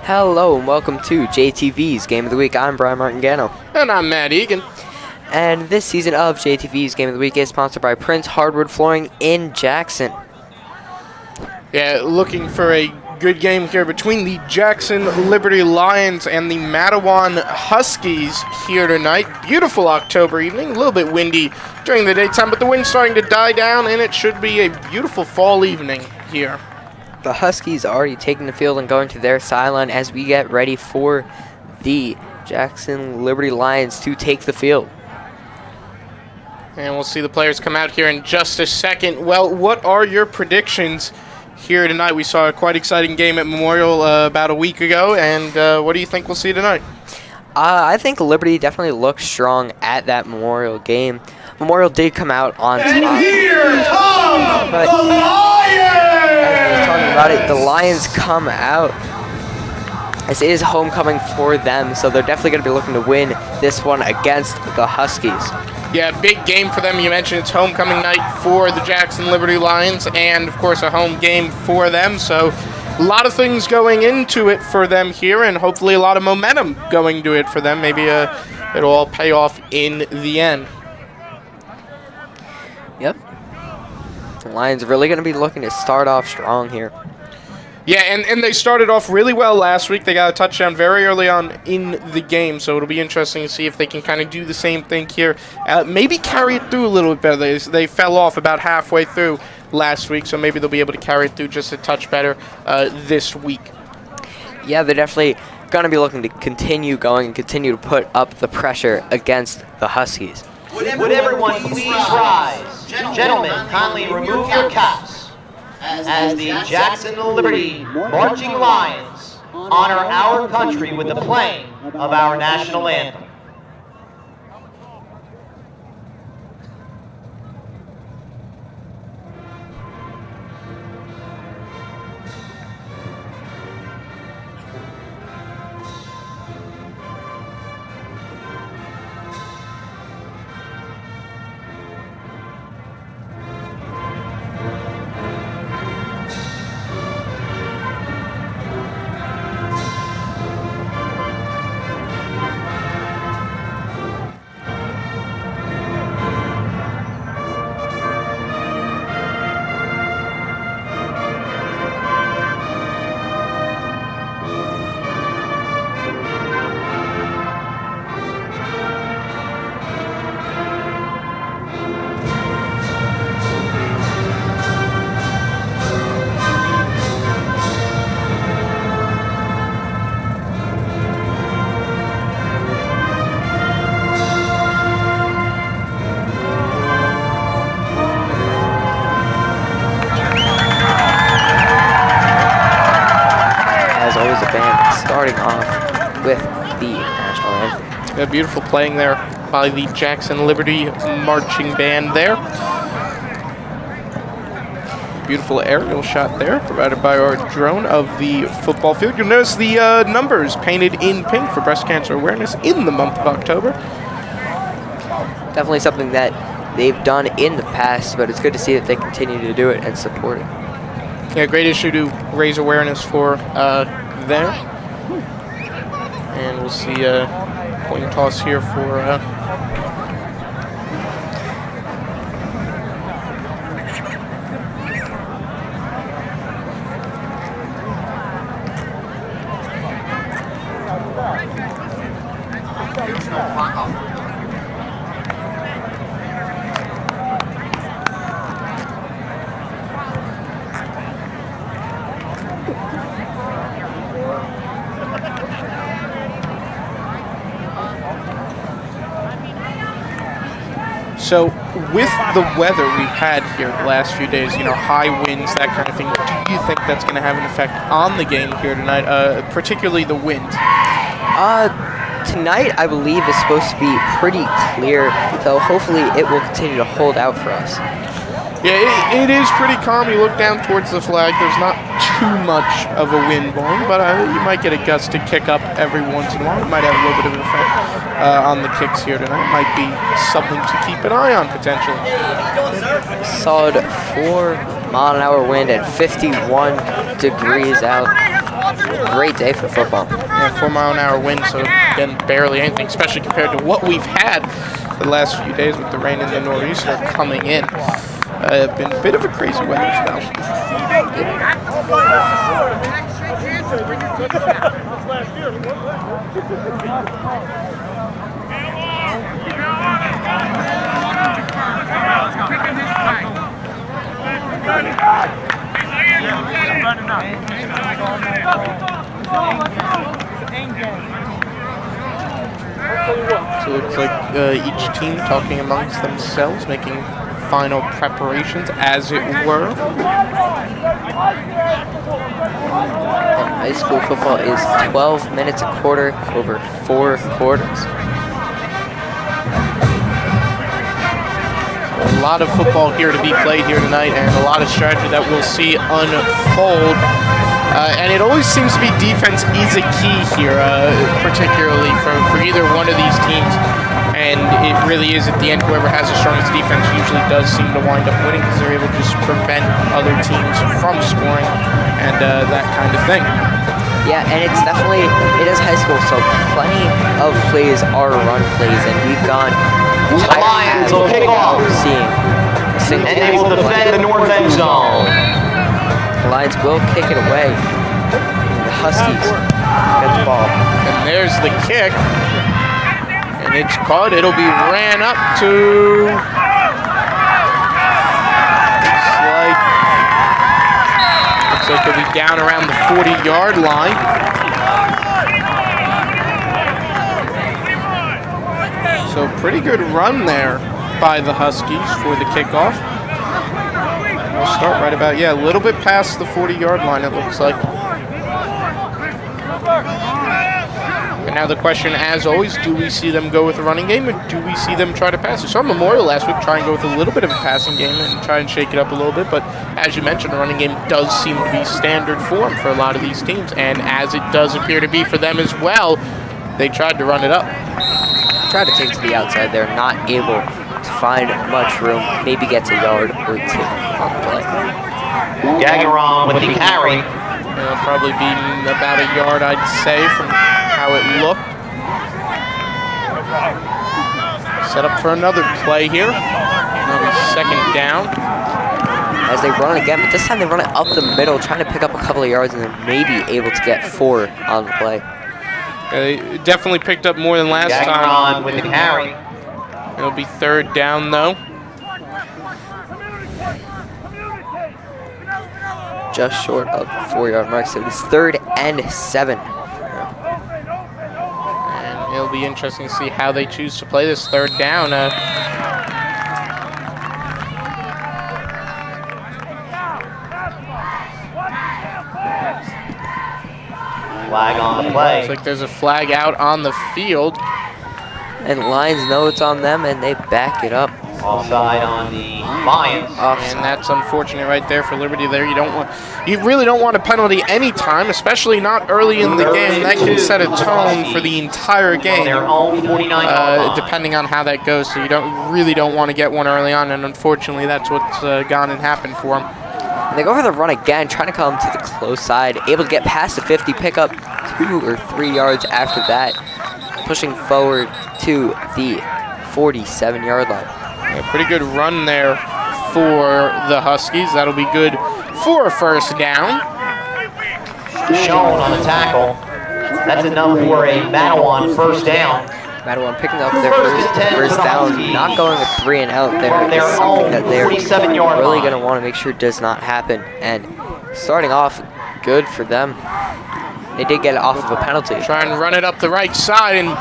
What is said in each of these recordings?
Hello and welcome to JTV's Game of the Week. I'm Brian Martingano. And I'm Matt Egan. And this season of JTV's Game of the Week is sponsored by Prince Hardwood Flooring in Jackson. Yeah, looking for a good game here between the Jackson Liberty Lions and the Matawan Huskies here tonight. Beautiful October evening, a little bit windy during the daytime, but the wind's starting to die down, and it should be a beautiful fall evening here. The Huskies are already taking the field and going to their sideline as we get ready for the Jackson Liberty Lions to take the field. And we'll see the players come out here in just a second. Well, what are your predictions here tonight? We saw a quite exciting game at Memorial about a week ago, and what do you think we'll see tonight? I think Liberty definitely looked strong at that Memorial game. Memorial did come out on top. And here come but the Lions! As we were talking about it, the Lions come out. This is homecoming for them, so they're definitely going to be looking to win this one against the Huskies. Yeah, big game for them. You mentioned it's homecoming night for the Jackson Liberty Lions and, of course, a home game for them. So a lot of things going into it for them here and hopefully a lot of momentum going to it for them. Maybe it'll all pay off in the end. Yep. The Lions are really going to be looking to start off strong here. Yeah, and they started off really well last week. They got a touchdown very early on in the game, so it'll be interesting to see if they can kind of do the same thing here. Maybe carry it through a little bit better. They fell off about halfway through last week, so maybe they'll be able to carry it through just a touch better this week. Yeah, they're definitely going to be looking to continue going and continue to put up the pressure against the Huskies. Would everyone please rise? Gentlemen, kindly remove your caps as the Jackson Liberty Marching Lions honor our country with the playing of our national anthem. Starting off with the national anthem. A beautiful playing there by the Jackson Liberty Marching Band there. Beautiful aerial shot there provided by our drone of the football field. You'll notice the numbers painted in pink for breast cancer awareness in the month of October. Definitely something that they've done in the past, but it's good to see that they continue to do it and support it. Yeah, great issue to raise awareness for there. And we'll see a coin toss here for So with the weather we've had here the last few days, you know, high winds, that kind of thing, do you think that's going to have an effect on the game here tonight, particularly the wind? Tonight, I believe, is supposed to be pretty clear, so hopefully it will continue to hold out for us. Yeah, it is pretty calm. You look down towards the flag. There's not too much of a wind blowing, but you might get a gusty kick up every once in a while. It might have a little bit of an effect on the kicks here tonight. Might be something to keep an eye on, potentially. Solid 4-mile-an-hour wind at 51 degrees out. Great day for football. Yeah, 4 mile an hour wind, so again, barely anything, especially compared to what we've had the last few days with the rain and the nor'easter coming in. Been a bit of a crazy weather spell. So it looks like each team talking amongst themselves, making final preparations, as it were. And high school football is 12 minutes a quarter over 4 quarters. A lot of football here to be played here tonight, and a lot of strategy that we'll see unfold. And it always seems to be defense is a key here, particularly for either one of these teams. And it really is, at the end, whoever has the strongest defense usually does seem to wind up winning because they're able to just prevent other teams from scoring and that kind of thing. Yeah, and it's definitely, it is high school, so plenty of plays are run plays, and we've gone The Lions will kick off. Seeing a single And they will defend the north end zone. The Lions will kick it away. The Huskies get the ball. And there's the kick. And it's caught. It'll be ran up to... Looks like it'll be down around the 40-yard line. So pretty good run there by the Huskies for the kickoff. We'll start right about, a little bit past the 40-yard line, it looks like. And now the question, as always, do we see them go with a running game, or do we see them try to pass it? So on Memorial last week, try and go with a little bit of a passing game and try and shake it up a little bit. But as you mentioned, the running game does seem to be standard form for a lot of these teams. And as it does appear to be for them as well, they tried to run it up. Tried to take to the outside there, not able to find much room, maybe gets a yard or 2 on the play. Gagaron with the carry. It'll probably be about a yard, I'd say, from how it looked. Set up for another play here. That'll be second down. As they run again, but this time they run it up the middle, trying to pick up a couple of yards and then maybe able to get 4 on the play. They definitely picked up more than last time. Gagaron with the carry. It'll be third down, though. Just short of the 4-yard mark, so it is 3rd and 7. And it'll be interesting to see how they choose to play this third down. Flag on the play. Looks like there's a flag out on the field. And Lions know it's on them, and they back it up. Offside on the Lions. And that's unfortunate right there for Liberty. There, you really don't want a penalty anytime, especially not early in the game. That can set a tone for the entire game, Their own 49-yard line. depending on how that goes. So you really don't want to get one early on, and unfortunately, that's what's gone and happened for them. And they go for the run again, trying to come to the close side, able to get past the 50, pick up 2 or 3 yards after that, pushing forward to the 47-yard line. A pretty good run there for the Huskies. That'll be good for a first down. Shown on the tackle. That's enough for a Matawan first down. Matawan picking up their first down, not going with 3 and out there is something that they're really going to want to make sure does not happen. And starting off good for them. They did get it off of a penalty. Try and run it up the right side, and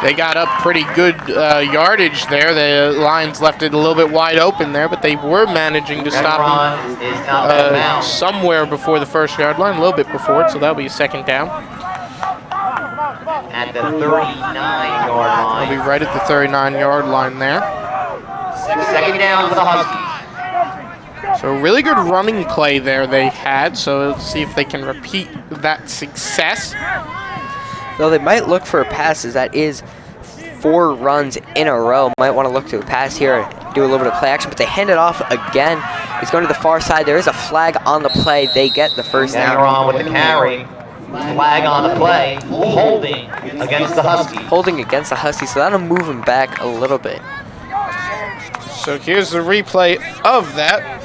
they got up pretty good yardage there. The Lions left it a little bit wide open there, but they were managing to stop them somewhere before the first yard line, a little bit before it, so that'll be a second down. At the 39-yard line. They'll be right at the 39-yard line there. Second down for the Huskies. So a really good running play there they had, so let's see if they can repeat that success. Though they might look for a pass, as that is 4 runs in a row. Might want to look to a pass here and do a little bit of play action, but they hand it off again, He's going to the far side. There is a flag on the play. They get the first down. On with the carry. Flag on the play. Holding against the Huskies. Holding against the Huskies, so that'll move him back a little bit. So here's the replay of that.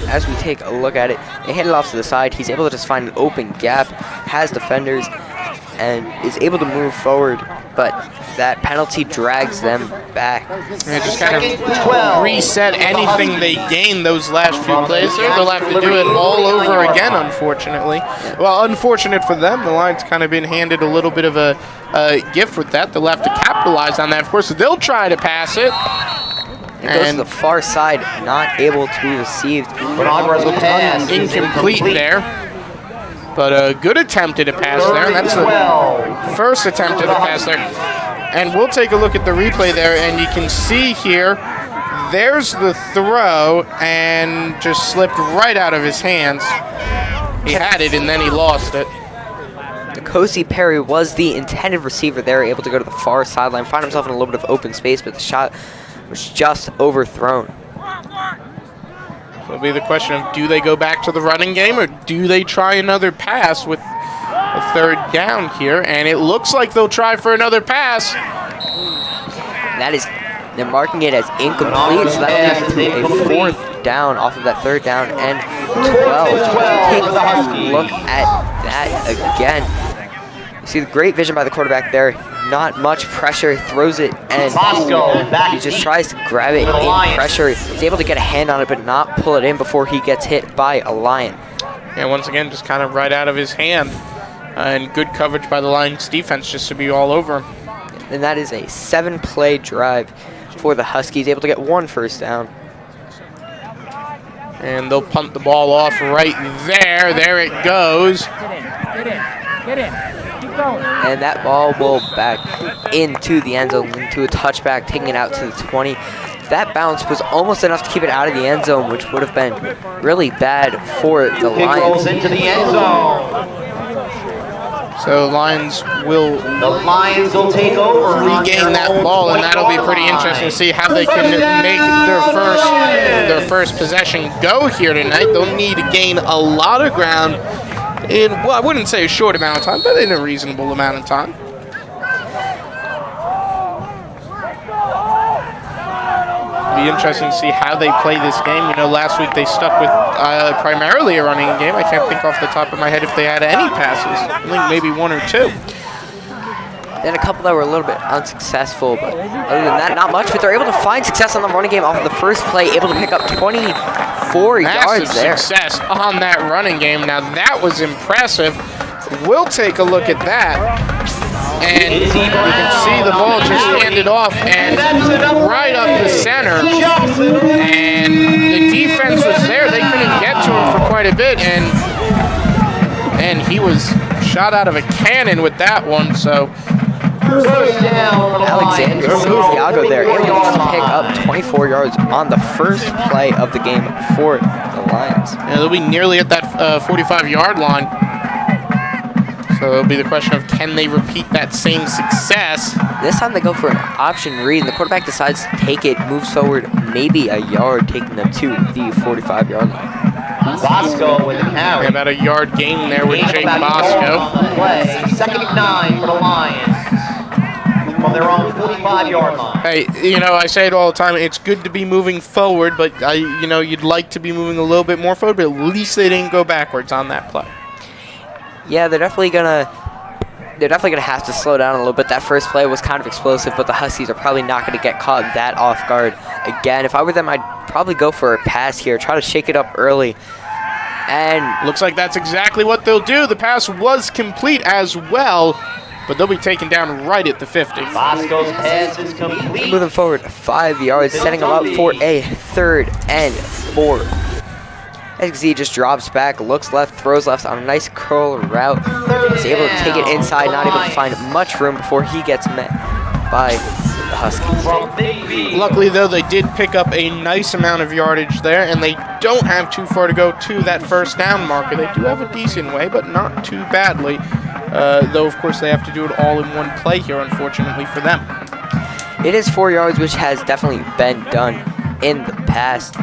As we take a look at it, they hand it off to the side. He's able to just find an open gap, has defenders, and is able to move forward, but that penalty drags them back. They just kind of reset anything they gained those last few plays there. They'll have to do it all over again, unfortunately. Well, unfortunate for them. The Lions kind of been handed a little bit of a gift with that. They'll have to capitalize on that. Of course, they'll try to pass it. It goes to the far side, not able to be received. Incomplete there. But a good attempt at a pass there. That's the first attempt at a pass there. And we'll take a look at the replay there, and you can see here, there's the throw, and just slipped right out of his hands. He had it, and then he lost it. Kosi Perry was the intended receiver there, able to go to the far sideline, find himself in a little bit of open space, but the shot was just overthrown. So it'll be the question of, do they go back to the running game, or do they try another pass with a third down here? And it looks like they'll try for another pass. That is, they're marking it as incomplete, so that'll lead to a fourth down off of that third down and 12. Take a look at that again. You see the great vision by the quarterback there. Not much pressure, throws it, and he just tries to grab it in pressure. He's able to get a hand on it, but not pull it in before he gets hit by a Lion. And once again, just kind of right out of his hand. And good coverage by the Lions defense just to be all over him. And that is a 7-play drive for the Huskies, able to get 1 first down. And they'll punt the ball off right there. There it goes. Get in. Keep going. And that ball will back into the end zone, into a touchback, taking it out to the 20. That bounce was almost enough to keep it out of the end zone, which would have been really bad for the Lions. Into the end zone. So the Lions will take over, regain that ball, and that'll be pretty interesting to see how they can make their first possession go here tonight. They'll need to gain a lot of ground in, well, I wouldn't say a short amount of time, but in a reasonable amount of time. It'll be interesting to see how they play this game. You know, last week they stuck with primarily a running game. I can't think off the top of my head if they had any passes. I think maybe 1 or 2. Then a couple that were a little bit unsuccessful, but other than that, not much. But they're able to find success on the running game off of the first play, able to pick up 24 yards there. Success on that running game. Now that was impressive. We'll take a look at that. And you can see the ball just handed off and right up the center. And the defense was there. They couldn't get to him for quite a bit. And he was shot out of a cannon with that one. So Alexander Santiago there, able to just pick up 24 yards on the first play of the game for the Lions. Yeah, they'll be nearly at that 45-yard line. So it'll be the question of, can they repeat that same success? This time they go for an option read, and the quarterback decides to take it, moves forward maybe a yard, taking them to the 45-yard line. Bosco with the carry. About a yard gain there with Jake Bosco. Second and 9 for the Lions from their own 45-yard line. Hey, you know, I say it all the time, it's good to be moving forward, but, you know, you'd like to be moving a little bit more forward, but at least they didn't go backwards on that play. Yeah, they're definitely gonna have to slow down a little bit. That first play was kind of explosive, but the Huskies are probably not going to get caught that off guard again. If I were them, I'd probably go for a pass here, try to shake it up early. And looks like that's exactly what they'll do. The pass was complete as well, but they'll be taken down right at the 50. Bosco's pass is complete. Moving forward 5 yards, setting them up for a 3rd and 4. XZ just drops back, looks left, throws left on a nice curl route. He's able to take it inside, not able to find much room before he gets met by the Huskies. Luckily, though, they did pick up a nice amount of yardage there, and they don't have too far to go to that first down marker. They do have a decent way, but not too badly. Though, of course, they have to do it all in one play here, unfortunately for them. It is 4 yards, which has definitely been done in the past.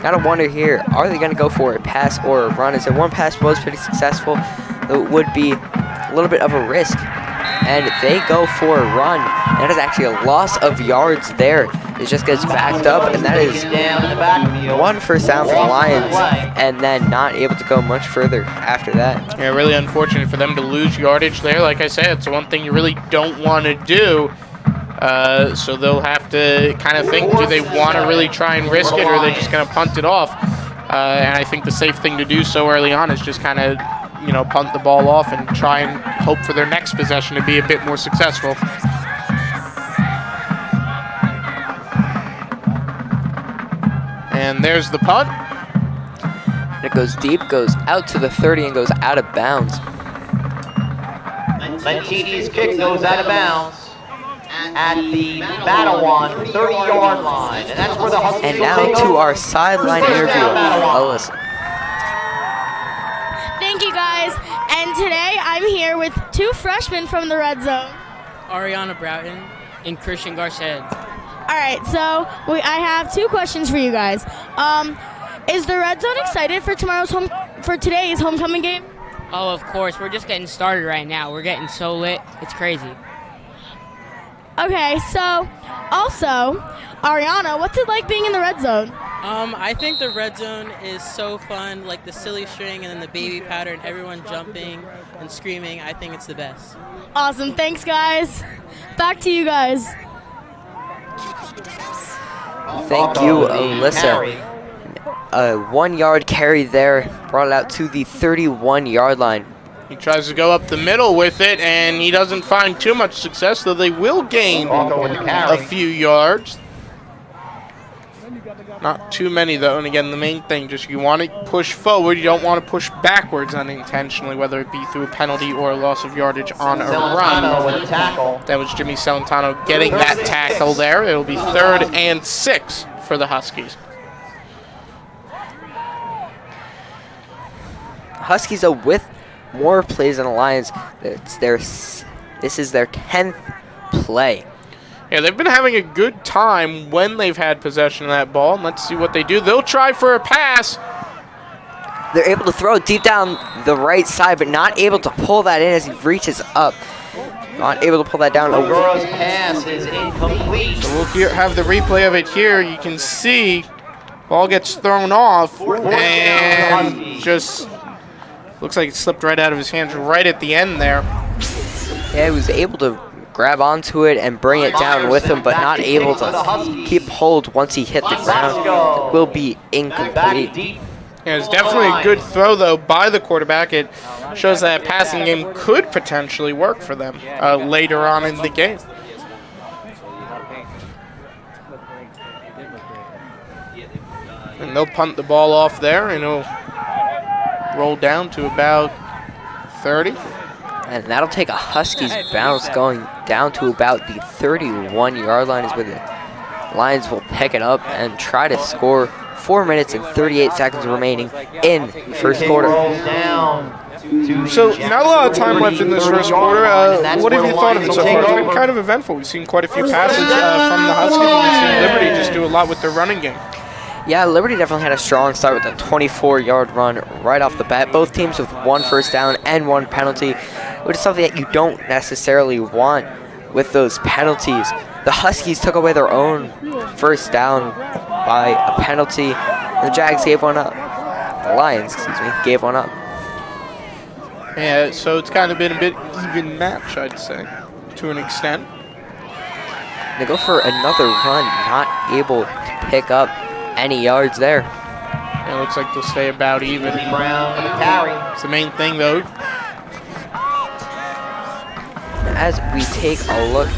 Gotta wonder here, are they gonna go for a pass or a run? As their one pass was pretty successful, it would be a little bit of a risk. And they go for a run. That is actually a loss of yards there. It just gets backed up, and that is 1 first down for the Lions, and then not able to go much further after that. Yeah, really unfortunate for them to lose yardage there. Like I said, it's the one thing you really don't want to do. So they'll have to kind of think, do they want to really try and risk it, or are they just going to punt it off? And I think the safe thing to do so early on is just kind of, you know, punt the ball off and try and hope for their next possession to be a bit more successful. And there's the punt. And it goes deep, goes out to the 30, and goes out of bounds. Mancini's kick goes out of bounds at the Matawan 30-yard line. And that's where the Huskies And now to our sideline interview, Alyssa. Thank you, guys. And today I'm here with 2 freshmen from the Red Zone. Ariana Broughton and Christian Garcet. All right, so I have 2 questions for you guys. Is the Red Zone excited for today's homecoming game? Oh, of course. We're just getting started right now. We're getting so lit. It's crazy. Okay, so also, Ariana, what's it like being in the Red Zone? I think the Red Zone is so fun, like the silly string and then the baby powder and everyone jumping and screaming. I think it's the best. Awesome, thanks, guys. Back to you guys. Thank you, Alyssa. A 1-yard carry there, brought it out to the 31-yard line. He tries to go up the middle with it, and he doesn't find too much success, though they will gain a few yards. Not too many, though, and again, the main thing, just you want to push forward. You don't want to push backwards unintentionally, whether it be through a penalty or a loss of yardage on a run. That was Jimmy Celentano getting that tackle there. It'll be 3rd and 6 for the Huskies. Huskies, though, with more plays than the Lions. This is their 10th play. Yeah, they've been having a good time when they've had possession of that ball. Let's see what they do. They'll try for a pass. They're able to throw it deep down the right side, but not able to pull that in as he reaches up. Not able to pull that down. O'Gara's pass is incomplete. So we'll have the replay of it here. You can see ball gets thrown off and just looks like it slipped right out of his hands right at the end there. Yeah, he was able to grab onto it and bring it down with him, but not able to keep hold once he hit the ground. It will be incomplete. Yeah, it's definitely a good throw, though, by the quarterback. It shows that passing game could potentially work for them later on in the game. And they'll punt the ball off there, and it'll roll down to about 30. And that'll take a Huskies bounce going down to about the 31-yard line is where the Lions will pick it up and try to score. 4 minutes and 38 seconds remaining in the first quarter. So not a lot of time left in this first quarter. What have you thought of it so far? It's been kind of eventful. We've seen quite a few passes from the Huskies, and we've seen Liberty just do a lot with their running game. Yeah, Liberty definitely had a strong start with a 24-yard run right off the bat. Both teams with 1 first down and 1 penalty, which is something that you don't necessarily want with those penalties. The Huskies took away their own first down by a penalty, and the Jags gave one up. The Lions, gave one up. Yeah, so it's kind of been a bit even match, I'd say, to an extent. They go for another run, not able to pick up any yards there. It looks like they'll stay about even. It's the main thing, though. As we take a look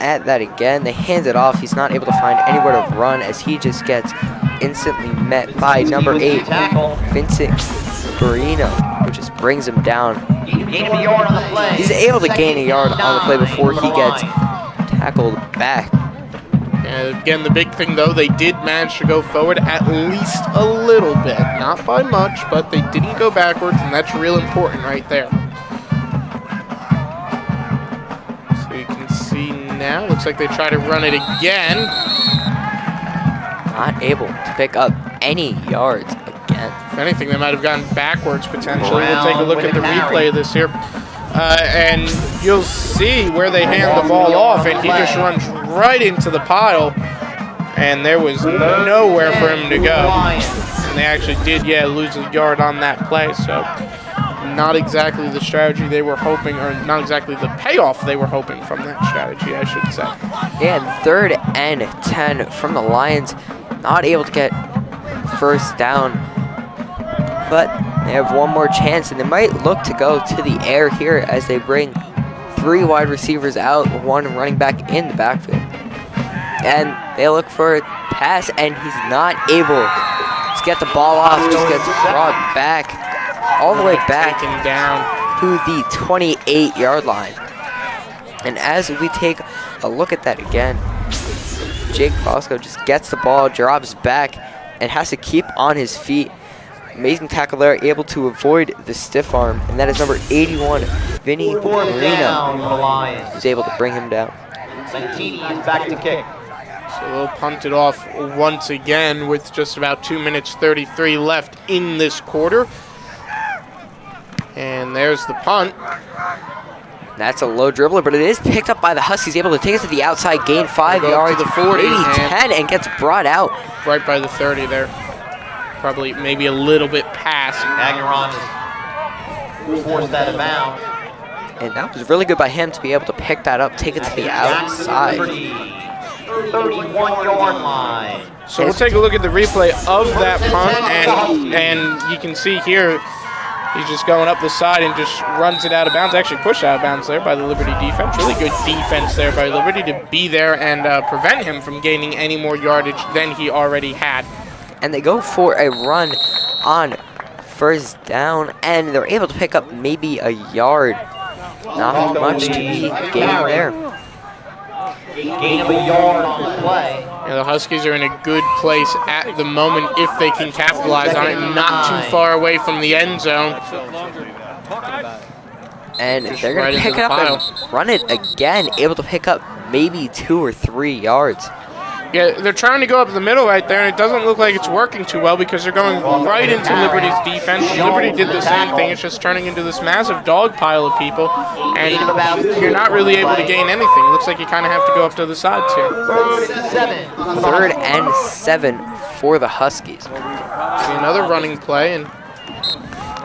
at that again, they hand it off. He's not able to find anywhere to run as he just gets instantly met by number 8, Vincent Guarino, who just brings him down. He's able to gain a yard on the play before he gets tackled back. And again, the big thing, though, they did manage to go forward at least a little bit. Not by much, but they didn't go backwards, and that's real important right there. So you can see now. Looks like they try to run it again. Not able to pick up any yards again. If anything, they might have gone backwards potentially. We'll take a look at the replay of this here. And you'll see where they hand the ball off, and he just runs right into the pile. And there was nowhere for him to go. And they actually did, lose a yard on that play. So not exactly the strategy they were hoping, or not exactly the payoff they were hoping from that strategy, I should say. Yeah, 3rd and 10 from the Lions. Not able to get first down. But they have one more chance, and they might look to go to the air here as they bring 3 wide receivers out, 1 running back in the backfield. And they look for a pass, and he's not able to get the ball off. Just gets brought back, all the way back down to the 28-yard line. And as we take a look at that again, Jake Bosco just gets the ball, drops back, and has to keep on his feet. Amazing tackle there, able to avoid the stiff arm, and that is number 81, Vinny Marino, who's able to bring him down. Santini is back to kick. So they'll punt it off once again with just about 2 minutes 33 left in this quarter. And there's the punt. That's a low dribbler, but it is picked up by the Huskies, able to take it to the outside, gain 5 yards, to the 40, maybe 10, and gets brought out. Right by the 30 there. Probably maybe a little bit past. Agneron is forced that of bounds. And that was really good by him to be able to pick that up, take it to the outside. 31-yard line. So we'll take a look at the replay of that punt, and you can see here he's just going up the side and just runs it out of bounds. Actually pushed out of bounds there by the Liberty defense. Really good defense there by Liberty to be there and prevent him from gaining any more yardage than he already had. And they go for a run on first down, and they're able to pick up maybe a yard. Not much to be gained there. Gain of a yard on the play. Yeah, the Huskies are in a good place at the moment if they can capitalize on it, not too far away from the end zone. And they're going to pick it up and run it again, able to pick up maybe 2 or 3 yards. Yeah, they're trying to go up the middle right there, and it doesn't look like it's working too well because they're going right into Liberty's defense. And Liberty did the same thing. It's just turning into this massive dog pile of people, and you're not really able to gain anything. It looks like you kind of have to go up to the sides here. 3rd and 7 for the Huskies. See another running play, and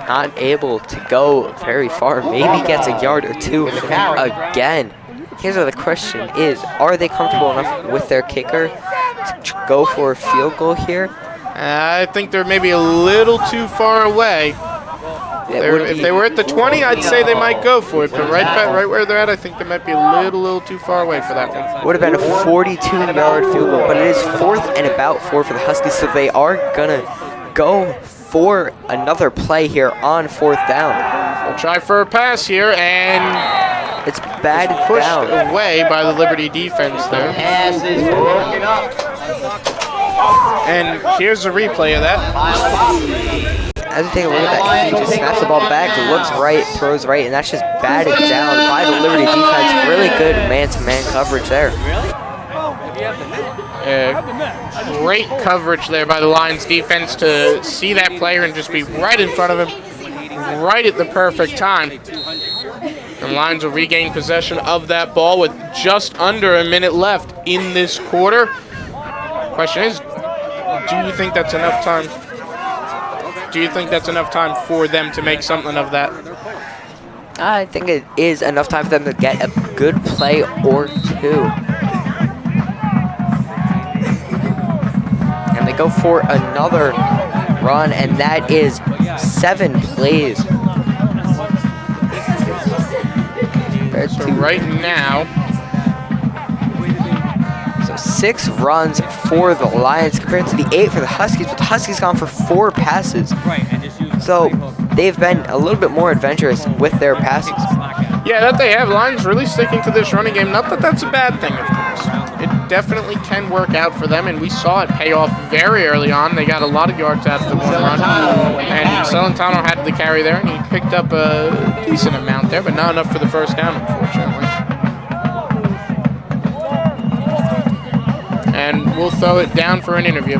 not able to go very far. Maybe gets a yard or 2 again. Here's the question is, are they comfortable enough with their kicker to go for a field goal here? I think they're maybe a little too far away. If they were at the 20, I'd say they might go for it. But right where they're at, I think they might be a little too far away for that one. Would have been a 42-yard field goal, but it is 4th and about 4 for the Huskies, so they are going to go for another play here on 4th down. We'll try for a pass here, and it's batted pushed down away by the Liberty defense there. Pass is broken up. And here's a replay of that. As we take a look at that, he just snaps the ball back, looks right, throws right, and that's just batted down by the Liberty defense. Really good man-to-man coverage there. Great coverage there by the Lions defense to see that player and just be right in front of him, right at the perfect time. And Lions will regain possession of that ball with just under a minute left in this quarter. Question is, do you think that's enough time? Do you think that's enough time for them to make something of that? I think it is enough time for them to get a good play or 2. And they go for another run, and that is 7 plays. So right now, so 6 runs for the Lions compared to the 8 for the Huskies, but the Huskies gone for 4 passes. So they've been a little bit more adventurous with their passes. Yeah, that they have. Lions really sticking to this running game. Not that that's a bad thing, of course. It definitely can work out for them, and we saw it pay off very early on. They got a lot of yards out of the one run, and Celentano had the carry there, and he picked up a decent amount there, but not enough for the first down, unfortunately. And we'll throw it down for an interview.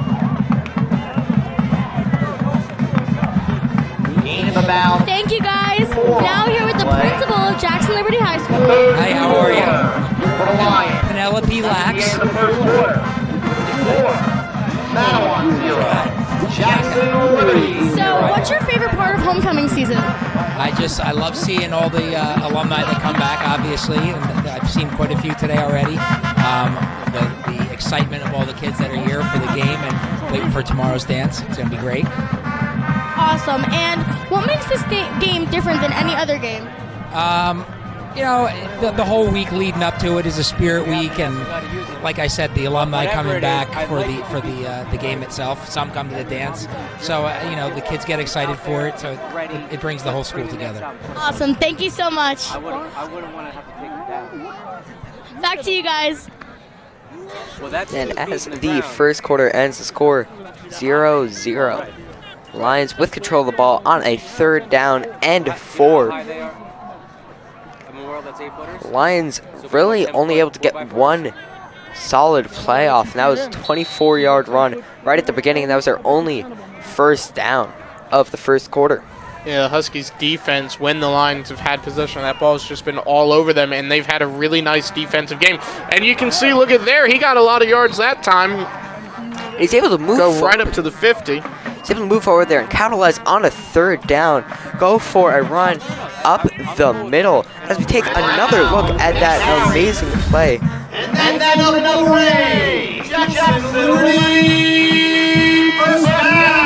Thank you, guys. Now here with the principal of Jackson Liberty High School. Hi, how are you? Penelope Lax. So, what's your favorite part of homecoming season? I love seeing all the alumni that come back, obviously, and I've seen quite a few today already. The excitement of all the kids that are here for the game and waiting for tomorrow's dance. It's going to be great. Awesome. And what makes this game different than any other game? You know, the whole week leading up to it is a spirit week, and like I said, the alumni coming back for the game itself. Some come to the dance, so you know the kids get excited for it. So it brings the whole school together. Awesome. Thank you so much. I wouldn't want to have to take it down. Back to you guys. And as the first quarter ends, the score 0-0. Lions with control of the ball on a 3rd down and 4. Lions really only able to get one solid playoff, and that was a 24-yard run right at the beginning, and that was their only first down of the first quarter. Yeah, the Huskies' defense, when the Lions have had possession of that ball, has just been all over them, and they've had a really nice defensive game. And you can see, look at there, he got a lot of yards that time. He's able to move right up to the 50. He's able to move forward there and capitalize on a 3rd down. Go for a run up the middle as we take another look at that amazing play. And then up number 8, Jackson Liberty, first down.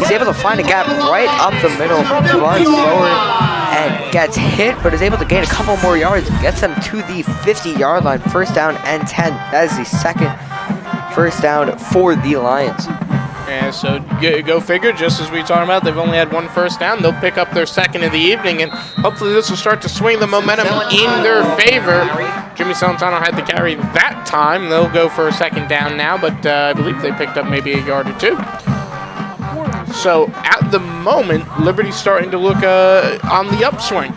He's able to find a gap right up the middle, runs forward and gets hit, but is able to gain a couple more yards, gets them to the 50-yard line, 1st down and 10. That is the second first down for the Lions. Yeah, so go figure, just as we talked about, they've only had one first down. They'll pick up their second of the evening, and hopefully this will start to swing the momentum in their favor. Jimmy Celentano had to carry that time. They'll go for a 2nd down now, but I believe they picked up maybe a yard or 2. So at the moment, Liberty's starting to look on the upswing.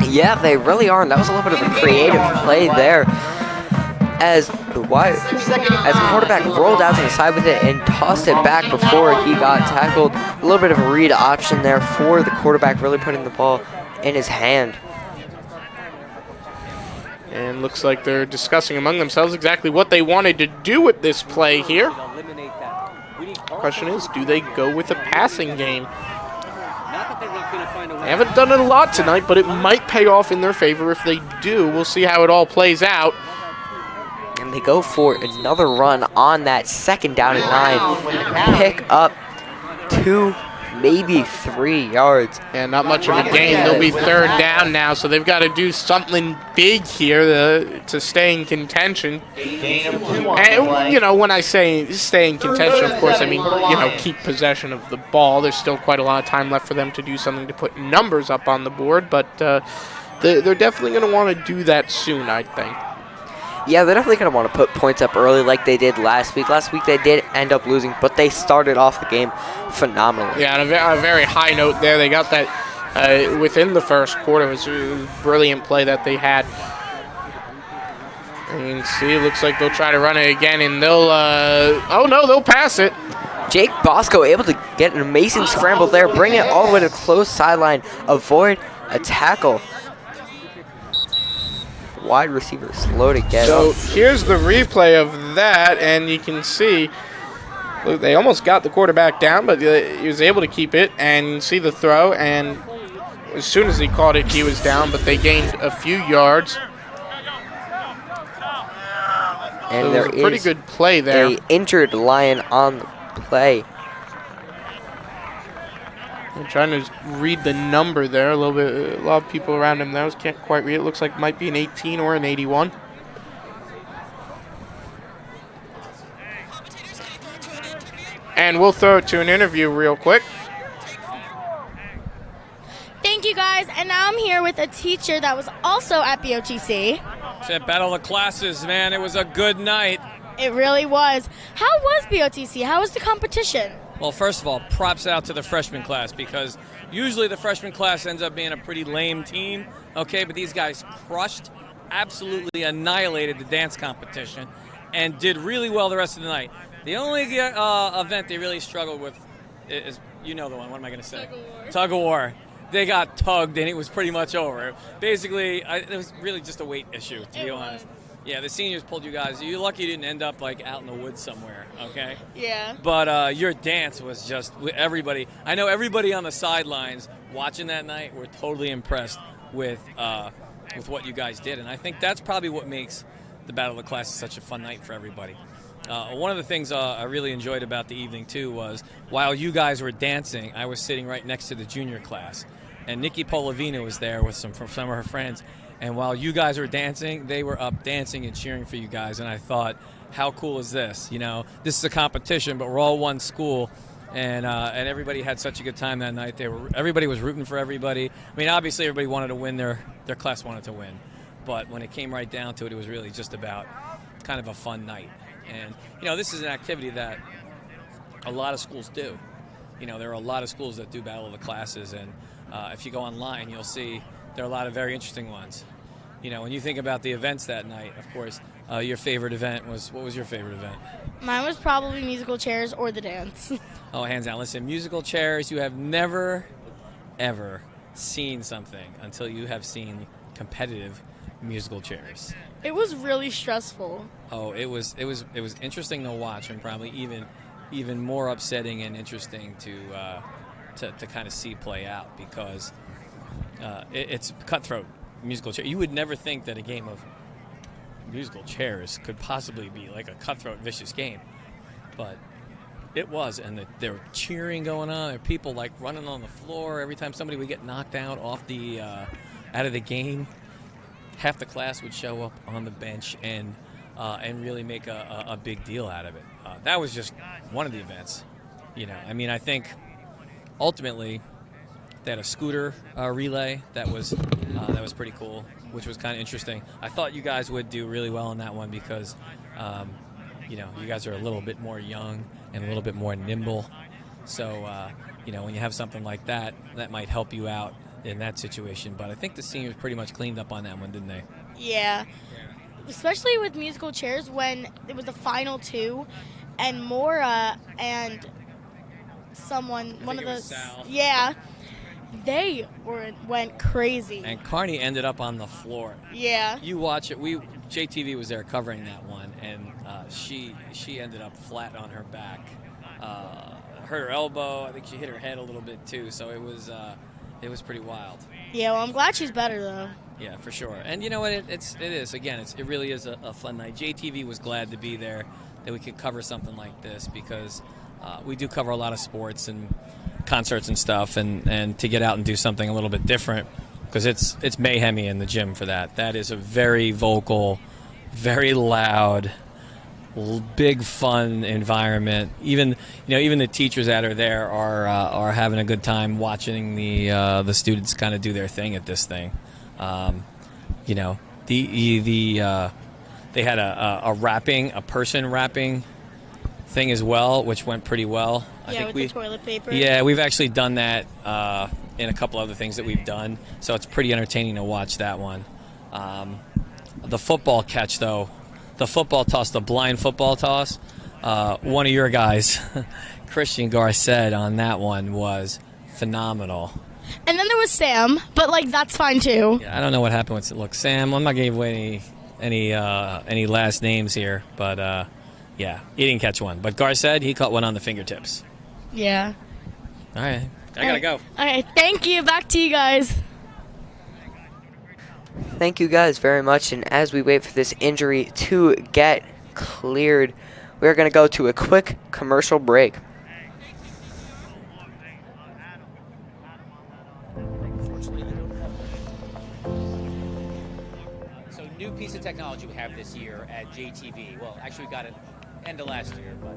Yeah, they really are, and that was a little bit of a creative play there. As the quarterback rolled out to the side with it and tossed it back before he got tackled. A little bit of a read option there for the quarterback, really putting the ball in his hand. And looks like they're discussing among themselves exactly what they wanted to do with this play here. Question is, do they go with a passing game? They haven't done it a lot tonight, but it might pay off in their favor if they do. We'll see how it all plays out. And they go for another run on that 2nd down and 9. Pick up 2, maybe 3 yards. And not much of a gain. They'll be 3rd down now, so they've got to do something big here to stay in contention. And, you know, when I say stay in contention, of course, I mean, you know, keep possession of the ball. There's still quite a lot of time left for them to do something to put numbers up on the board, but they're definitely going to want to do that soon, I think. Yeah, they're definitely going to want to put points up early like they did last week. Last week they did end up losing, but they started off the game phenomenally. Yeah, on a very high note there. They got that within the first quarter. It was a brilliant play that they had. And you can see, it looks like they'll try to run it again, and they'll pass it. Jake Bosco able to get an amazing scramble there, bring it all the way to the close sideline, avoid a tackle. Wide receiver slow to get So up. here's the replay of that, and you can see, look, they almost got the quarterback down, but he was able to keep it, and see the throw, and as soon as he caught it, he was down, but they gained a few yards. And So there it was a pretty is good play there. a injured Lion on the play. I'm trying to read the number there a little bit. A lot of people around him there can't quite read it. Looks like it might be an 18 or an 81. And we'll throw it to an interview real quick. Thank you, guys. And now I'm here with a teacher that was also at BOTC. It's a battle of classes, man. It was a good night. It really was. How was BOTC? How was the competition? Well, first of all, props out to the freshman class, because usually the freshman class ends up being a pretty lame team, okay? But these guys crushed absolutely annihilated the dance competition and did really well the rest of the night. The only event they really struggled with is, you know the one, what am I going to say? Tug of war. They got tugged, and it was pretty much over. Basically, it was really just a weight issue, to be honest. Yeah, the seniors pulled you guys. You're lucky you didn't end up, like, out in the woods somewhere, okay? Yeah. But your dance was just everybody. I know everybody on the sidelines watching that night were totally impressed with what you guys did, and I think that's probably what makes the Battle of the Classes such a fun night for everybody. One of the things I really enjoyed about the evening, too, was while you guys were dancing, I was sitting right next to the junior class. And Nikki Polavina was there with some of her friends. And while you guys were dancing, they were up dancing and cheering for you guys. And I thought, how cool is this? You know, this is a competition, but we're all one school. And everybody had such a good time that night. Everybody was rooting for everybody. I mean, obviously, everybody wanted to win. Their class wanted to win. But when it came right down to it, it was really just about kind of a fun night. And, you know, this is an activity that a lot of schools do. You know, there are a lot of schools that do Battle of the Classes, and if you go online, you'll see there are a lot of very interesting ones. You know, when you think about the events that night, of course, your favorite event was, what was your favorite event? Mine was probably musical chairs or the dance. Oh, hands down. Listen, musical chairs, you have never, ever seen something until you have seen competitive musical chairs. It was really stressful. Oh, it was interesting to watch, and probably even more upsetting and interesting to kind of see play out, because it's cutthroat musical chair. You would never think that a game of musical chairs could possibly be like a cutthroat, vicious game, but it was, and there were cheering going on. There were people like running on the floor every time somebody would get knocked out off the out of the game. Half the class would show up on the bench and really make a big deal out of it. That was just one of the events. You know, I mean, I think ultimately they had a scooter relay that was pretty cool, which was kind of interesting. I thought you guys would do really well in that one because, you know, you guys are a little bit more young and a little bit more nimble. So, you know, when you have something like that, that might help you out in that situation. But I think the seniors pretty much cleaned up on that one, didn't they? Yeah. Especially with musical chairs when it was the final two, and Mora and one of the Sal. Yeah, they went crazy. And Carney ended up on the floor. Yeah. You watch it. JTV was there covering that one, and she ended up flat on her back. Hurt her elbow. I think she hit her head a little bit too. So it was pretty wild. Yeah, well, I'm glad she's better though. Yeah, for sure. And you know what? It really is a fun night. JTV was glad to be there, that we could cover something like this, because we do cover a lot of sports and concerts and stuff, and to get out and do something a little bit different, because it's mayhemy in the gym for that. That is a very vocal, very loud, big fun environment. Even the teachers that are there are having a good time watching the students kind of do their thing at this thing. You know, they had a person rapping thing as well, which went pretty well. I think with the toilet paper. Yeah, we've actually done that in a couple other things that we've done, so it's pretty entertaining to watch that one. The football catch, though, the football toss, the blind football toss, one of your guys, Christian Garcet, on that one was phenomenal. And then there was Sam, but like that's fine too. Yeah, I don't know what happened with Look, Sam, I'm not giving away any last names here, but yeah, he didn't catch one. But Garcet, he caught one on the fingertips. Yeah. All right, I gotta go. All right, thank you. Back to you guys. Thank you guys very much, and as we wait for this injury to get cleared, we're going to go to a quick commercial break. So new piece of technology we have this year at JTV. Well, actually we got it end of last year, but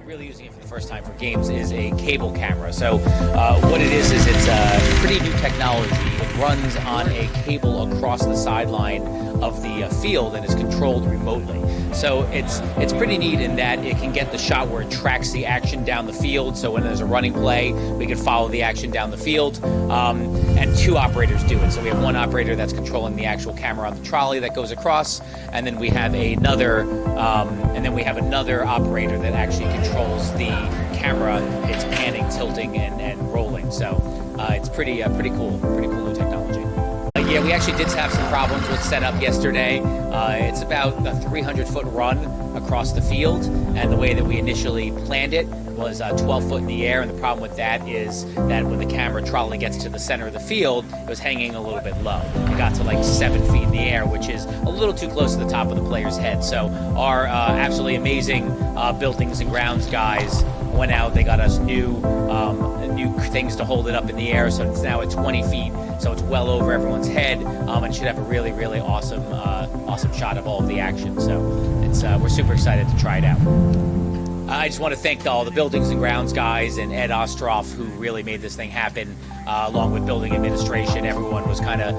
really using it for the first time for games is a cable camera. So what it is it's a pretty new technology. It runs on a cable across the sideline of the field and is controlled remotely. So it's pretty neat in that it can get the shot where it tracks the action down the field. So when there's a running play, we can follow the action down the field. And two operators do it. So we have one operator that's controlling the actual camera on the trolley that goes across, and then we have another operator that actually controls the camera. It's panning, tilting, and rolling. So it's pretty cool new technology. Yeah, we actually did have some problems with setup yesterday. It's about a 300-foot run across the field, and the way that we initially planned it was 12 foot in the air, and the problem with that is that when the camera trolley gets to the center of the field, it was hanging a little bit low. It got to like 7 feet in the air, which is a little too close to the top of the player's head. So our absolutely amazing buildings and grounds guys went out. They got us new things to hold it up in the air, so it's now at 20 feet, so it's well over everyone's head, and should have a really, really awesome shot of all of the action. So it's we're super excited to try it out. I just want to thank all the buildings and grounds guys and Ed Ostroff, who really made this thing happen, along with building administration. Everyone was kind of,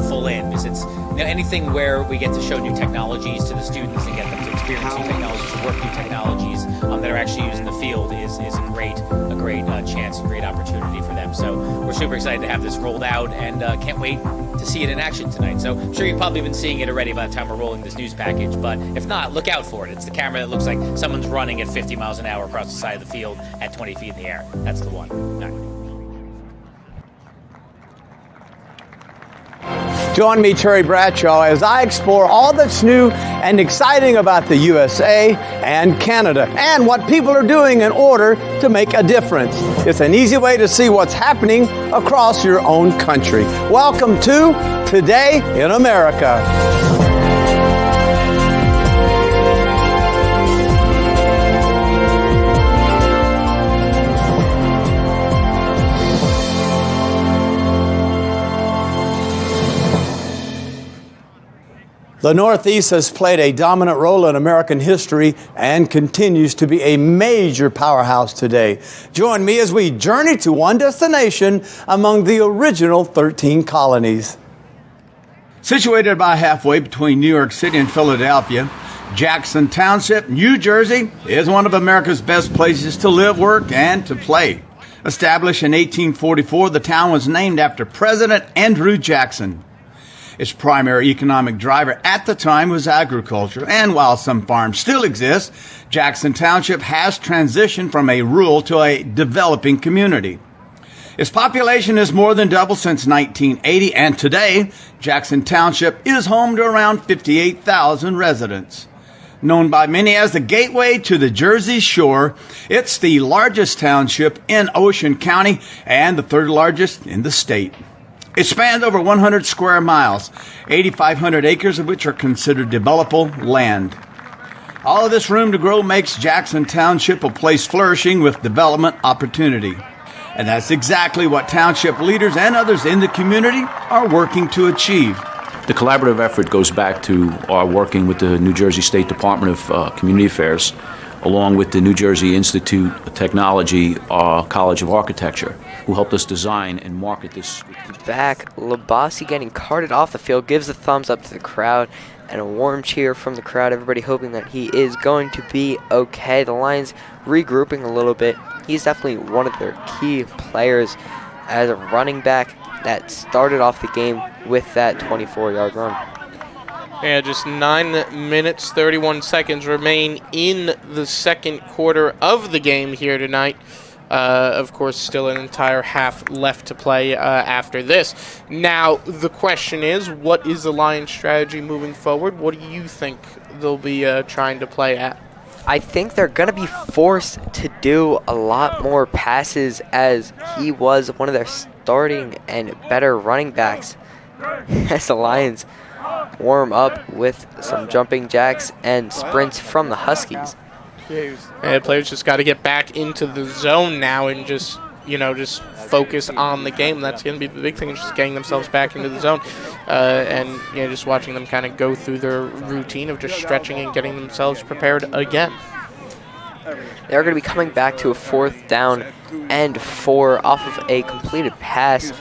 full in, because it's anything where we get to show new technologies to the students and get them to experience new technologies, to work new technologies that are actually used in the field is a great chance, a great opportunity for them. So we're super excited to have this rolled out, and can't wait to see it in action tonight. So I'm sure you've probably been seeing it already by the time we're rolling this news package, but if not, look out for it. It's the camera that looks like someone's running at 50 miles an hour across the side of the field at 20 feet in the air. That's the one. All right. Join me, Terry Bradshaw, as I explore all that's new and exciting about the USA and Canada and what people are doing in order to make a difference. It's an easy way to see what's happening across your own country. Welcome to Today in America. The Northeast has played a dominant role in American history and continues to be a major powerhouse today. Join me as we journey to one destination among the original 13 colonies. Situated about halfway between New York City and Philadelphia, Jackson Township, New Jersey, is one of America's best places to live, work, and to play. Established in 1844, the town was named after President Andrew Jackson. Its primary economic driver at the time was agriculture, and while some farms still exist, Jackson Township has transitioned from a rural to a developing community. Its population has more than doubled since 1980, and today, Jackson Township is home to around 58,000 residents. Known by many as the gateway to the Jersey Shore, it's the largest township in Ocean County and the third largest in the state. It spans over 100 square miles, 8,500 acres of which are considered developable land. All of this room to grow makes Jackson Township a place flourishing with development opportunity. And that's exactly what township leaders and others in the community are working to achieve. The collaborative effort goes back to our working with the New Jersey State Department of Community Affairs, along with the New Jersey Institute of Technology College of Architecture, who helped us design and market this. Back, Labasi getting carted off the field gives a thumbs up to the crowd and a warm cheer from the crowd, everybody hoping that he is going to be okay. The Lions regrouping a little bit. He's definitely one of their key players as a running back that started off the game with that 24-yard run. Yeah, just 9 minutes, 31 seconds remain in the second quarter of the game here tonight. Of course, still an entire half left to play after this. Now, the question is, what is the Lions' strategy moving forward? What do you think they'll be trying to play at? I think they're going to be forced to do a lot more passes, as he was one of their starting and better running backs as the Lions warm up with some jumping jacks and sprints from the Huskies. And players just got to get back into the zone now and just focus on the game. That's going to be the big thing, is just getting themselves back into the zone, and just watching them kind of go through their routine of just stretching and getting themselves prepared again. They're going to be coming back to a 4th down and 4 off of a completed pass.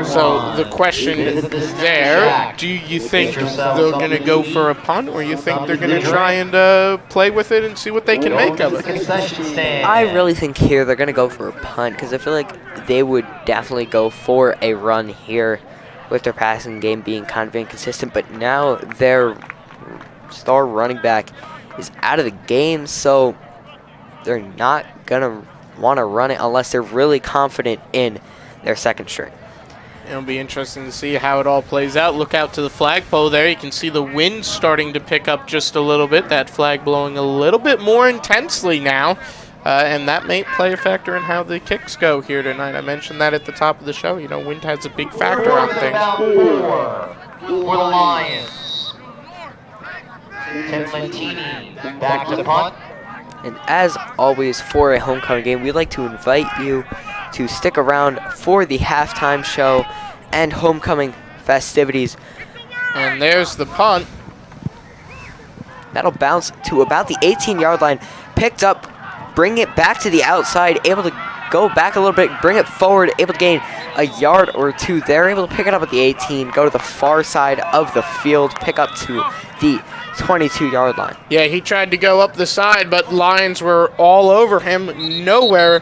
So the question there, do you think they're going to go for a punt, or you think they're going to try and play with it and see what they can make of it? I really think here they're going to go for a punt because I feel like they would definitely go for a run here with their passing game being kind of inconsistent. But now their star running back is out of the game, so they're not going to want to run it unless they're really confident in their second string. It'll be interesting to see how it all plays out. Look out to the flagpole there. You can see the wind starting to pick up just a little bit. That flag blowing a little bit more intensely now. And that may play a factor in how the kicks go here tonight. I mentioned that at the top of the show. You know, wind has a big factor on things. For the Lions. Tim Lentini back to punt. And as always, for a homecoming game, we'd like to invite you to stick around for the halftime show and homecoming festivities. And there's the punt. That'll bounce to about the 18-yard line. Picked up, bring it back to the outside, able to go back a little bit, bring it forward, able to gain a yard or two. They're able to pick it up at the 18, go to the far side of the field, pick up to the 22-yard line. Yeah, he tried to go up the side, but Lions were all over him. Nowhere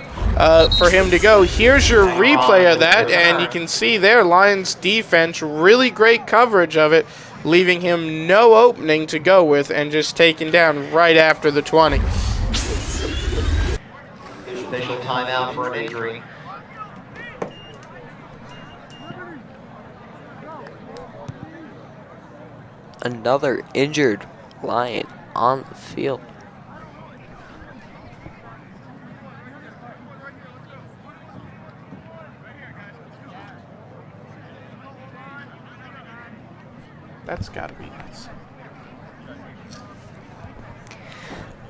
for him to go. Here's your replay of that, and you can see there Lions defense, really great coverage of it, leaving him no opening to go with and just taken down right after the 20. Official timeout for an injury. Another injured Lion on the field. That's got to be nice.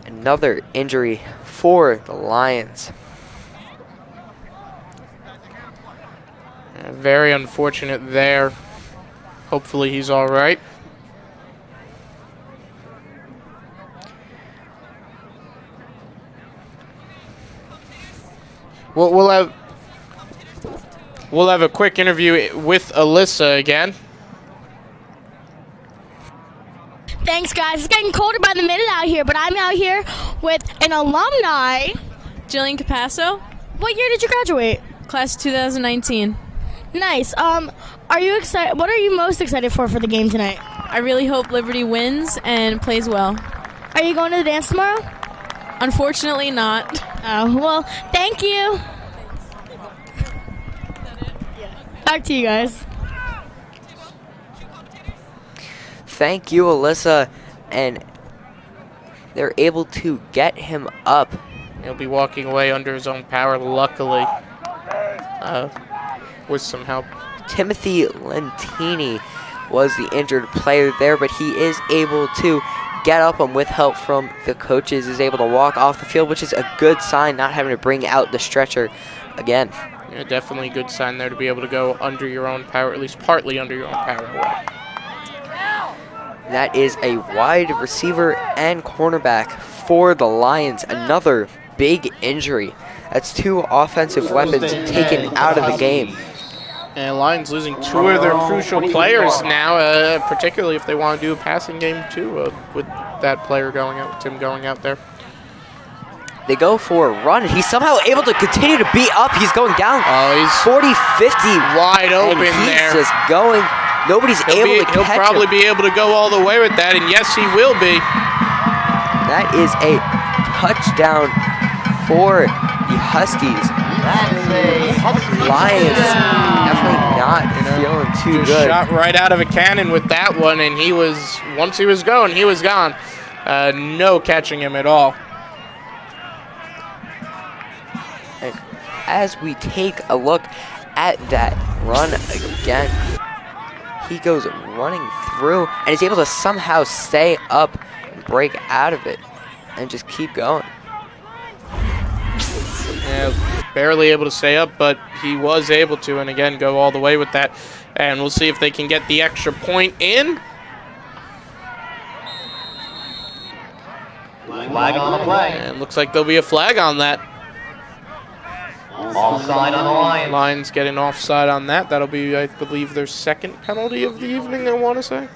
Another injury for the Lions. Very unfortunate there. Hopefully he's all right. We'll have a quick interview with Alyssa again. Thanks, guys. It's getting colder by the minute out here, but I'm out here with an alumni. Jillian Capasso. What year did you graduate? Class 2019. Nice. Are you excited? What are you most excited for the game tonight? I really hope Liberty wins and plays well. Are you going to the dance tomorrow? Unfortunately not. Oh, well, thank you. Back to you guys. Thank you, Alyssa. And they're able to get him up. He'll be walking away under his own power, luckily, with some help. Timothy Lentini was the injured player there, but he is able to get up and with help from the coaches is able to walk off the field, which is a good sign, not having to bring out the stretcher again. Yeah, definitely a good sign there to be able to go under your own power, at least partly under your own power. That is a wide receiver and cornerback for the Lions. Another big injury. That's two offensive weapons taken out of the game. And Lions losing two of their crucial players now, particularly if they want to do a passing game too, with that player going out, Tim going out there. They go for a run, and he's somehow able to continue to beat up. He's going down. Oh, he's 40-50. Wide open and he's there. Just going. Nobody's able to catch him. He'll probably be able to go all the way with that, and yes, he will be. That is a touchdown for the Huskies. Lions definitely not feeling too good. Shot right out of a cannon with that one, and once he was going, he was gone. No catching him at all. And as we take a look at that run again, he goes running through and is able to somehow stay up and break out of it and just keep going. Yeah, barely able to stay up, but he was able to, and again, go all the way with that. And we'll see if they can get the extra point in. Flag on the play. And looks like there'll be a flag on that. Offside on the Lions. Lions get an offside on that. That'll be, I believe, their second penalty of the evening, I want to say.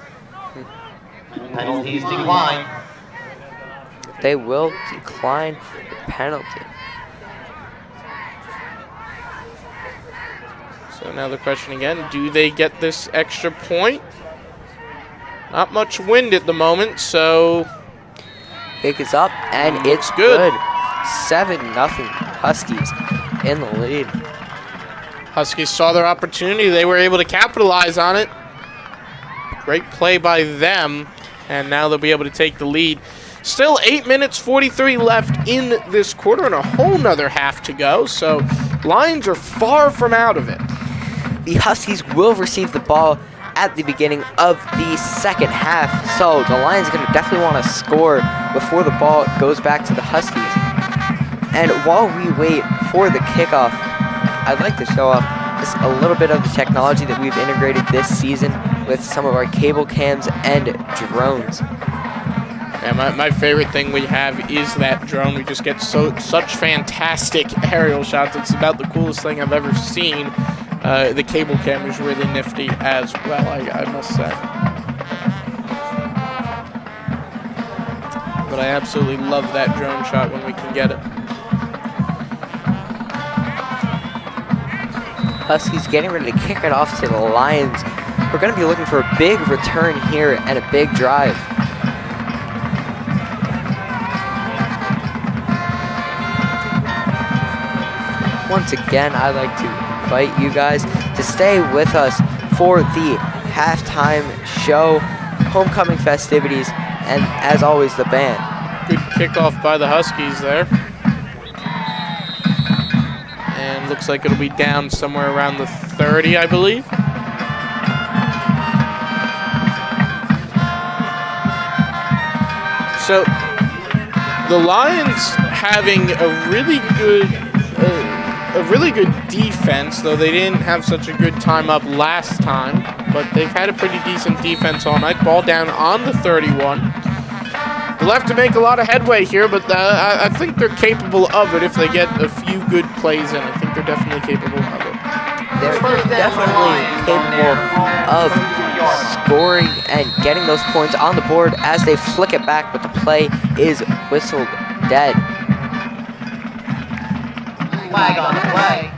Penalties decline. They will decline the penalty. So now the question again, do they get this extra point? Not much wind at the moment, so... Pick is up, and it's good. 7-0 Huskies in the lead. Huskies saw their opportunity. They were able to capitalize on it. Great play by them, and now they'll be able to take the lead. Still 8 minutes 43 left in this quarter and a whole nother half to go, so Lions are far from out of it. The Huskies will receive the ball at the beginning of the second half, so the Lions are going to definitely want to score before the ball goes back to the Huskies. And while we wait for the kickoff, I'd like to show off just a little bit of the technology that we've integrated this season with some of our cable cams and drones. Yeah, my favorite thing we have is that drone. We just get such fantastic aerial shots. It's about the coolest thing I've ever seen. The cable cam is really nifty as well, I must say. But I absolutely love that drone shot when we can get it. Huskies getting ready to kick it off to the Lions. We're going to be looking for a big return here and a big drive. Once again, I'd like to invite you guys to stay with us for the halftime show, homecoming festivities, and as always, the band. Good kickoff by the Huskies there. And looks like it'll be down somewhere around the 30, I believe. So the Lions having a really good defense, though they didn't have such a good time up last time, but they've had a pretty decent defense all night. Ball down on the 31. They'll have to make a lot of headway here, but I think they're capable of it if they get a few good plays in. I think they're definitely capable of it. They're definitely capable of scoring and getting those points on the board as they flick it back, but the play is whistled dead. Flag on the play.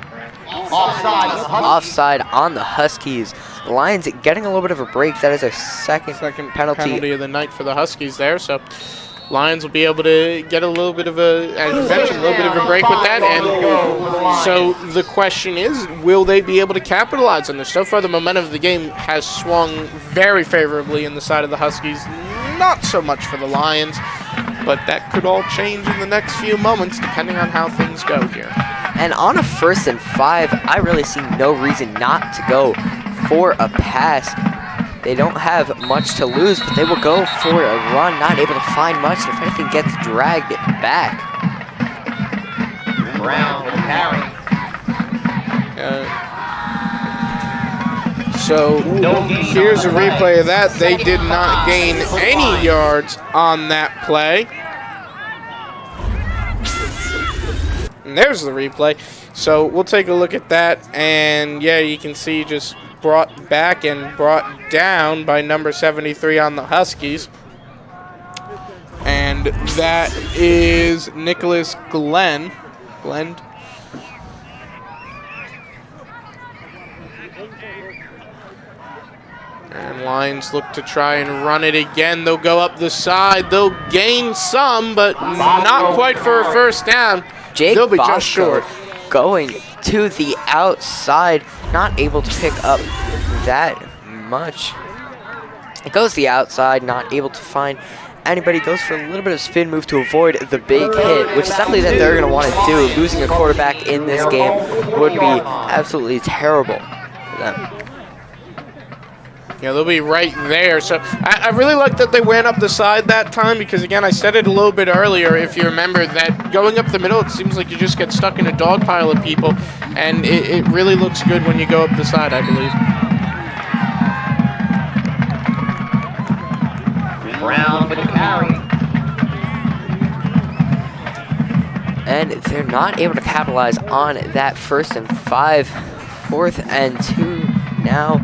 Offside on the Huskies. The Lions getting a little bit of a break. That is their second penalty of the night for the Huskies there. So Lions will be able to get a little bit of a, as you mentioned, a little bit of a break with that. And so the question is, will they be able to capitalize on this? So far, the momentum of the game has swung very favorably in the side of the Huskies. Not so much for the Lions, but that could all change in the next few moments depending on how things go here. And on a 1st and 5, I really see no reason not to go for a pass. They don't have much to lose, but they will go for a run, not able to find much. If anything, gets dragged back. Brown with carry. So here's a replay of that. They did not gain any yards on that play. And there's the replay. So we'll take a look at that. And yeah, you can see just brought back and brought down by number 73 on the Huskies. And that is Nicholas Glend. And Lions look to try and run it again. They'll go up the side. They'll gain some, but not quite for a first down. They'll be just short. Going to the outside, not able to pick up that much. It goes to the outside, not able to find anybody. Goes for a little bit of spin move to avoid the big hit, which is definitely that they're going to want to do. Losing a quarterback in this game would be absolutely terrible for them. Yeah, they'll be right there. So I really like that they went up the side that time because, again, I said it a little bit earlier, if you remember, that going up the middle, it seems like you just get stuck in a dog pile of people, and it really looks good when you go up the side, I believe. Brown with the carry. And they're not able to capitalize on that 1st and 5, 4th and 2 now.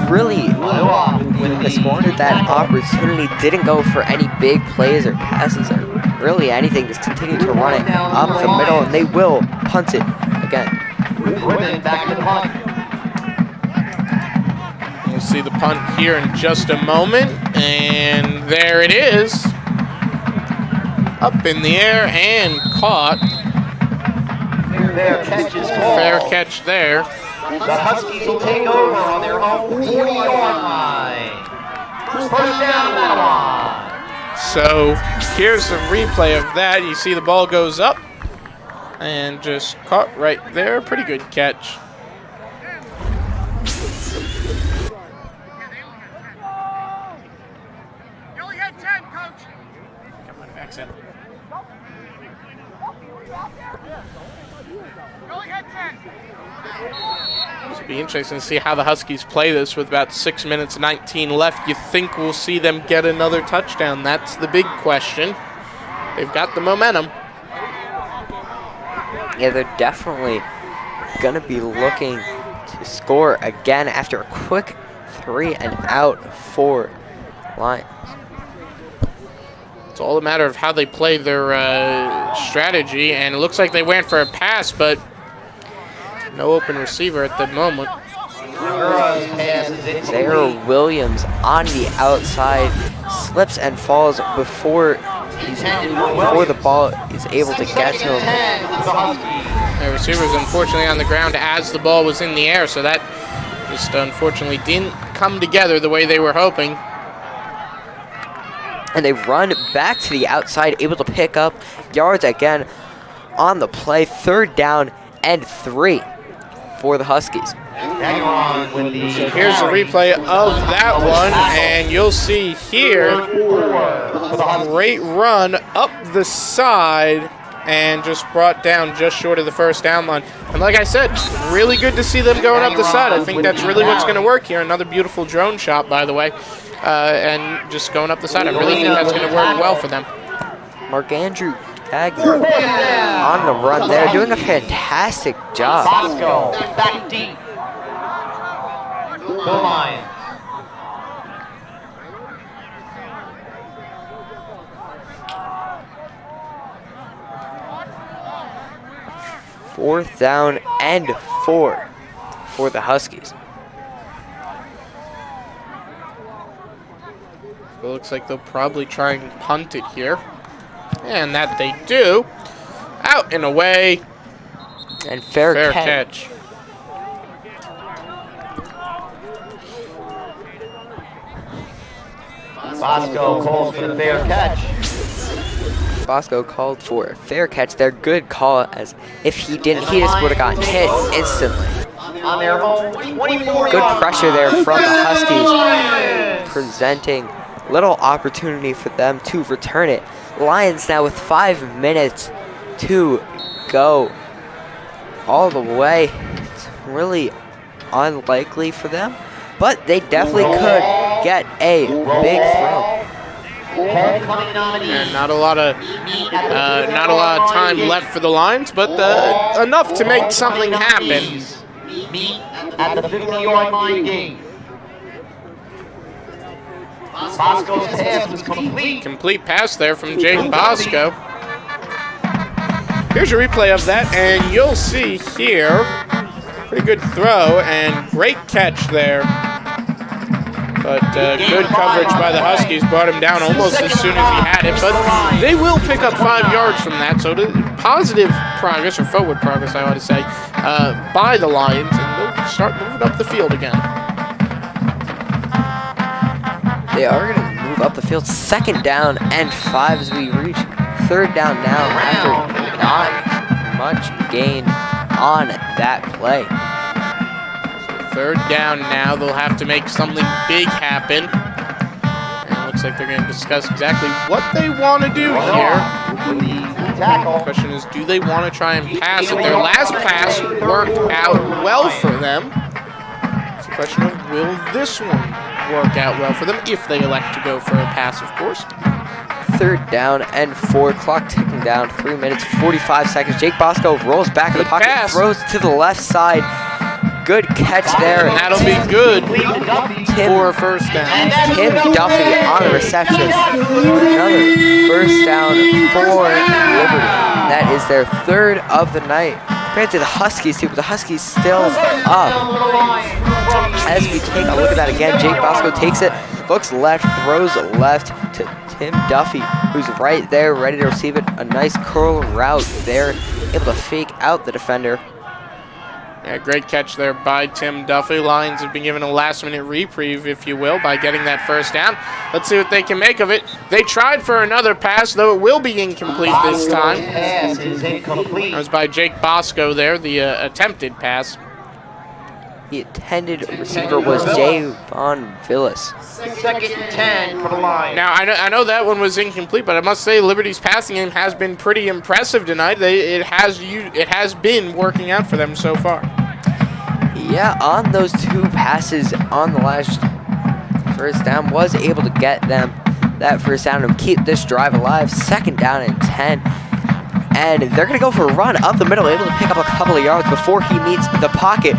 Really squandered that opportunity, didn't go for any big plays or passes or really anything, just continued to run it up the middle, and they will punt it again. Back to the punt. We'll see the punt here in just a moment, and there it is. Up in the air and caught. Fair catch is called. Fair catch there. The Huskies will take over on their own 40-yard line. First down, Matawan. So here's a replay of that. You see the ball goes up and just caught right there. Pretty good catch. You only had 10, coach. Come on, accent. You only had 10. It'll be interesting to see how the Huskies play this with about 6 minutes 19 left. You think we'll see them get another touchdown? That's the big question. They've got the momentum. Yeah, they're definitely going to be looking to score again after a quick 3 and out for Lions. It's all a matter of how they play their strategy, and it looks like they went for a pass, but no open receiver at the moment. Zaire Williams on the outside slips and falls before the ball is able to get to him. The receiver's unfortunately on the ground as the ball was in the air, so that just unfortunately didn't come together the way they were hoping. And they run back to the outside, able to pick up yards again on the play. 3rd down and 3 for the Huskies. So here's a replay of that one, and you'll see here, great run up the side and just brought down just short of the 1st down line. And like I said, really good to see them going up the side. I think that's really what's going to work here. Another beautiful drone shot, by the way, and just going up the side. I really think that's going to work well for them. Mark Andrew Gagner on the run there, doing a fantastic job. Bosco back deep. Go Lions. Fourth down and 4 for the Huskies. It looks like they'll probably try and punt it here. And that they do. Out and away. And fair catch. Bosco calls for the fair catch. Bosco called for a fair catch. Their good call, as if he didn't, he just would have gotten hit instantly. On their own 24-yard Good pressure there from the Huskies, presenting little opportunity for them to return it. Lions now with 5 minutes to go all the way. It's really unlikely for them, but they definitely could get a big throw. And not a lot of time left for the Lions, but enough to make something happen. At the 50-yard line game. Bosco's pass was complete. Complete pass there from Jaden Bosco. Here's a replay of that, and you'll see here, pretty good throw and great catch there. But good coverage by the Huskies brought him down almost as soon as he had it. But they will pick up 5 yards from that, so positive progress, or forward progress, I ought to say, by the Lions, and they'll start moving up the field again. They are going to move up the field. 2nd down and 5 as we reach 3rd down now after not much gain on that play. So 3rd down now. They'll have to make something big happen. And it looks like they're going to discuss exactly what they want to do here. The question is, do they want to try and pass it? Their last pass worked out well for them. It's a question of, will this one work out well for them if they elect to go for a pass, of course. 3rd down and 4. Clock ticking down. 3 minutes, 45 seconds. Jake Bosco rolls back in the pocket, pass. throws to the left side. Good catch there. And that'll be good for a first down. Tim Duffy on the reception. Another first down for Liberty. That is their 3rd of the night. Granted, the Huskies too, but the Huskies still up. As we take a look at that again, Jake Bosco takes it, looks left, throws left to Tim Duffy, who's right there, ready to receive it. A nice curl route there, able to fake out the defender. Yeah, great catch there by Tim Duffy. Lions have been given a last-minute reprieve, if you will, by getting that first down. Let's see what they can make of it. They tried for another pass, though it will be incomplete this time. Pass is incomplete. That was by Jake Bosco there, the attempted pass. The intended receiver was Javon Villas. 2nd and 10 for the Lions. Now, I know that one was incomplete, but I must say Liberty's passing game has been pretty impressive tonight. It has been working out for them so far. Yeah, on those 2 passes on the last first down, was able to get them that first down and keep this drive alive. 2nd down and 10. And they're going to go for a run up the middle, able to pick up a couple of yards before he meets the pocket.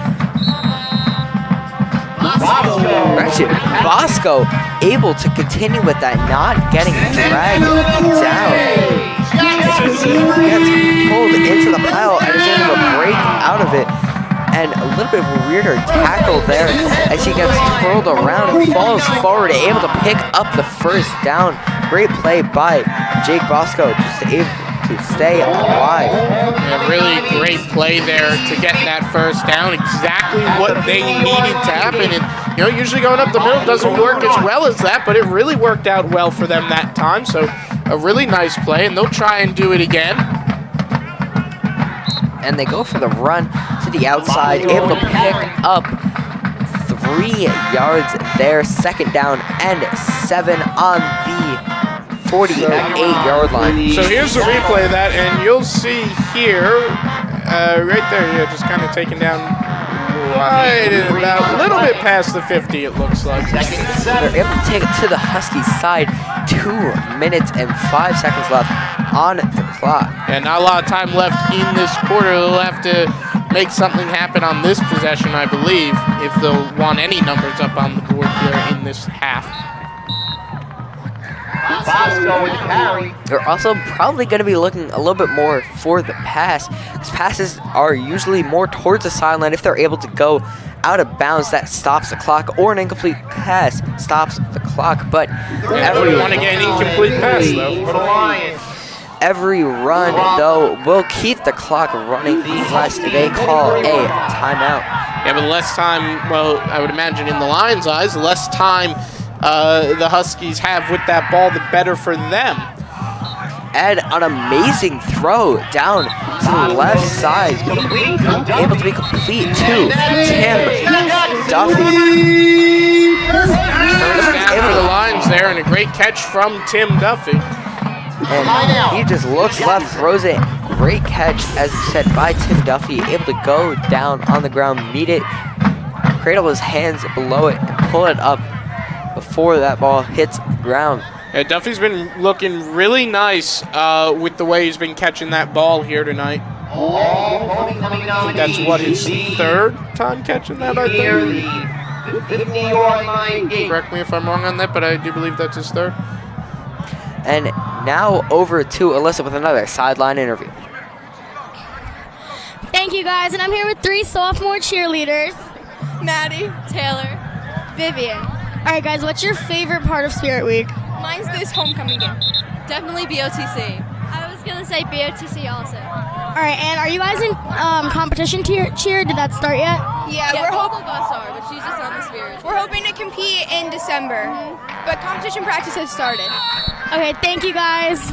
Bosco able to continue with that, not getting dragged down. He gets pulled into the pile and is able to break out of it. And a little bit of a weirder tackle there as he gets twirled around and falls forward, able to pick up the first down. Great play by Jake Bosco, just able to stay alive. A really great play there to get that first down. Exactly what they needed to happen. And usually going up the middle doesn't work as well as that, but it really worked out well for them that time. So a really nice play, and they'll try and do it again. And they go for the run to the outside, able to pick up 3 yards there. 2nd down and 7 on the 48-yard line. So here's the replay of that, and you'll see here, right there, just kind of taken down right about a little bit past the 50, it looks like. They're able to take it to the Huskies side. 2 minutes and 5 seconds left on the clock. And not a lot of time left in this quarter. They'll have to make something happen on this possession, I believe, if they'll want any numbers up on the board here in this half. Bosco with the carry. They're also probably going to be looking a little bit more for the pass, because passes are usually more towards the sideline. If they're able to go out of bounds, that stops the clock, or an incomplete pass stops the clock. But every want to get an incomplete pass, though. For the Lions. Every run, though, will keep the clock running unless they call a timeout. Yeah, but less time, well, I would imagine in the Lions' eyes, the less time the Huskies have with that ball, the better for them. And an amazing throw down to the left side, able to be complete to Tim Duffy. First down for the Lions there, and a great catch from Tim Duffy. And he just looks left, throws it. Great catch, as you said, by Tim Duffy, able to go down on the ground, meet it, cradle his hands below it, and pull it up before that ball hits the ground. Yeah, Duffy's been looking really nice with the way he's been catching that ball here tonight. I think that's what, his 3rd time catching that, I think. 50-yard line gate. Correct me if I'm wrong on that, but I do believe that's his 3rd. And now over to Alyssa with another sideline interview. Thank you, guys, and I'm here with 3 sophomore cheerleaders. Maddie, Taylor, Vivian. All right, guys, what's your favorite part of Spirit Week? Mine's this homecoming game. Definitely BOTC. I was gonna say BOTC also. All right, and are you guys in competition cheer? Did that start yet? Yeah, we're hoping both of us are, but she's just on the Spirit. We're hoping to compete in December, but competition practice has started. Okay, thank you, guys.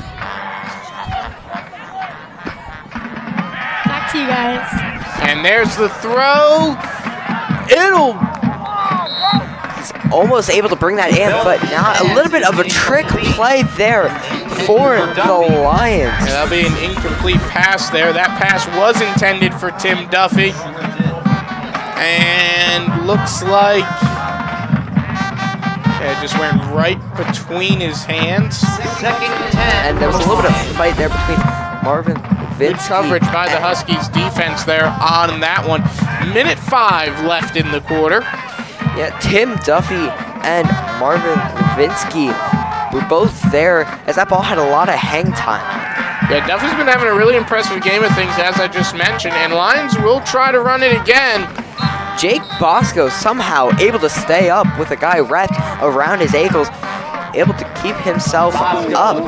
Back to you guys. And there's the throw. He's almost able to bring that in, but not. A little bit of a trick play there for the Lions. Yeah, that'll be an incomplete pass there. That pass was intended for Tim Duffy. And looks like Yeah, just went right between his hands. And there was a little bit of fight there between Marvin Levinsky. Good coverage by the Huskies defense there on that one. Minute 5 left in the quarter. Yeah, Tim Duffy and Marvin Levinsky were both there as that ball had a lot of hang time. Yeah, Duffy's been having a really impressive game of things, as I just mentioned, and Lions will try to run it again. Jake Bosco somehow able to stay up with a guy wrapped around his ankles, able to keep himself up.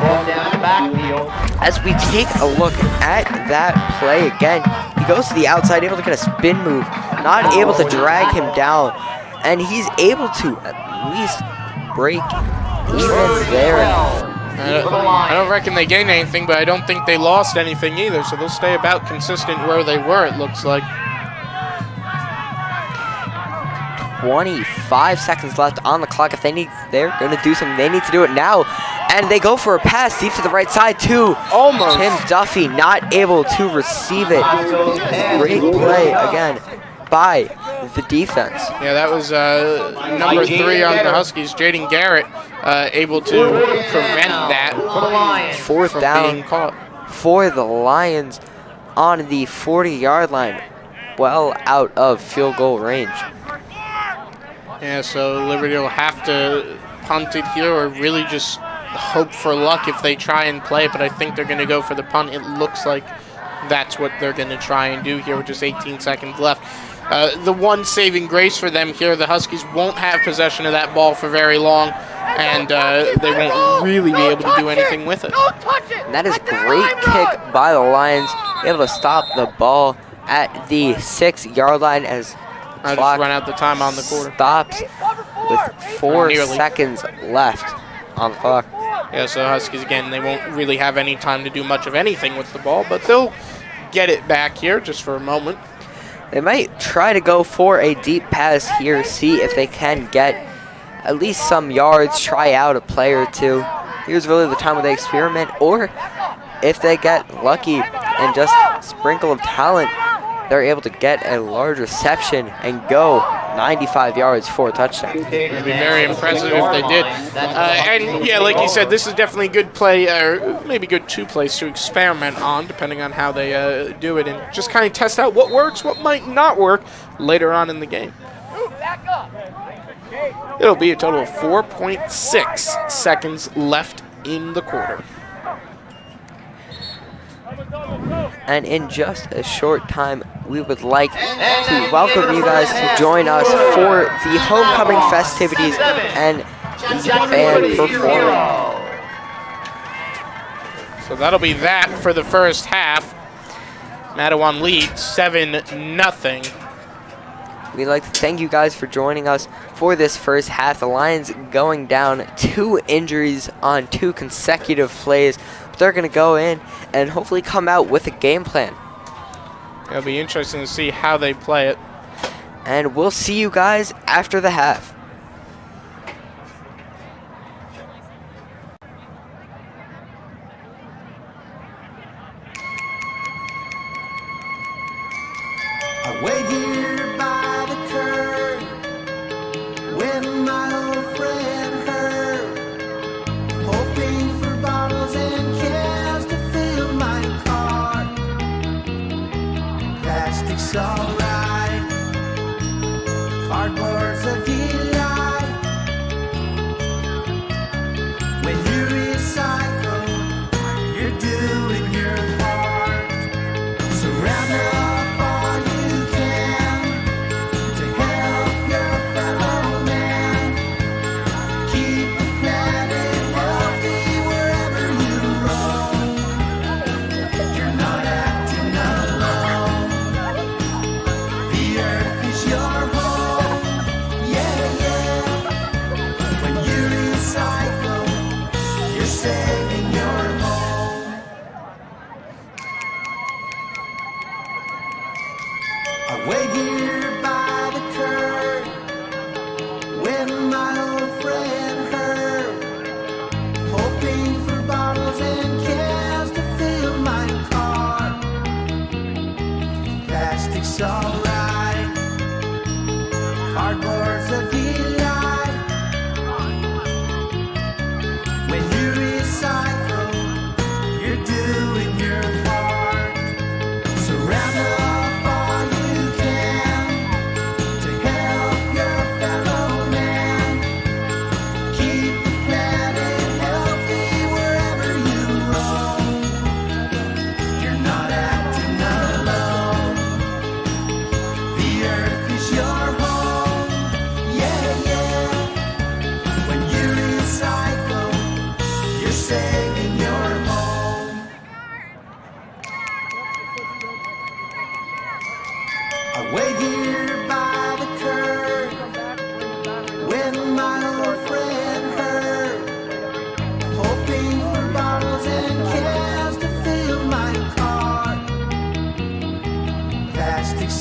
As we take a look at that play again, he goes to the outside, able to get a spin move, not able to drag him down, and he's able to at least break even there. I don't reckon they gained anything, but I don't think they lost anything either, so they'll stay about consistent where they were, it looks like. 25 seconds left on the clock. If they're going to do something, they need to do it now. And they go for a pass deep to the right side too. Almost. Tim Duffy not able to receive it. Great play again by the defense. Yeah, that was number 3 on the Huskies, Jaden Garrett, able to prevent that. Fourth down for the Lions on the 40-yard line, well out of field goal range. Yeah, so Liberty will have to punt it here or really just hope for luck if they try and play it, but I think they're going to go for the punt. It looks like that's what they're going to try and do here with just 18 seconds left. The one saving grace for them here, the Huskies won't have possession of that ball for very long, and they won't really be able to do anything with it. And that is a great kick by the Lions, able to stop the ball at the 6-yard line as I just run out the time on the quarter. Stops with 4 seconds left on the clock. Yeah, so Huskies, again, they won't really have any time to do much of anything with the ball, but they'll get it back here just for a moment. They might try to go for a deep pass here, see if they can get at least some yards, try out a play or two. Here's really the time where they experiment, or if they get lucky and just a sprinkle of talent, they're able to get a large reception and go 95 yards for a touchdown. It would be very impressive if they did. And yeah, like you said, this is definitely a good play, or maybe good 2 plays to experiment on, depending on how they do it, and just kind of test out what works, what might not work later on in the game. It'll be a total of 4.6 seconds left in the quarter. And in just a short time, we would like to welcome you guys to join us for the homecoming festivities and the band performing. So that'll be that for the first half. Matawan leads 7-0. We'd like to thank you guys for joining us for this first half. The Lions going down 2 injuries on 2 consecutive plays. But they're going to go in and hopefully come out with a game plan. It'll be interesting to see how they play it. And we'll see you guys after the half. I wait here by the curb with my old friend Herb, hoping for bottles and cans to fill my car. Plastic's alright, cardboard's a delight. When you recycle, you're doing your part. Surround up all you can to help your fellow man. Keep the planet healthy wherever you roam. You're not acting alone. The earth is your home. Yeah, yeah. When you recycle,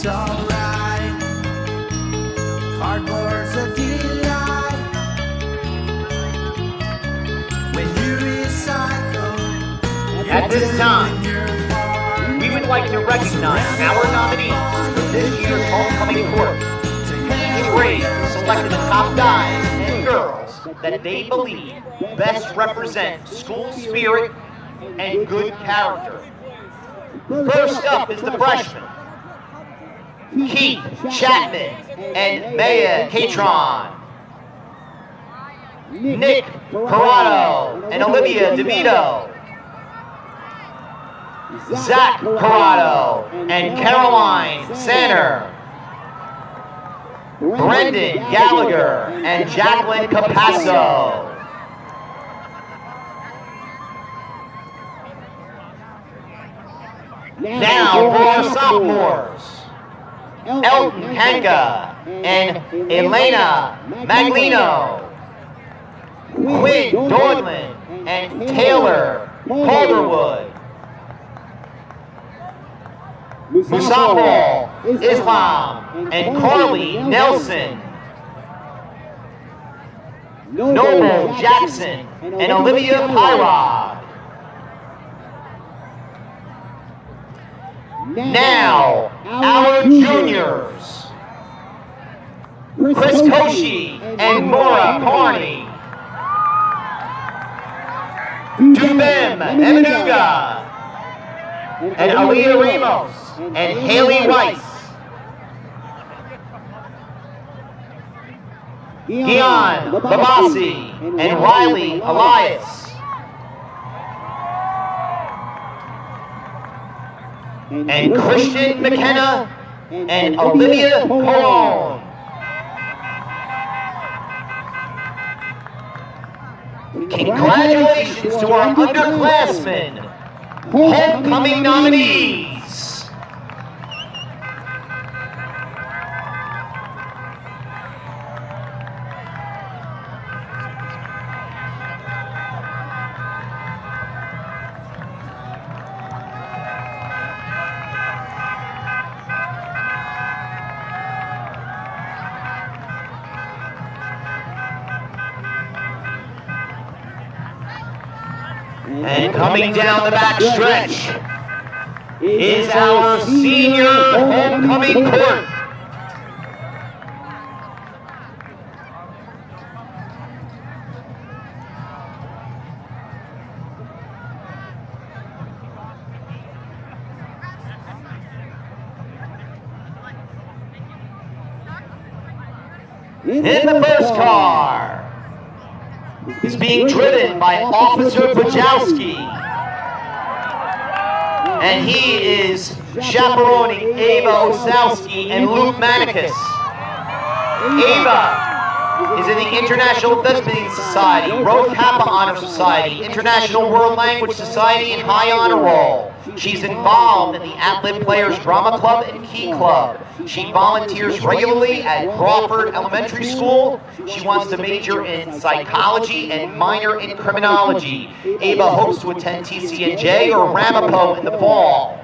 alright. Cardboard's a delight. When you recycle, At this time, we would like to recognize our nominees for this year's homecoming court. Each grade selected the top guys and girls that they believe best represent school spirit and good character. First up is the freshmen, Keith Chapman and Maya Catron. Nick Corrado and Olivia DeVito. Zach Corrado and Caroline Sanner. Brendan Gallagher and Jacqueline Capasso. Now for our sophomores, Elton Hanka and Elena Maglino. Quinn Dordland and Taylor Calderwood. Musafal Islam and Carly Nelson. Noble Jackson and Olivia Pyrod. Now, our juniors. Chris Koshi and Maura Carney. Dubem Emanuga. And Aaliyah Ramos and Haley Rice. Gian Babasi and Riley Elias. And Christian McKenna and Olivia Colon. Congratulations to our underclassmen, homecoming nominees. And coming down the back stretch is our senior homecoming court. In the first car is being driven by Officer Bajowski, and he is chaperoning Ava Osowski and Luke Manicus. Ava is in the International Thespian Society, Rho Kappa Honor Society, International World Language Society, and High Honor Roll. She's involved in the Athlete Players Drama Club and Key Club. She volunteers regularly at Crawford Elementary School. She wants to major in psychology and minor in criminology. Ava hopes to attend TCNJ or Ramapo in the fall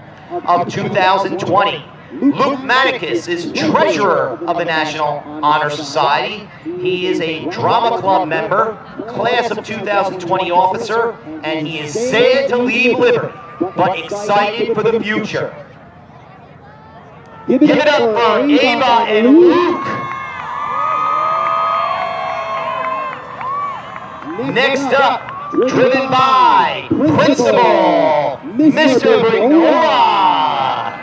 of 2020. Luke Manicus is treasurer of the National Honor Society. He is a drama club member, class of 2020 officer, and he is sad to leave Liberty, but excited for the future. Give it up for Ava and Luke. Next up, driven by Principal Mr. Brignola,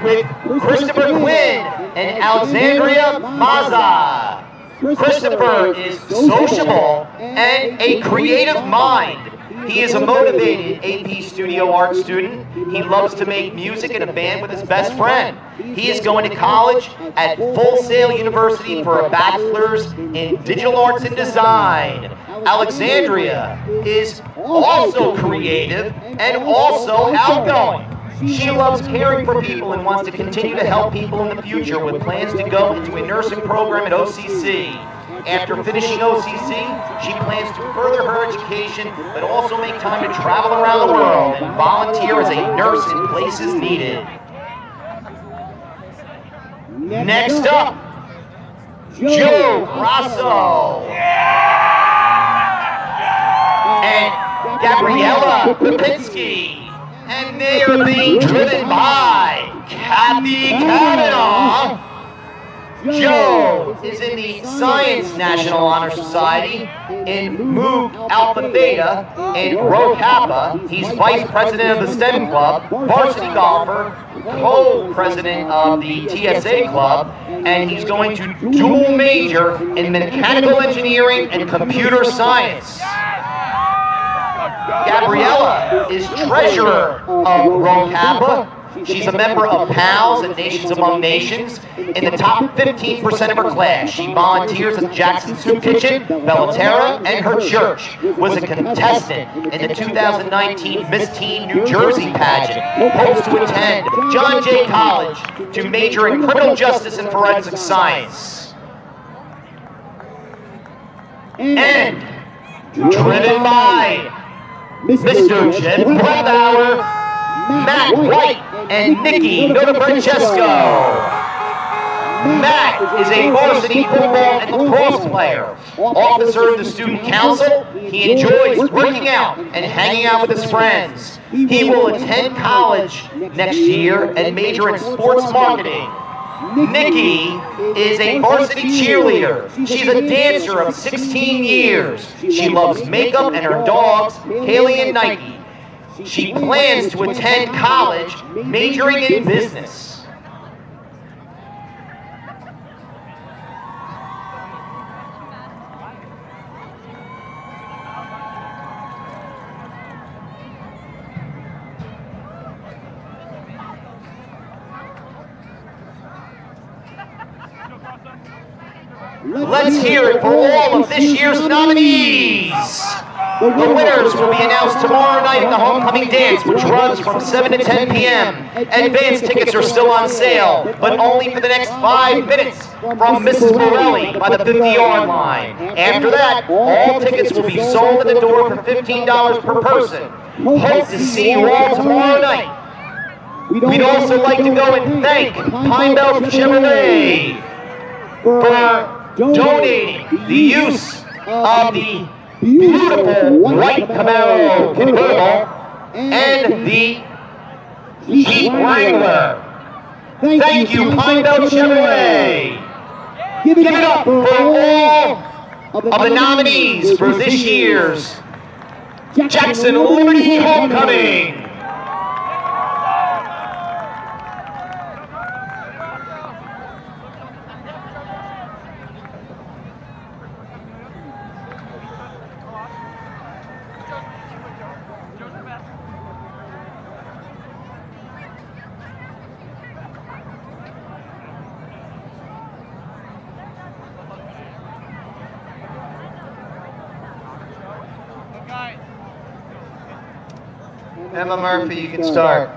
with Christopher Quinn and Alexandria Mazza. Christopher is sociable and a creative mind. He is a motivated AP Studio Art student. He loves to make music in a band with his best friend. He is going to college at Full Sail University for a bachelor's in digital arts and design. Alexandria is also creative and also outgoing. She loves caring for people and wants to continue to help people in the future with plans to go into a nursing program at OCC. After finishing OCC, she plans to further her education, but also make time to travel around the world and volunteer as a nurse in places needed. Next up, Joe Grasso. And Gabriella Lipinski. And they are being driven by Kathy Kavanaugh. Joe is in the Science National Honor Society in Mu Alpha Theta in Rho Kappa. He's vice president of the STEM Club, varsity golfer, co-president of the TSA Club, and he's going to dual major in mechanical engineering and computer science. Gabriella is treasurer of Rho Kappa. She's a member of PALS and Nations Among Nations. In the top 15% of her class, she volunteers at Jackson Soup Kitchen, Bellaterra, and her church. Was a contestant in the 2019 Miss Teen New Jersey pageant. Hopes to attend John Jay College to major in criminal justice and forensic science. And driven by Mr. Jed Breithauer, Matt White, and Nikki Notabrancesco. Matt is a varsity football and lacrosse player, officer of the student council. He enjoys working out and hanging out with his friends. He will attend college next year and major in sports marketing. Nikki is a varsity cheerleader. She's a dancer of 16 years. She loves makeup and her dogs, Haley and Nike. She plans to attend college, majoring in business. Let's hear it for all of this year's nominees. The winners will be announced tomorrow night in the homecoming dance, which runs from 7 to 10 p.m. Advance tickets are still on sale, but only for the next 5 minutes from Mrs. Morelli by the 50-yard line. After that, all tickets will be sold at the door for $15 per person. Hope to see you all tomorrow night. We'd also like to go and thank Pine Belt Chevrolet for donating the use of the beautiful white Camaro convertible and the Jeep Wrangler. Thank you, Pine Belt Chevrolet. Give it up for all of the nominees for this year's Jackson Liberty Homecoming. Emma Murphy, you can start.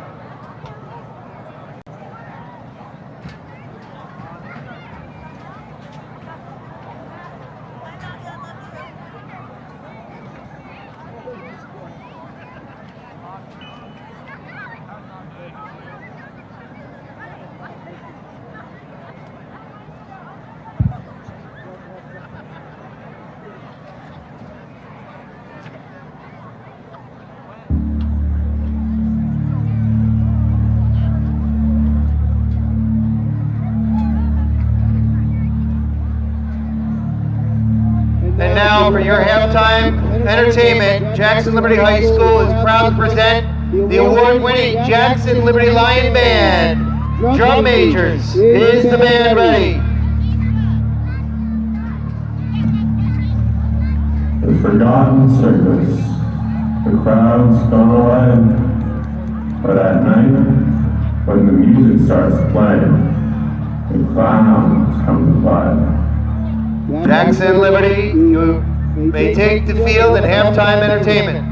And now for your halftime entertainment, Jackson Liberty High School is proud to present the award-winning Jackson Liberty Lion Band. Drum majors, is the band ready? The forgotten circus, the crowd's gone away, but at night, when the music starts playing, the clowns come to play. Jackson Liberty, you may take the field at halftime entertainment.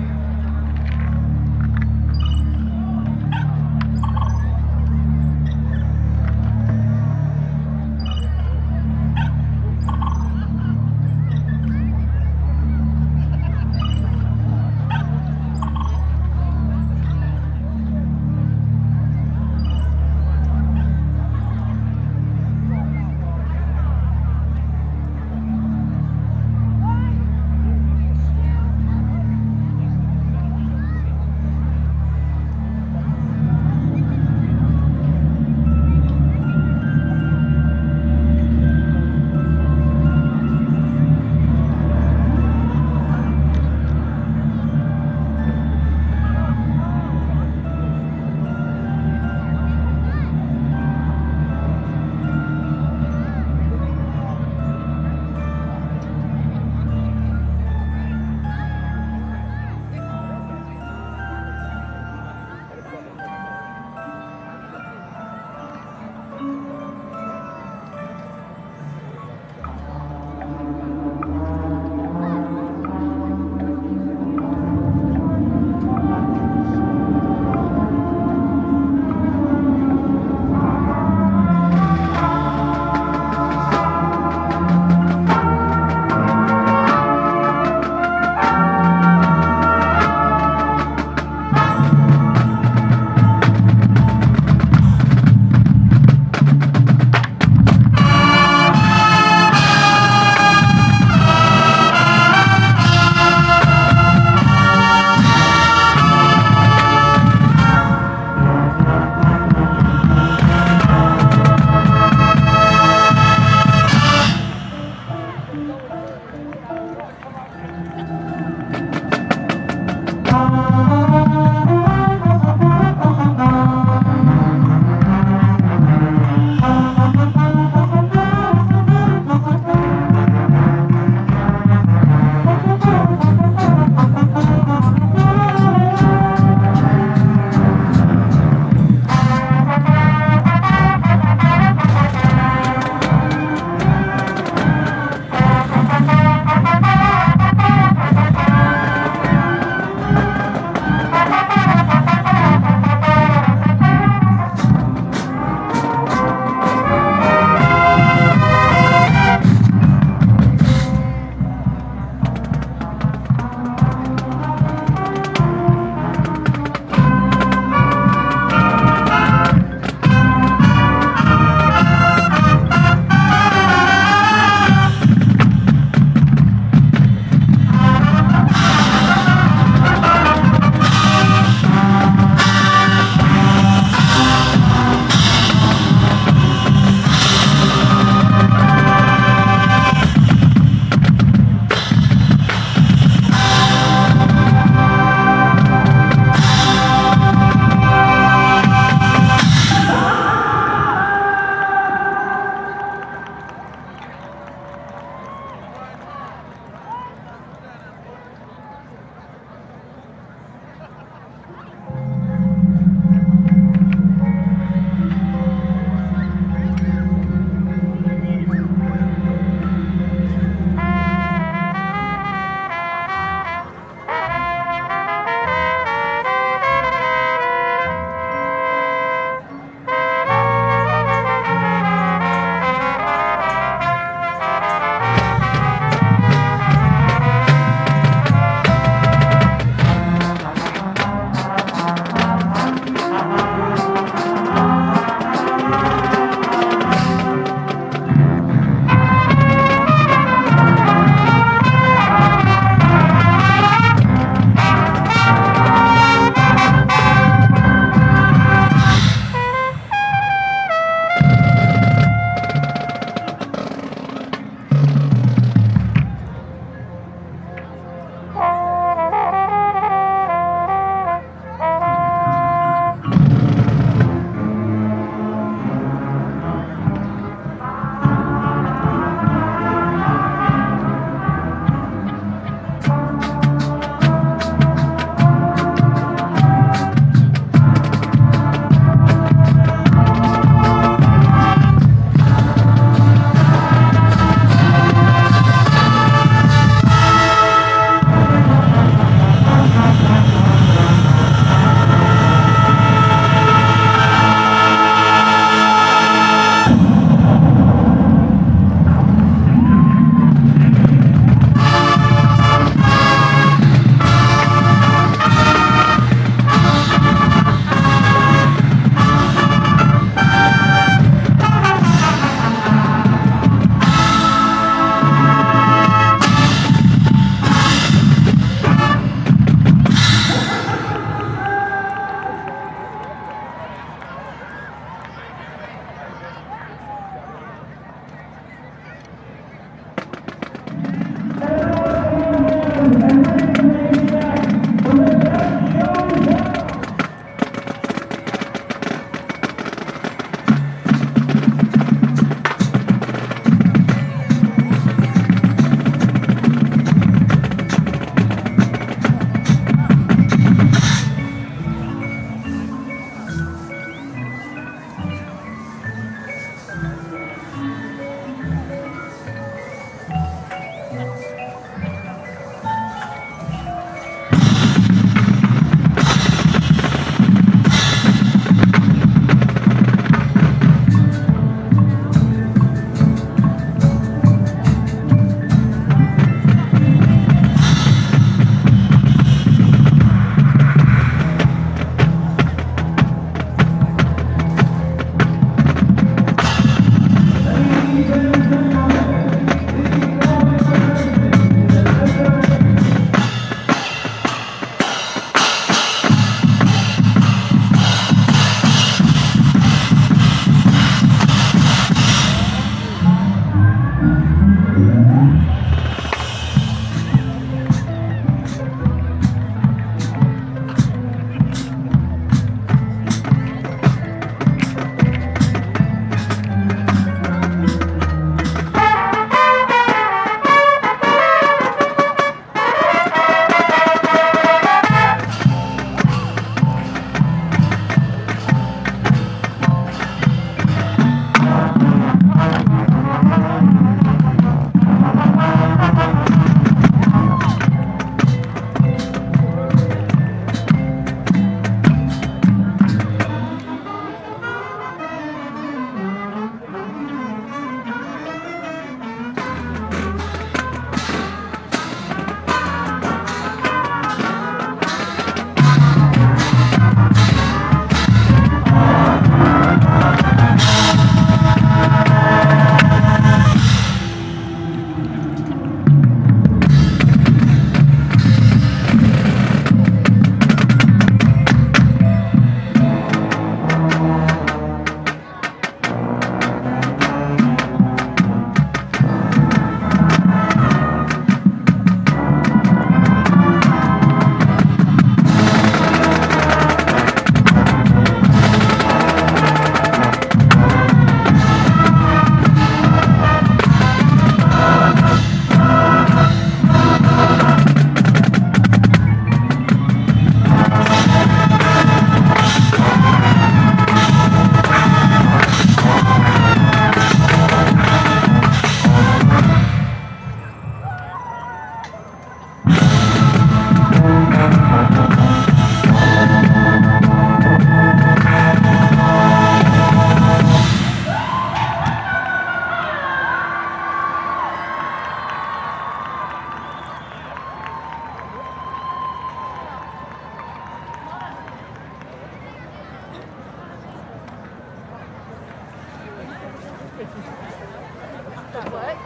What?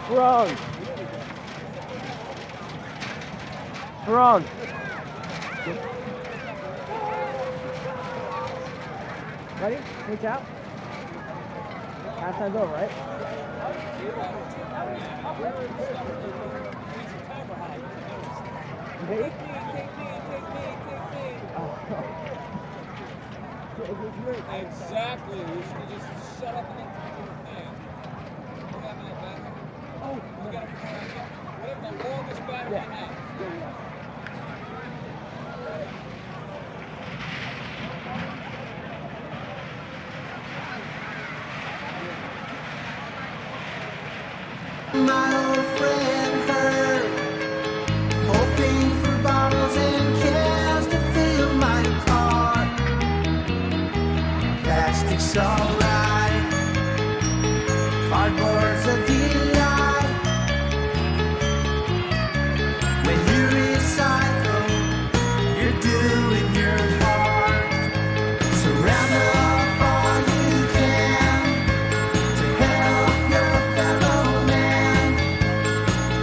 Ferone. Ferone. Ready? Reach out. Half time's over, right? Me? Take me. Exactly. We should have just shut up and let the thing. Oh, we got the longest battery in that. My old friend hurt, hoping for bottles and cans to fill my car. Plastic's alright, cardboard's a delight. When you recycle, you're doing your part. So round up all you can to help your fellow man.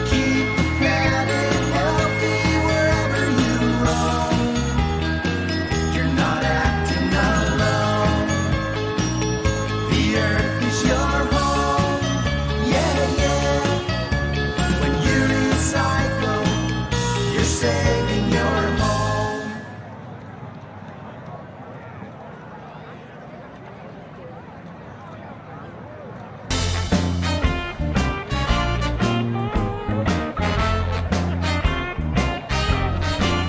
Keep the planet healthy wherever you roam. You're not acting alone. The earth is your home. Yeah, yeah. When you recycle, you're saving your home.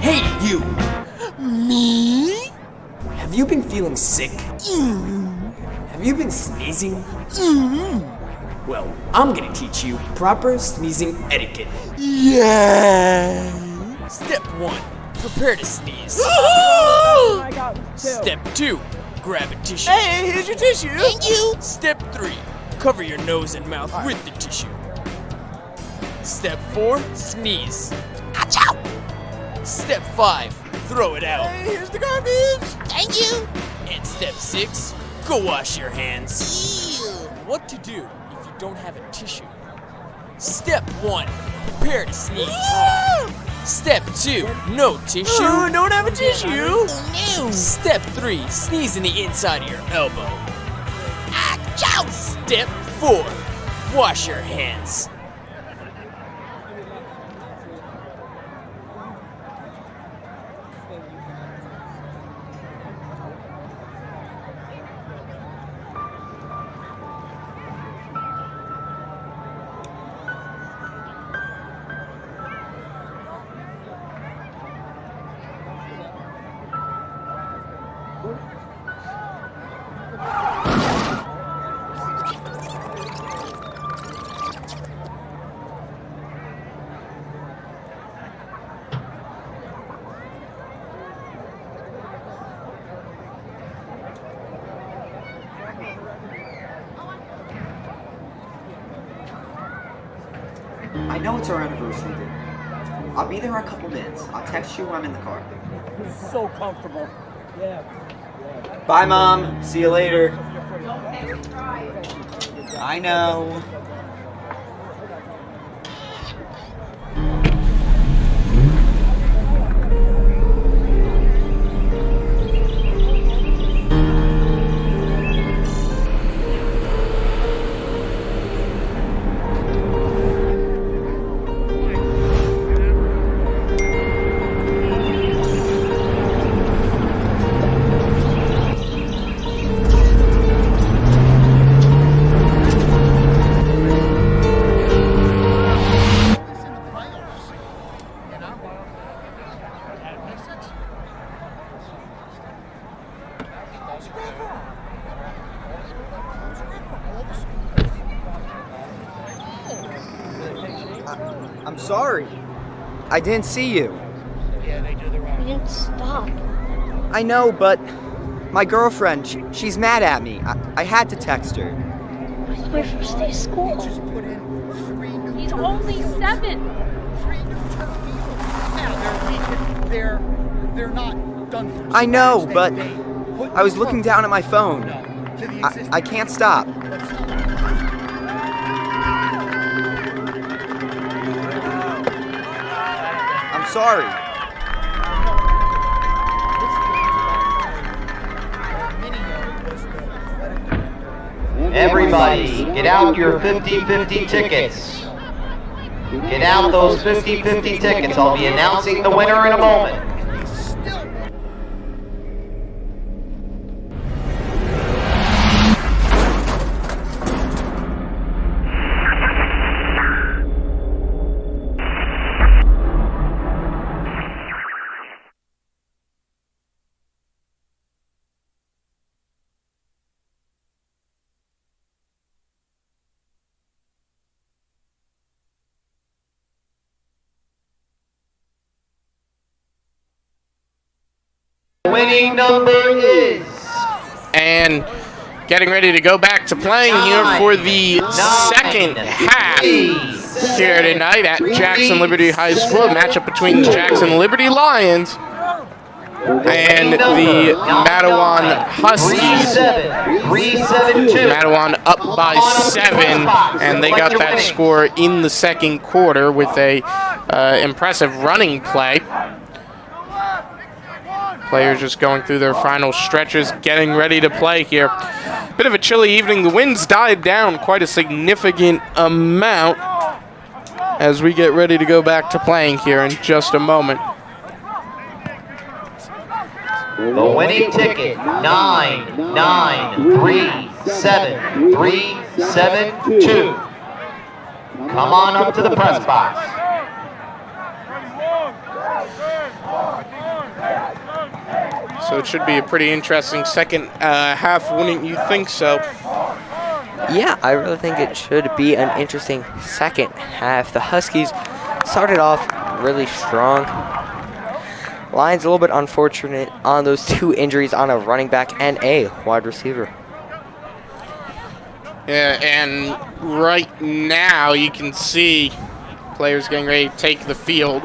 Hey, you! Me? Have you been feeling sick? Have you been sneezing? Well, I'm gonna teach you proper sneezing etiquette. Yeah! Step 1. Prepare to sneeze. Step 2. Grab a tissue. Hey, here's your tissue! Thank you! Step 3. Cover your nose and mouth with the tissue. Step 4. Sneeze. Achoo! Step 5, throw it out. Hey, here's the garbage. Thank you. And step 6, go wash your hands. Ew. What to do if you don't have a tissue? Step 1, prepare to sneeze. Step 2, no tissue. Don't have a tissue. No. Step 3, sneeze in the inside of your elbow. Achoo! Step 4, wash your hands. I know it's our anniversary day. I'll be there in a couple minutes. I'll text you when I'm in the car. It's so comfortable. Yeah. Bye, Mom. See you later. I know. I'm sorry. I didn't see you. We didn't stop. I know, but my girlfriend, she's mad at me. I had to text her. It's my first day of school. He's only 7. They're not done for I know, but I was looking down at my phone. I can't stop. I'm sorry. Everybody, get out your 50-50 tickets. Get out those 50-50 tickets. I'll be announcing the winner in a moment. Winning number is... And getting ready to go back to playing here for the second half here tonight at Jackson Liberty High School. A matchup between the Jackson Liberty Lions and the Matawan Huskies. Matawan up by 7, and they got that score in the second quarter with a impressive running play. Players just going through their final stretches, getting ready to play here. Bit of a chilly evening. The winds died down quite a significant amount as we get ready to go back to playing here in just a moment. The winning ticket, 9937372. Come on up to the press box. So it should be a pretty interesting second half, wouldn't you think so? Yeah, I really think it should be an interesting second half. The Huskies started off really strong. Lions a little bit unfortunate on those 2 injuries on a running back and a wide receiver. Yeah, and right now you can see players getting ready to take the field.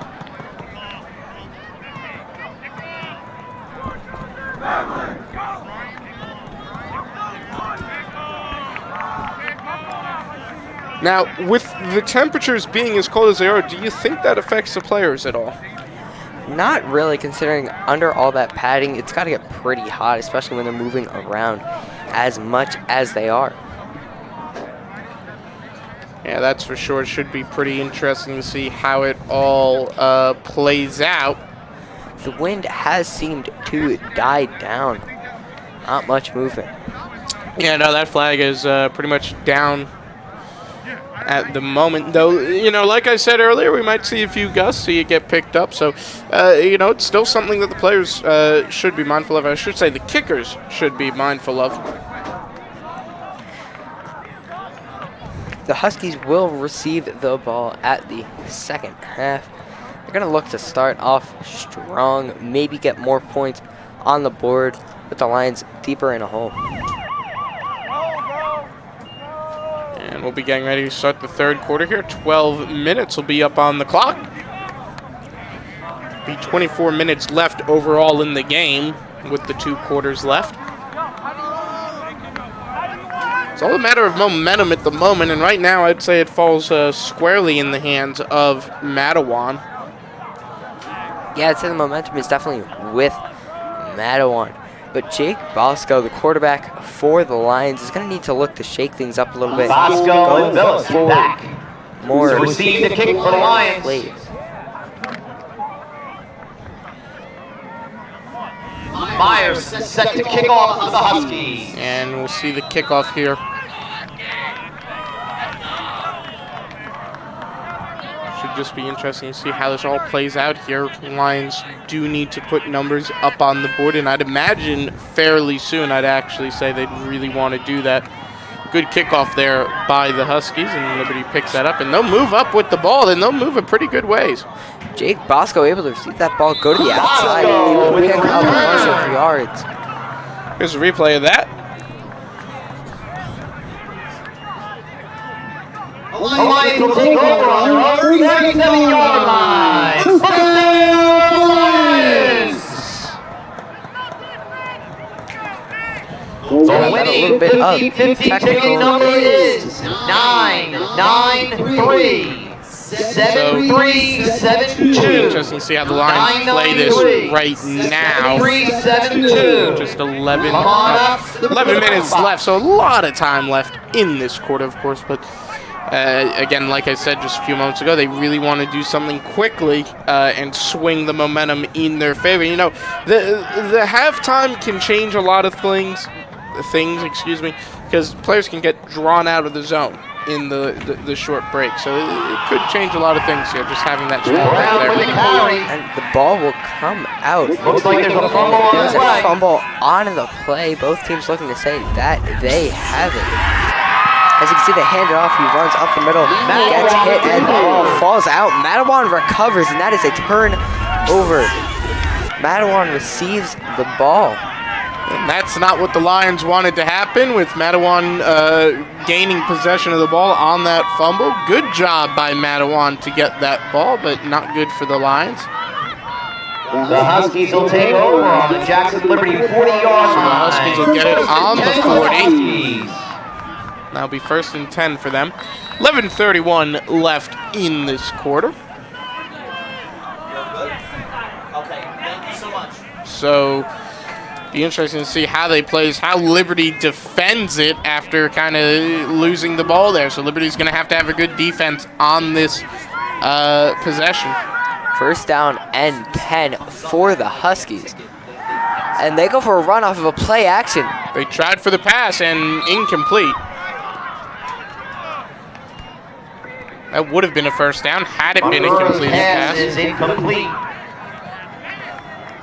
Now, with the temperatures being as cold as they are, do you think that affects the players at all? Not really, considering under all that padding, it's got to get pretty hot, especially when they're moving around as much as they are. Yeah, that's for sure. It should be pretty interesting to see how it all plays out. The wind has seemed to die down. Not much movement. Yeah, no, that flag is pretty much down at the moment, though. You know, like I said earlier, we might see a few gusts, see it get picked up. So, you know, it's still something that the players should be mindful of. I should say the kickers should be mindful of. The Huskies will receive the ball at the second half. They're going to look to start off strong, maybe get more points on the board with the Lions deeper in a hole. And we'll be getting ready to start the third quarter here. 12 minutes will be up on the clock. Be 24 minutes left overall in the game with the 2 quarters left. It's all a matter of momentum at the moment, and right now I'd say it falls squarely in the hands of Matawan. Yeah, I'd say the momentum is definitely with Matawan. But Jake Bosco, the quarterback for the Lions, is going to need to look to shake things up a little bit. Bosco and Billis back more to receive the kick for the Lions. Plays. Myers set to kick off for the Huskies. And we'll see the kickoff here. Should just be interesting to see how this all plays out here. Lions do need to put numbers up on the board, and I'd imagine fairly soon. I'd actually say they'd really want to do that. Good kickoff there by the Huskies, and Liberty picks that up, and they'll move up with the ball, and they'll move in pretty good ways. Jake Bosco able to receive that ball, go to the outside, and able to pick up a bunch of yards. Here's a replay of that. The Lions will take over on their own 37-yard line. The winning 50-50 ticket number is 9937372. Interesting to see how the Lions play this right now. 372. Just 11 minutes left, so a lot of time left in this quarter, of course, but again, like I said just a few moments ago, they really want to do something quickly and swing the momentum in their favor. You know, the halftime can change a lot of things, because players can get drawn out of the zone in the short break. So it could change a lot of things here, just having that short break there. And the ball will come out. Looks like there's a fumble on There's the a play. fumble on the play. Both teams looking to say that they have it. As you can see, they hand it off. He runs up the middle, gets hit, and the ball falls out. Matawan recovers, and that is a turnover. Matawan receives the ball. And that's not what the Lions wanted to happen, with Matawan gaining possession of the ball on that fumble. Good job by Matawan to get that ball, but not good for the Lions. The Huskies will take over on the Jackson Liberty 40-yard line. So the Huskies will get it on the 40. That'll be 1st and 10 for them. 11:31 left in this quarter. Okay, thank you so much. So be interesting to see how they play, how Liberty defends it after kind of losing the ball there. So Liberty's going to have a good defense on this possession. 1st down and 10 for the Huskies. And they go for a run off of a play action. They tried for the pass and incomplete. That would have been a 1st down had it been a completed pass. Is incomplete.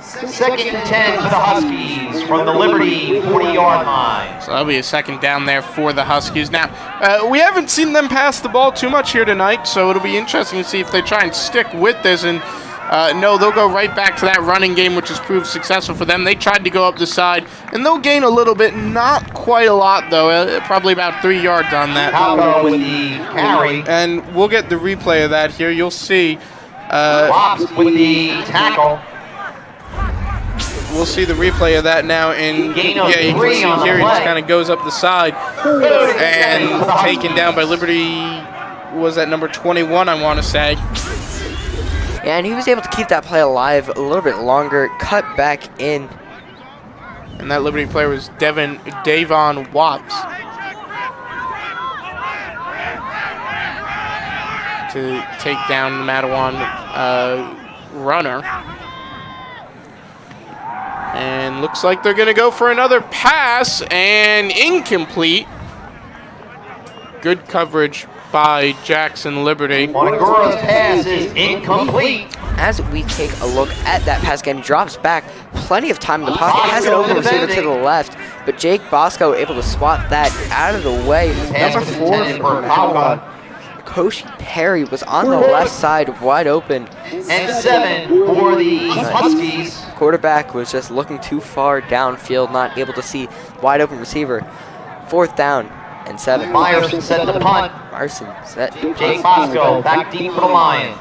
2nd and 10 for the Huskies from the Liberty 40-yard line. So that'll be a 2nd down there for the Huskies. Now, we haven't seen them pass the ball too much here tonight, so it'll be interesting to see if they try and stick with this. And no, they'll go right back to that running game, which has proved successful for them. They tried to go up the side, and they'll gain a little bit, not quite a lot, though, probably about 3 yards on that. Taco with the carry. And we'll get the replay of that here. You'll see. Wops with the tackle. We'll see the replay of that now, and Gain of yeah, you can 3 see on the here he play. just kind of goes up the side and taken down by Liberty. Was that number 21, I want to say. Yeah, and he was able to keep that play alive a little bit longer, cut back in. And that Liberty player was Davon Wops. To take down the Matawan runner. And looks like they're going to go for another pass, and incomplete. Good coverage by Jackson Liberty. Monagura's pass is incomplete. As we take a look at that pass game, drops back, plenty of time in the pocket, has an open receiver to the left, but Jake Bosco able to swat that out of the way. Number 4 Koshi Perry was on the left side, wide open. And 7 for the Huskies. Quarterback was just looking too far downfield, not able to see wide open receiver. 4th down and 7. Myerson set the punt. Myerson set. Jake Bosco back deep for the Lions.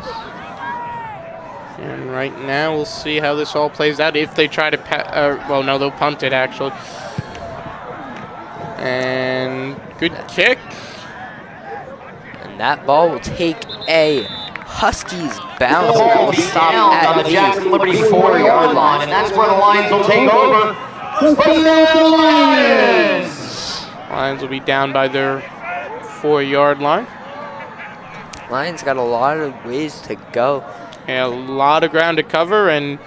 And right now we'll see how this all plays out. If they try to, well, no, they'll punt it actually. And good kick. And that ball will take a Huskies bounce, and that will stop at on the Jackson Liberty 4-yard 4-yard line, and that's where the Lions will take over. Lions will be down by their 4-yard line. Lions got a lot of ways to go. Yeah, a lot of ground to cover, and,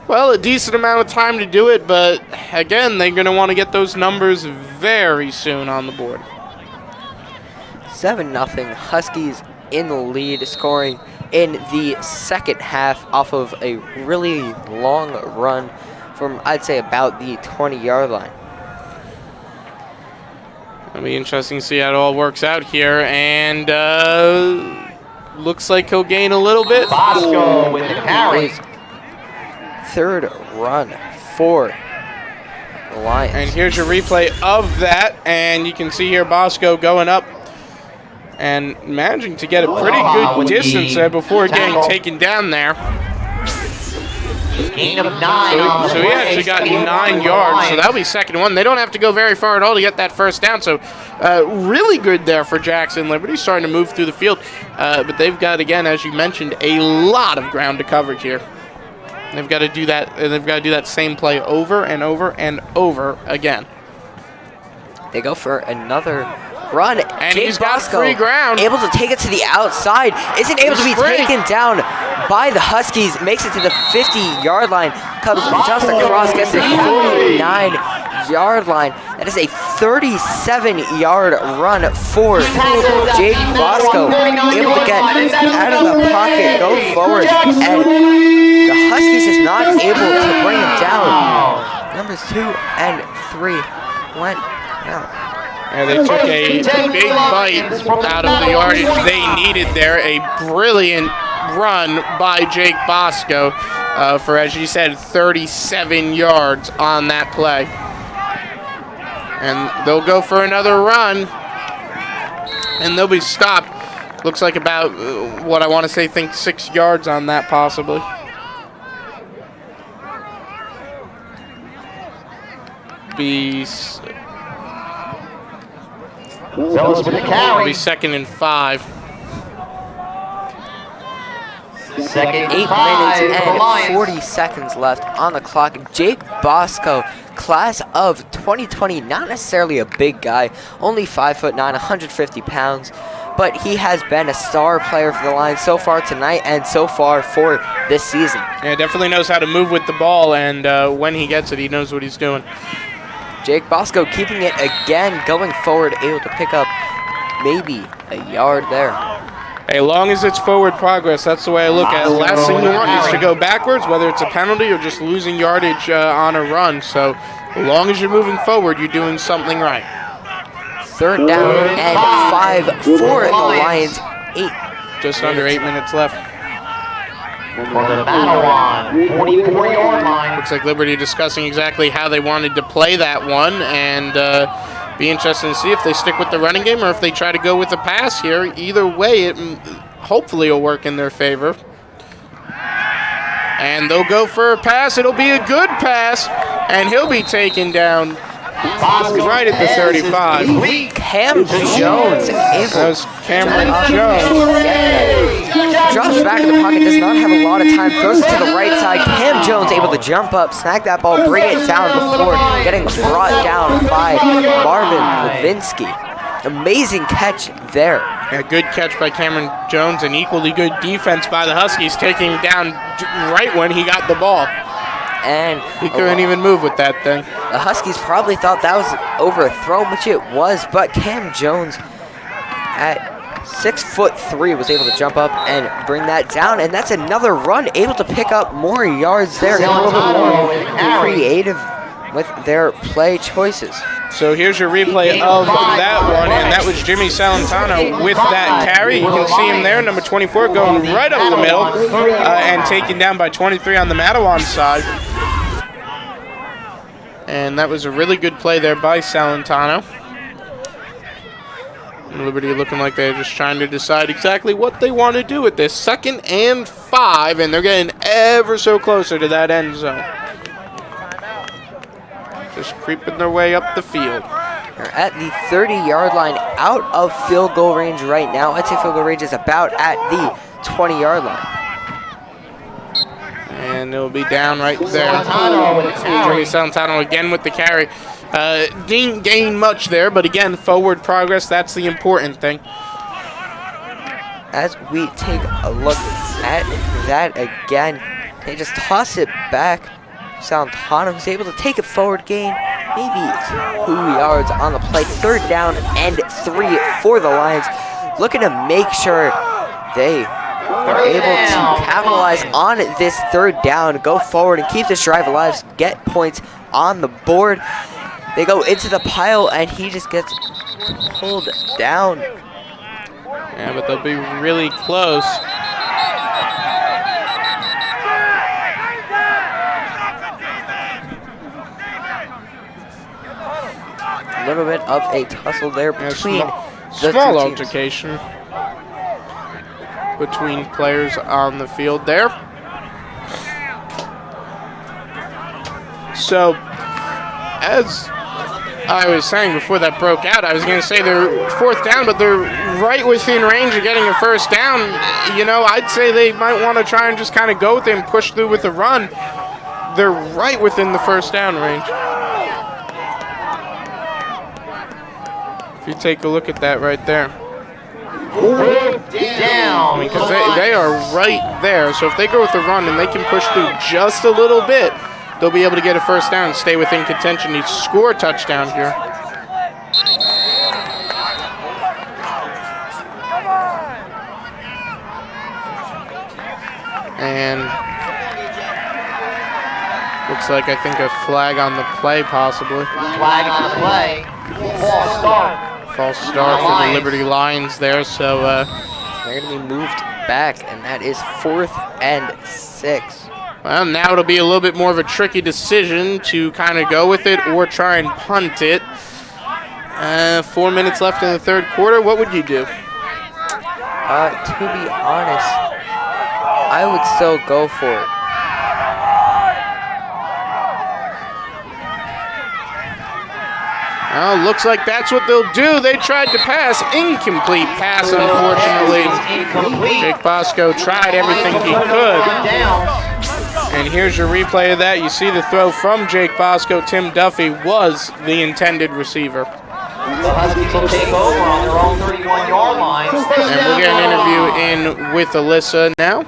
well, a decent amount of time to do it, but, again, they're going to want to get those numbers very soon on the board. 7-0, Huskies in the lead, scoring in the 2nd half off of a really long run from, I'd say, about the 20-yard line. It'll be interesting to see how it all works out here. And looks like he'll gain a little bit. Bosco with the carry. Third run for the Lions. And here's your replay of that. And you can see here Bosco going up and managing to get a pretty good distance there before getting taken down there. Gain of 9. So he actually got 9 yards, so that'll be second one. They don't have to go very far at all to get that first down, so really good there for Jackson Liberty, starting to move through the field. But they've got, again, as you mentioned, a lot of ground to cover here. They've got to do that, and they've got to do that same play over and over and over again. They go for another run. And Jake he's got Bosco free ground. Able to take it to the outside. Isn't able to be taken down by the Huskies. Makes it to the 50-yard line. Comes just across. Gets the 49-yard line. That is a 37-yard run for Jake Bosco. Able to get out of the pocket, go forward, and the Huskies is not able to bring him down. Numbers 2 and 3 went out. And they took a big bite out of the yardage they needed there. A brilliant run by Jake Bosco for, as you said, 37 yards on that play. And they'll go for another run, and they'll be stopped. Looks like about, what I want to say, 6 yards on that possibly. Willis with the carry. It'll be 2nd and 5. 2nd 8 5 minutes for the and Lions. 40 seconds left on the clock. Jake Bosco, class of 2020, not necessarily a big guy, only 5'9", 150 pounds, but he has been a star player for the Lions so far tonight and so far for this season. Yeah, definitely knows how to move with the ball, and when he gets it, he knows what he's doing. Jake Bosco keeping it again, going forward, able to pick up maybe a yard there. As long as it's forward progress, that's the way I look at it. The last thing you want is to go backwards, whether it's a penalty or just losing yardage on a run. So as long as you're moving forward, you're doing something right. 3rd down and 5 for the Lions. 8. Just under 8 minutes left. For the Matawan, 44-yard line. Looks like Liberty discussing exactly how they wanted to play that one, and be interesting to see if they stick with the running game or if they try to go with the pass here. Either way, it hopefully will work in their favor. And they'll go for a pass. It'll be a good pass, and he'll be taken down right at the 35. Cam Jones. That was Cameron Jones. Drops back in the pocket, does not have a lot of time, throws it to the right side. Cam Jones able to jump up, snag that ball, bring it down before getting brought down by Marvin Levinsky. Amazing catch there. A good catch by Cameron Jones, and equally good defense by the Huskies, taking him down right when he got the ball. And he couldn't even move with that thing. The Huskies probably thought that was overthrown, which it was, but Cam Jones at 6'3" was able to jump up and bring that down, and that's another run, able to pick up more yards there, and a little bit more creative with their play choices. So here's your replay of that one, and that was Jimmy Salentano with that carry. You can see him there, number 24, going right up the middle and taken down by 23 on the Matawan side. And that was a really good play there by Salentano. Liberty looking like they're just trying to decide exactly what they want to do with this. 2nd and 5, and they're getting ever so closer to that end zone. Just creeping their way up the field. They're at the 30-yard line, out of field goal range right now. I'd say field goal range is about at the 20-yard line. And it'll be down right there. Jimmy Salentano again with the carry. Didn't gain much there, but again, forward progress, that's the important thing. As we take a look at that again, they just toss it back. Salentano was able to take it forward, gain maybe 2 yards on the play. 3rd down and 3 for the Lions, looking to make sure they are able to capitalize on this 3rd down, go forward and keep this drive alive, get points on the board. They go into the pile, and he just gets pulled down. Yeah, but they'll be really close. A little bit of a tussle there between the small two teams. altercation between players on the field there. So, as I was saying before that broke out, I was going to say they're fourth down, but they're right within range of getting a first down. You know, I'd say they might want to try and just kind of go with it and push through with the run. They're right within the first down range. If you take a look at that right there. Down. I mean, because they are right there. So if they go with the run and they can push through just a little bit, they'll be able to get a first down and stay within contention. Need to score a touchdown here. And looks like, I think, a flag on the play, possibly. Flag on the play. False start. False start for the Liberty Lions there, so they're going to be moved back, and that is 4th and 6. Well, now it'll be a little bit more of a tricky decision to kind of go with it or try and punt it. 4 minutes left in the third quarter. What would you do? To be honest, I would still go for it. Well, looks like that's what they'll do. They tried to pass. Incomplete pass, unfortunately. Jake Bosco tried everything he could. And here's your replay of that. You see the throw from Jake Bosco. Tim Duffy was the intended receiver. The Huskies will take over on their own 31-yard line. And we'll get an interview in with Alyssa now.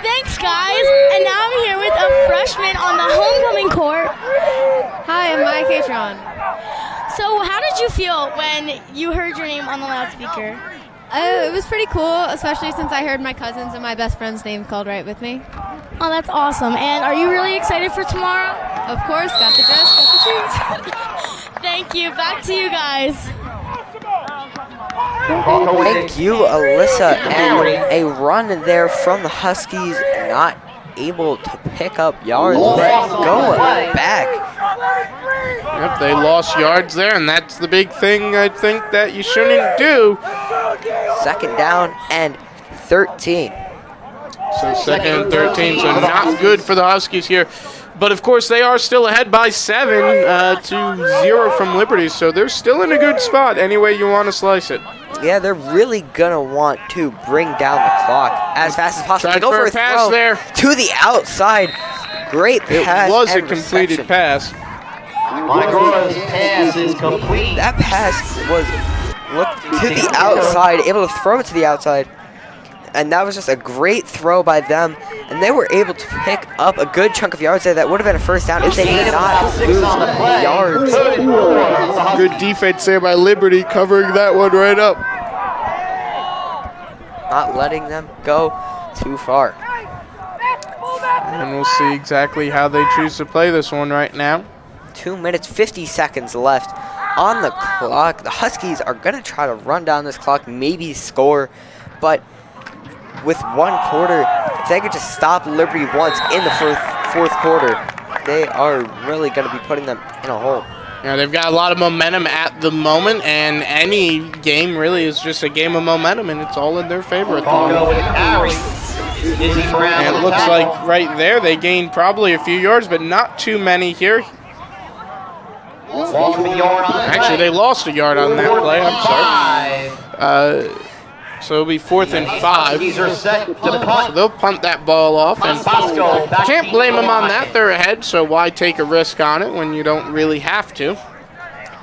Thanks, guys. And now I'm here with a freshman on the homecoming court. Hi, I'm Maya Catron. So how did you feel when you heard your name on the loudspeaker? It was pretty cool, especially since I heard my cousins and my best friend's name called right with me. Oh, that's awesome. And are you really excited for tomorrow? Of course, got the dress, got the shoes. Thank you. Back to you guys. Thank you, Alyssa. And a run there from the Huskies, not able to pick up yards, but going back. Yep, they lost yards there, and that's the big thing I think that you shouldn't do. 2nd down and 13. So 2nd and 13, so not good for the Huskies here. But, of course, they are still ahead by 7 to 0 from Liberty, so they're still in a good spot any way you want to slice it. Yeah, they're really going to want to bring down the clock as fast as possible. Tried Go for a pass throw there. To the outside. Great pass. It was a and completed reception. pass. Montgomery's pass is complete. That pass was to the outside, able to throw it to the outside. And that was just a great throw by them. And they were able to pick up a good chunk of yards there. That would have been a first down if they did not lose yards. Good defense there by Liberty, covering that one right up. Not letting them go too far. And we'll see exactly how they choose to play this one right now. 2 minutes, 50 seconds left on the clock. The Huskies are going to try to run down this clock, maybe score. But with 1 quarter, if they could just stop Liberty once in the fourth quarter, they are really going to be putting them in a hole. Yeah, they've got a lot of momentum at the moment, and any game really is just a game of momentum, and it's all in their favor at the moment. And it looks like right there they gained probably a few yards, but not too many here. Actually, they lost a yard on that play. I'm sorry. So it'll be 4th and 5. So they'll punt that ball off. And can't blame them on that. They're ahead, so why take a risk on it when you don't really have to?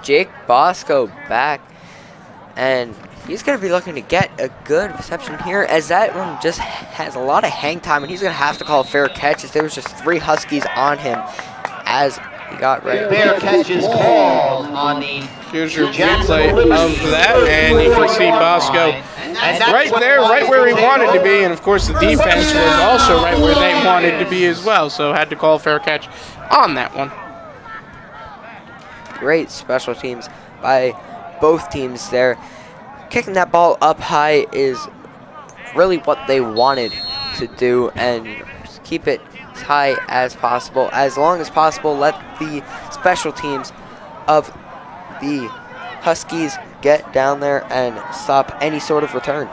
Jake Bosco back. And he's going to be looking to get a good reception here, as that one just has a lot of hang time, and he's going to have to call a fair catch as there was just 3 Huskies on him as he got right. Fair catch is called on the Here's your replay of that, and you can see Bosco right there, right where he wanted to be, and of course the defense was also right where they wanted to be as well, so had to call a fair catch on that one. Great special teams by both teams there. Kicking that ball up high is really what they wanted to do, and just keep it as high as possible, as long as possible. Let the special teams of the Huskies get down there and stop any sort of return.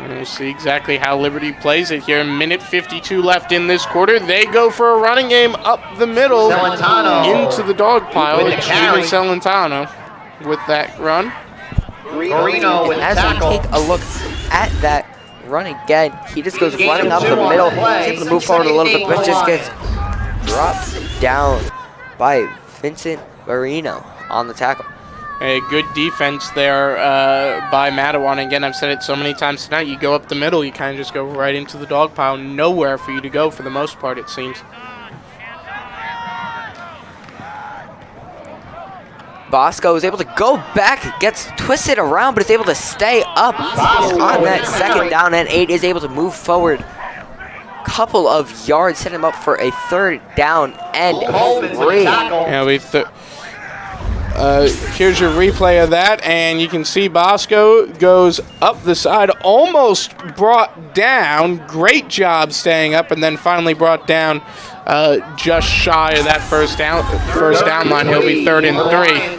We'll see exactly how Liberty plays it here. Minute 52 left in this quarter. They go for a running game up the middle into the dog pile. Jimmy Celentano with that run. As we take a look at that run again, he just goes running up the middle. He's able to move forward a little bit, but just gets dropped down by Vincent Marino on the tackle. A good defense there by Matawan. Again, I've said it so many times tonight. You go up the middle, you kind of just go right into the dog pile. Nowhere for you to go for the most part, it seems. Bosco is able to go back, gets twisted around, but is able to stay up on that second down, and 8 is able to move forward couple of yards, set him up for a 3rd down and 3. Yeah, here's your replay of that, and you can see Bosco goes up the side, almost brought down. Great job staying up, and then finally brought down just shy of that first down line. He'll be 3rd and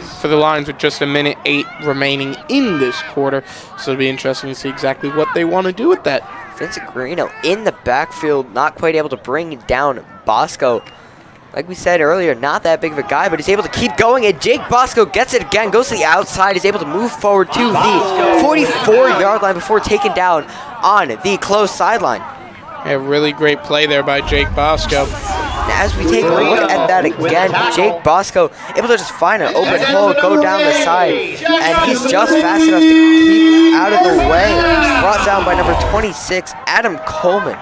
3 for the Lions with just a minute 8 remaining in this quarter. So it'll be interesting to see exactly what they want to do with that. Vincent Guarino in the backfield, not quite able to bring down Bosco. Like we said earlier, not that big of a guy, but he's able to keep going, and Jake Bosco gets it again, goes to the outside, is able to move forward to the 44-yard line before taken down on the close sideline. A really great play there by Jake Bosco. As we take a look at that again, Jake Bosco able to just find an open hole, go down the side, and he's just fast enough to keep out of the way. Brought down by number 26, Adam Coleman,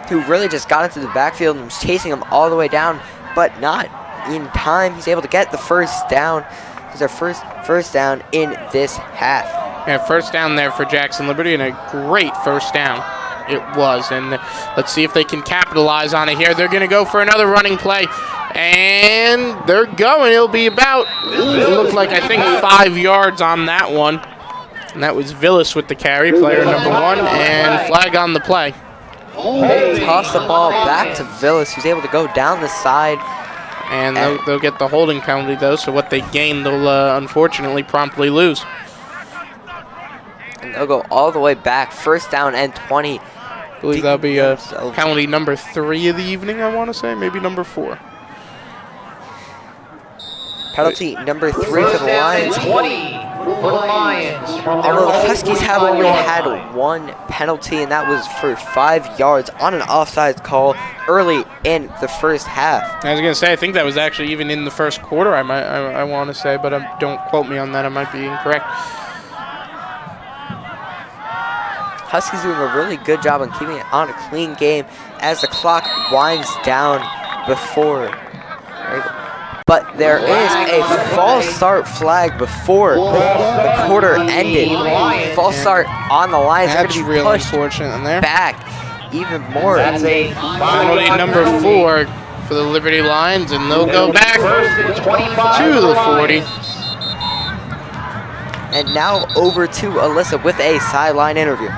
who really just got into the backfield and was chasing him all the way down, but not in time. He's able to get the first down. It's our first down in this half. Yeah, first down there for Jackson Liberty, and a great first down it was. And let's see if they can capitalize on it here. They're going to go for another running play, and they're going. It'll be about, it looked like, I think, 5 yards on that one. And that was Villas with the carry, player number 1, and flag on the play. They toss the ball back to Villas, who's able to go down the side. And they'll get the holding penalty, though, so what they gain, they'll unfortunately promptly lose. And they'll go all the way back, first down and 20. I believe that'll be penalty number 3 of the evening, I want to say, maybe number 4. Penalty number 3 for the Lions. Although the Huskies have only had 1 penalty, and that was for 5 yards on an offside call early in the first half. I was going to say, I think that was actually even in the first quarter, I want to say, but don't quote me on that. I might be incorrect. Huskies doing a really good job on keeping it on a clean game as the clock winds down before. But there is a false start flag before the quarter ended. False start on the Lions. That's real unfortunate in there. Back even more. That's a penalty number 4 for the Liberty Lions, and they'll go back to the 40. And now over to Alyssa with a sideline interview.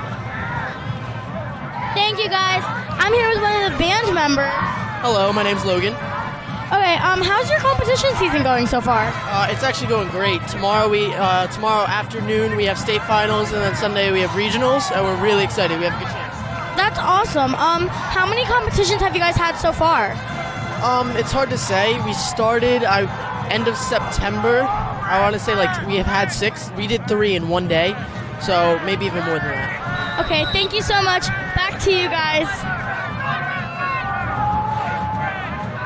Thank you, guys. I'm here with one of the band members. Hello, my name's Logan. Okay, how's your competition season going so far? It's actually going great. Tomorrow afternoon we have state finals, and then Sunday we have regionals, and we're really excited. We have a good chance. That's awesome. How many competitions have you guys had so far? It's hard to say. We started end of September. I want to say we have had 6. We did 3 in one day, so maybe even more than that. Okay, thank you so much. Back to you guys.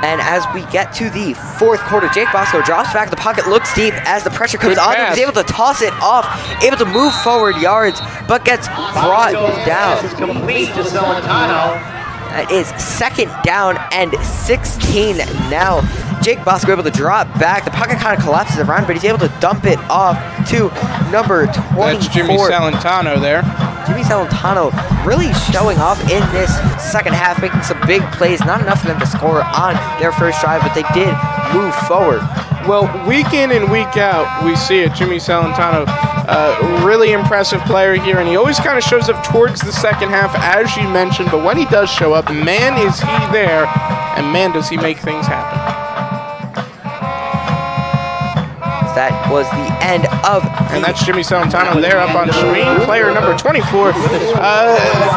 And as we get to the 4th quarter, Jake Bosco drops back in the pocket, looks deep as the pressure comes on him. He's able to toss it off, able to move forward yards, but gets brought down. That is 2nd down and 16 now. Jake Bosco able to drop back. The pocket kind of collapses around, but he's able to dump it off to number 24. That's Jimmy Celentano there. Jimmy Celentano really showing off in this second half, making some big plays. Not enough for them to score on their first drive, but they did move forward. Well, week in and week out, we see it. Jimmy Salentano, really impressive player here, and he always kind of shows up towards the second half, as you mentioned, but when he does show up, man, is he there, and man, does he make things happen. That was the end of and that's Jimmy Salentano there up on screen, player number 24.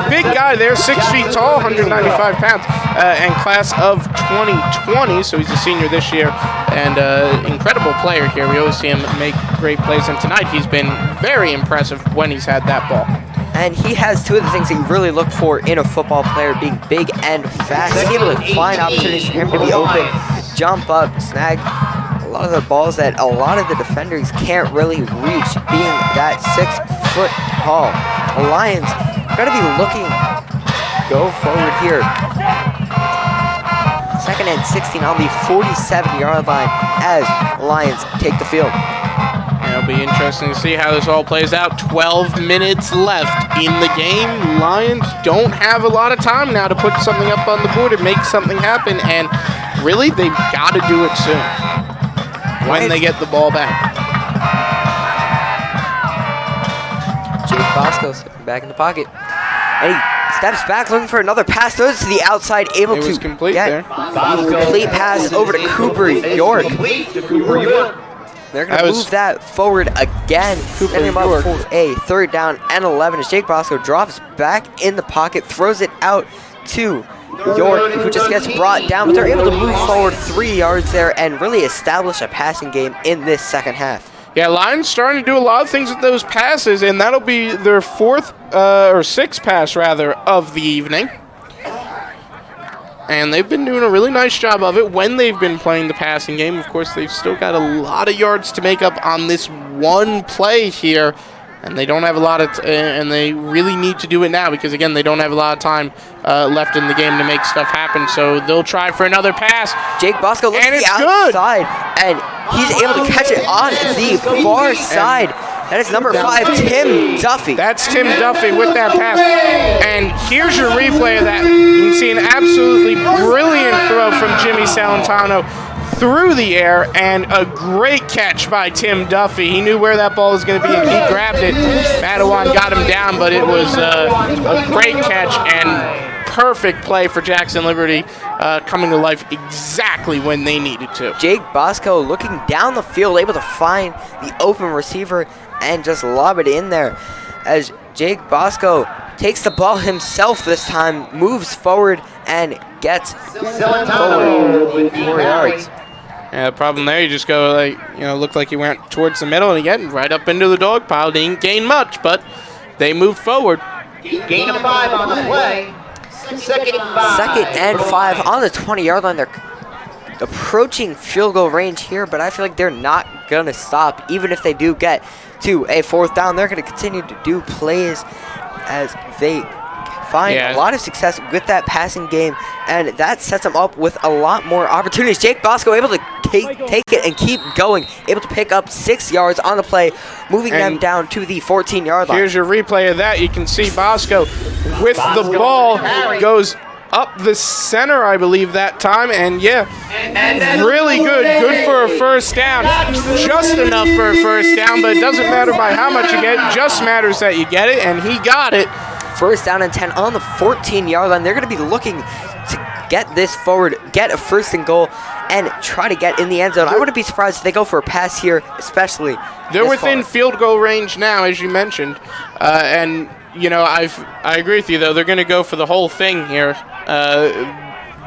Big guy there, 6 feet tall, 195 pounds, and class of 2020, so he's a senior this year, and incredible player here. We always see him make great plays, and tonight he's been very impressive when he's had that ball. And he has two of the things that you really look for in a football player, being big and fast. He's able to find opportunities for him to be open, jump up, snag a lot of the balls that a lot of the defenders can't really reach, being that 6 foot tall. The Lions gotta be looking, go forward here. 2nd and 16 on the 47-yard line as Lions take the field. It'll be interesting to see how this all plays out. 12 minutes left in the game. Lions don't have a lot of time now to put something up on the board and make something happen, and really, they've got to do it soon when they get the ball back. Jake Bosco sitting back in the pocket. And he steps back looking for another pass. Throws to the outside, able to complete get a complete pass over to Cooper York. They're going to move that forward again. Setting him up for a 3rd down and 11 as Jake Bosco drops back in the pocket, throws it out to York, who just gets brought down, but they're able to move forward 3 yards there and really establish a passing game in this second half. Yeah, Lions starting to do a lot of things with those passes, and that'll be their 4th or 6th pass, rather, of the evening. And they've been doing a really nice job of it when they've been playing the passing game. Of course, they've still got a lot of yards to make up on this one play here. And they don't have a lot of, and they really need to do it now because, again, they don't have a lot of time left in the game to make stuff happen. So they'll try for another pass. Jake Bosco looks to the outside, and he's able to catch it on the far side. That is number 5, Tim Duffy. That's Tim Duffy with that pass. And here's your replay of that. You can see an absolutely brilliant throw from Jimmy Salentano through the air, and a great catch by Tim Duffy. He knew where that ball was going to be, and he grabbed it. Matawan got him down, but it was a great catch and perfect play for Jackson Liberty, coming to life exactly when they needed to. Jake Bosco looking down the field, able to find the open receiver and just lob it in there as Jake Bosco takes the ball himself this time, moves forward, and gets forward with 4 yards. Yeah, the problem there, you just go, like, looked like he went towards the middle and again, right up into the dog pile. Didn't gain much, but they moved forward. Gain of 5 on the play. 2nd and 5. 2nd and 5 on the 20-yard line. They're approaching field goal range here, but I feel like they're not going to stop. Even if they do get to a 4th down, they're going to continue to do plays as they find a lot of success with that passing game, and that sets them up with a lot more opportunities. Jake Bosco able to take it and keep going, able to pick up 6 yards on the play, moving them down to the 14-yard line. Here's your replay of that. You can see Bosco with the ball goes up the center, I believe, that time, and really good for a 1st down. Just enough for a 1st down, but it doesn't matter by how much you get, it just matters that you get it, and he got it. 1st down and 10 on the 14-yard line. They're going to be looking to get this forward, get a 1st and goal, and try to get in the end zone. I wouldn't be surprised if they go for a pass here, especially. They're within field goal range now, as you mentioned, and I agree with you though. They're going to go for the whole thing here.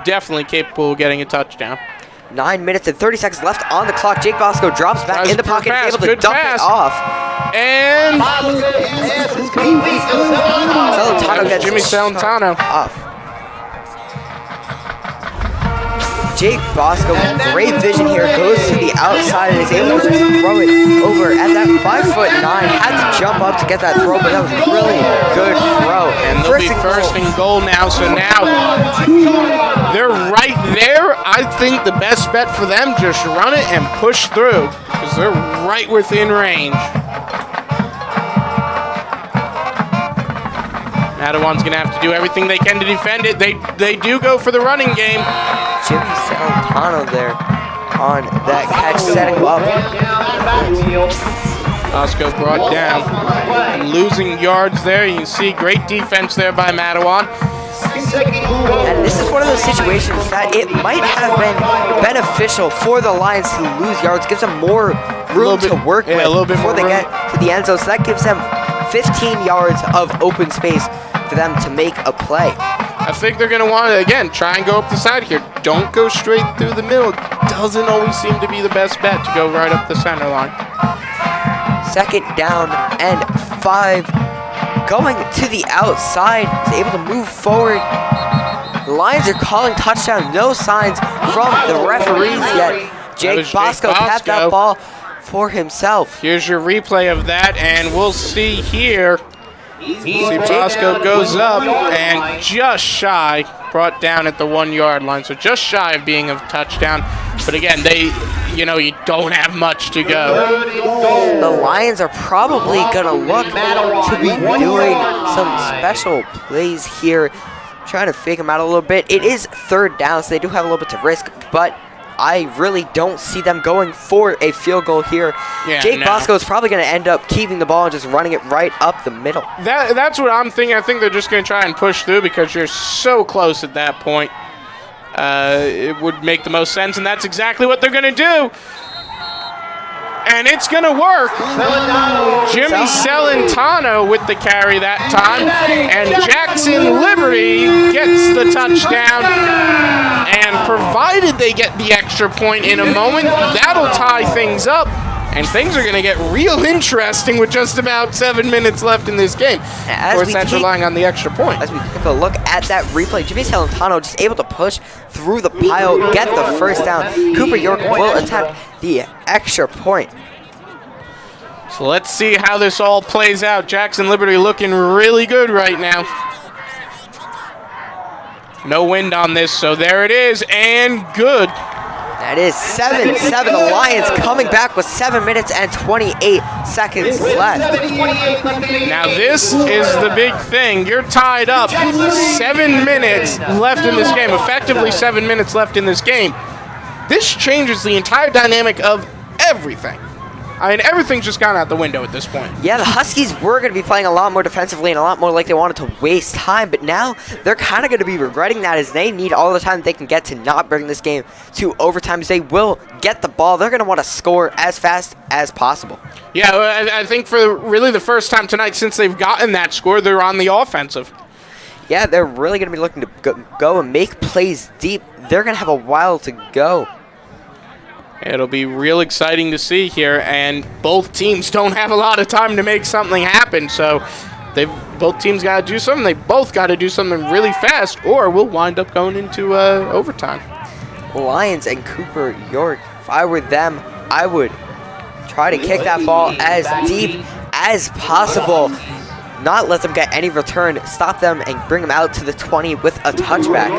Definitely capable of getting a touchdown. 9 minutes and 30 seconds left on the clock. Jake Bosco drops back in the pocket and is able to dump it off. And Salentano gets Jimmy Salentano off. Jake Bosco, great vision here, goes to the outside and is able to just throw it over at that 5'9". Had to jump up to get that throw, but that was a really good throw. And they'll be 1st and goal now, so now they're right there. I think the best bet for them, just run it and push through, because they're right within range. Matawan's going to have to do everything they can to defend it. They do go for the running game. Jimmy Salentano there on that catch, setting up. Bosco brought down. And losing yards there. You can see great defense there by Matawan. And this is one of those situations that it might have been beneficial for the Lions to lose yards, gives them more room to work with before they get to the end zone. So that gives them 15 yards of open space for them to make a play. I think they're going to want to, again, try and go up the side here. Don't go straight through the middle. Doesn't always seem to be the best bet to go right up the center line. 2nd down and 5. Going to the outside, is able to move forward. The Lions are calling touchdown. No signs from the referees yet. Jake Bosco tapped that ball for himself. Here's your replay of that, and we'll see here. See Bosco goes up and just shy, brought down at the 1 yard line. So just shy of being a touchdown. But again, you don't have much to go. The Lions are probably going to look to be doing some special plays here, trying to fake them out a little bit. It is 3rd down, so they do have a little bit to risk, but I really don't see them going for a field goal here. Yeah, Jake Bosco is probably going to end up keeping the ball and just running it right up the middle. That's what I'm thinking. I think they're just going to try and push through because you're so close at that point. It would make the most sense, and that's exactly what they're going to do. And it's going to work. Jimmy Celentano with the carry that time. And Jackson Liberty gets the touchdown. And provided they get the extra point in a moment, that'll tie things up. And things are going to get real interesting with just about 7 minutes left in this game. Of course, that's relying on the extra point. As we take a look at that replay, Jimmy Celentano just able to push through the pile, get the 1st down. Cooper York will attempt the extra point. So let's see how this all plays out. Jackson Liberty looking really good right now. No wind on this, so there it is, and good. That is 7-7. The Lions coming back with 7 minutes and 28 seconds left. Now this is the big thing. You're tied up. 7 minutes left in this game. Effectively 7 minutes left in this game. This changes the entire dynamic of everything. I mean, everything's just gone out the window at this point. Yeah, the Huskies were going to be playing a lot more defensively and a lot more like they wanted to waste time, but now they're kind of going to be regretting that as they need all the time they can get to not bring this game to overtime. As they will get the ball, they're going to want to score as fast as possible. Yeah, I think for really the first time tonight since they've gotten that score, they're on the offensive. Yeah, they're really going to be looking to go and make plays deep. They're going to have a while to go. It'll be real exciting to see here, and both teams don't have a lot of time to make something happen, so both teams got to do something. They both got to do something really fast, or we'll wind up going into overtime. Lions and Cooper York, if I were them, I would try to kick that ball as deep as possible. Not let them get any return, stop them, and bring them out to the 20 with a touchback.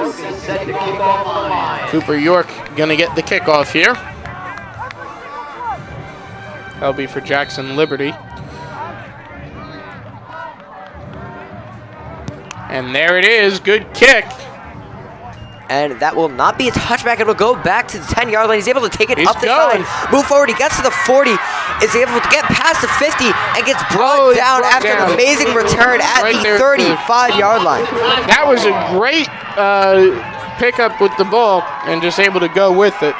Cooper York going to get the kickoff here. That'll be for Jackson Liberty. And there it is, good kick. And that will not be a touchback. It'll go back to the 10-yard line. He's able to take it up the side, move forward. He gets to the 40, is able to get past the 50, and gets brought down after an amazing return at the 35-yard line. That was a great pickup with the ball and just able to go with it.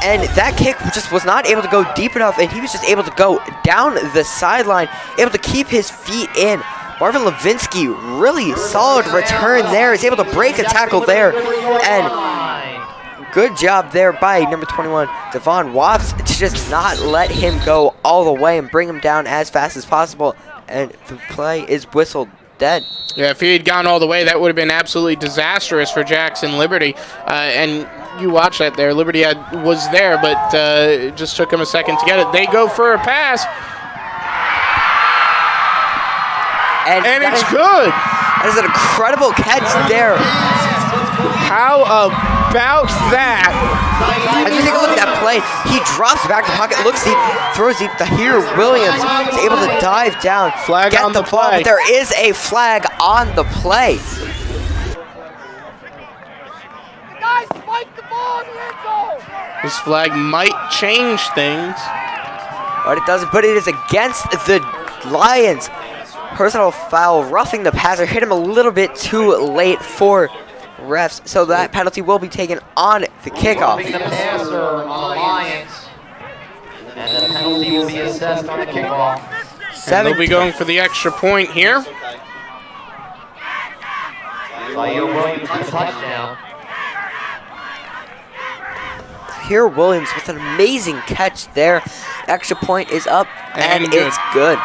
And that kick just was not able to go deep enough, and he was just able to go down the sideline, able to keep his feet in. Marvin Levinsky, really solid return there. He's able to break a tackle there. And good job there by number 21, Devon Wops, to just not let him go all the way and bring him down as fast as possible. And the play is whistled dead. Yeah, if he had gone all the way, that would have been absolutely disastrous for Jackson Liberty. And you watch that there. Liberty was there, but it just took him a second to get it. They go for a pass. And it's good. That is an incredible catch there. How about that? As you take a look at that play, he drops back to the pocket, looks deep, throws deep. Tahir Williams is able to dive down, flag get on the ball. But there is a flag on the play. Guys, spike the ball in the end zone. This flag might change things. But it doesn't, but it is against the Lions. Personal foul, roughing the passer, hit him a little bit too late for refs, so that penalty will be taken on the kickoff. Roughing the passer on the Lions. And the penalty will be assessed on the kickoff. And they'll be going for the extra point here. Williams with a touchdown. Here Williams with an amazing catch there. Extra point is up, and it's good.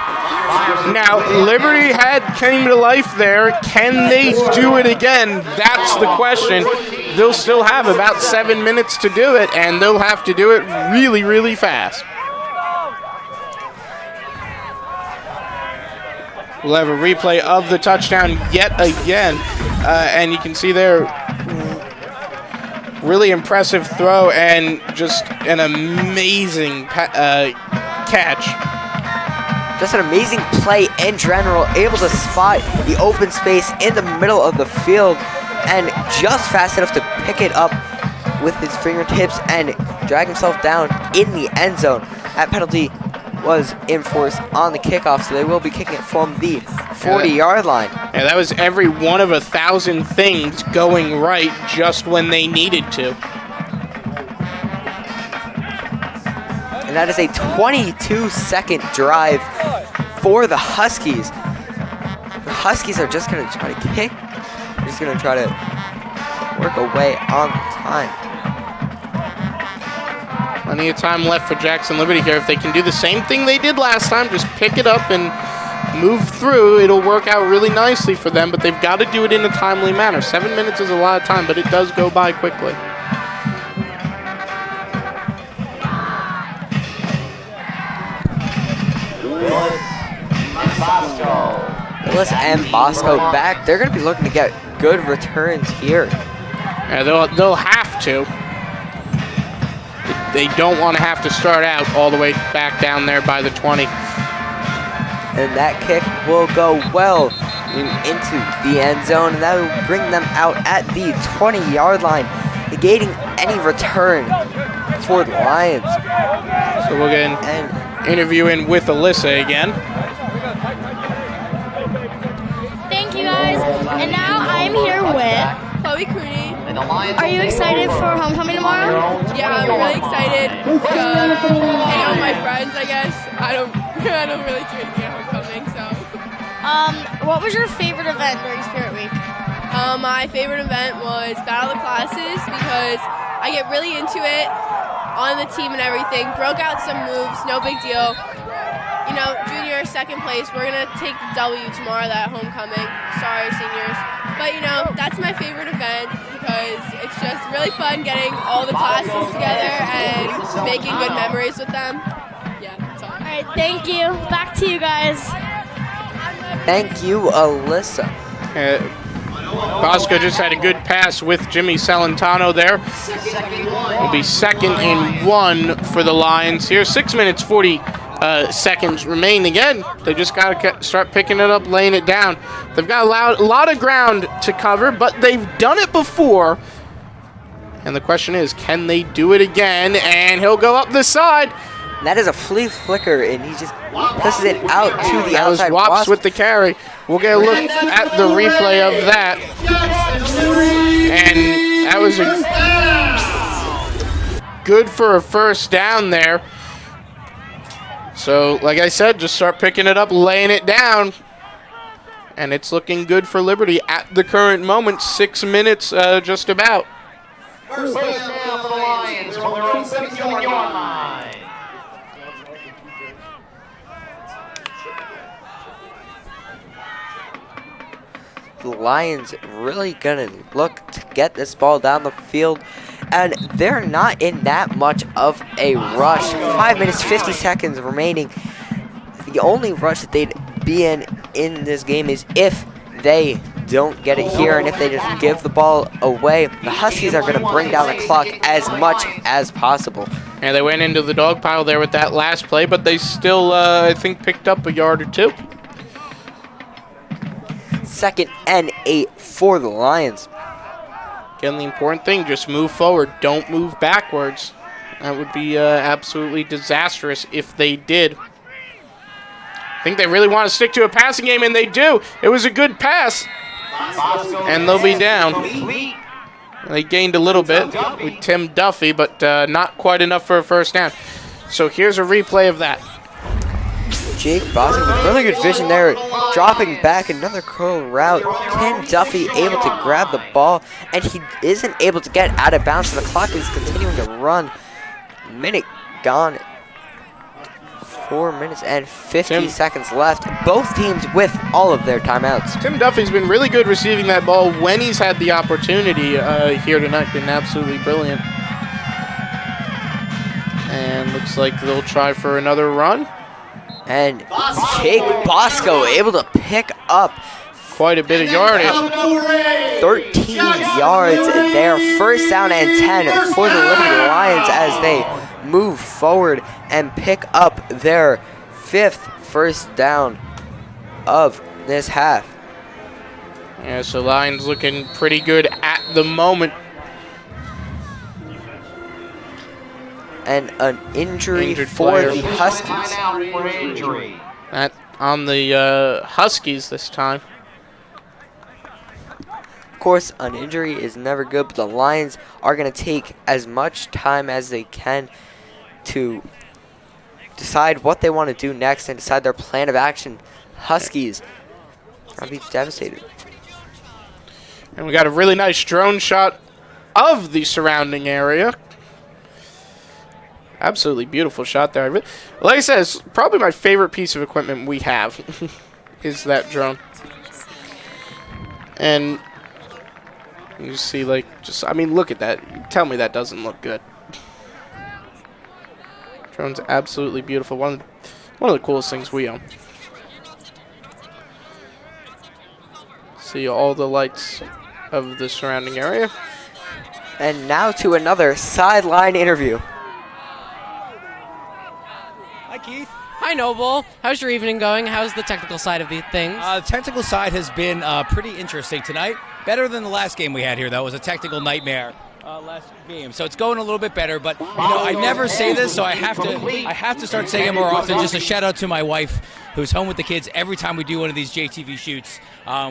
Now, Liberty came to life there. Can they do it again? That's the question. They'll still have about 7 minutes to do it, and they'll have to do it really, really fast. We'll have a replay of the touchdown yet again. And you can see there, really impressive throw and just an amazing catch. Just an amazing play in general, able to spot the open space in the middle of the field and just fast enough to pick it up with his fingertips and drag himself down in the end zone. That penalty was enforced on the kickoff, so they will be kicking it from the 40-yard line. Yeah, that was every one of 1,000 things going right just when they needed to. And that is a 22-second drive for the Huskies. The Huskies are just going to try to kick. They're just going to try to work away on the time. Plenty of time left for Jackson Liberty here. If they can do the same thing they did last time, just pick it up and move through, it'll work out really nicely for them, but they've got to do it in a timely manner. 7 minutes is a lot of time, but it does go by quickly. Willis and Bosco back. They're going to be looking to get good returns here. Yeah, they'll have to. They don't want to have to start out all the way back down there by the 20. And that kick will go well into the end zone, and that will bring them out at the 20-yard line, negating any return for the Lions. So we'll get an interview in with Alyssa again. Thank you, guys. And now I'm here with Chloe Cooney. Are you excited for homecoming tomorrow? Yeah, I'm really excited to hang out with my friends, I guess. I don't really do anything at homecoming, so. What was your favorite event during Spirit Week? My favorite event was Battle of the Classes because I get really into it on the team and everything. Broke out some moves, no big deal. You know, junior, second place. We're going to take the W tomorrow at homecoming. Sorry, seniors. But, you know, that's my favorite event because it's just really fun getting all the classes together and making good memories with them. Yeah, that's all. All right, thank you. Back to you guys. Thank you, Alyssa. Bosco just had a good pass with Jimmy Celentano there. It'll be 2nd and 1 for the Lions here. 6 minutes, 40 seconds remain. Again, they just got to start picking it up, laying it down. They've got a lot of ground to cover, but they've done it before. And the question is, can they do it again? And he'll go up the side. That is a flea flicker, and he just pushes it out to the outside. That was Wops with the carry. We'll get a look at the replay of that. And that was good for a first down there. So, like I said, just start picking it up, laying it down. And it's looking good for Liberty at the current moment. 6 minutes just about. First down for the Lions from their own 7-yard line. The Lions really gonna look to get this ball down the field, and they're not in that much of a rush. 5 minutes, 50 seconds remaining. The only rush that they'd be in this game is if they don't get it here, and if they just give the ball away. The Huskies are gonna bring down the clock as much as possible. Yeah, they went into the dog pile there with that last play, but they still, I think, picked up a yard or two. 2nd and 8 for the Lions. Again, the important thing, just move forward. Don't move backwards. That would be absolutely disastrous if they did. I think they really want to stick to a passing game, and they do. It was a good pass. And they'll be down. They gained a little bit with Tim Duffy, but not quite enough for a first down. So here's a replay of that. Jake Boston with really good vision there, dropping back another curl route. Tim Duffy able to grab the ball, and he isn't able to get out of bounds, so the clock is continuing to run. Minute gone. 4 minutes and 50 seconds left. Both teams with all of their timeouts. Tim Duffy's been really good receiving that ball when he's had the opportunity here tonight. Been absolutely brilliant. And looks like they'll try for another run. And Jake Bosco able to pick up quite a bit of yardage. 13 yards there. First down and 10 for the Liberty Lions as they move forward and pick up their 5th first down of this half. Yeah, so Lions looking pretty good at the moment. And an injury for the Huskies. That on the Huskies this time. Of course, an injury is never good, but the Lions are going to take as much time as they can to decide what they want to do next and decide their plan of action. Huskies are be devastated. And we got a really nice drone shot of the surrounding area. Absolutely beautiful shot there. Like I said, it's probably my favorite piece of equipment we have is that drone. And you see, like, I mean, look at that. Tell me that doesn't look good. Drone's absolutely beautiful. One of the coolest things we own. See all the lights of the surrounding area. And now to another sideline interview. Hi, Keith. Hi, Noble. How's your evening going? How's the technical side of the things? The technical side has been pretty interesting tonight. Better than the last game we had here, though. It was a technical nightmare last game. So it's going a little bit better. But, you know, I never say this, so I have to start saying it more often. Just a shout-out to my wife, who's home with the kids every time we do one of these JTV shoots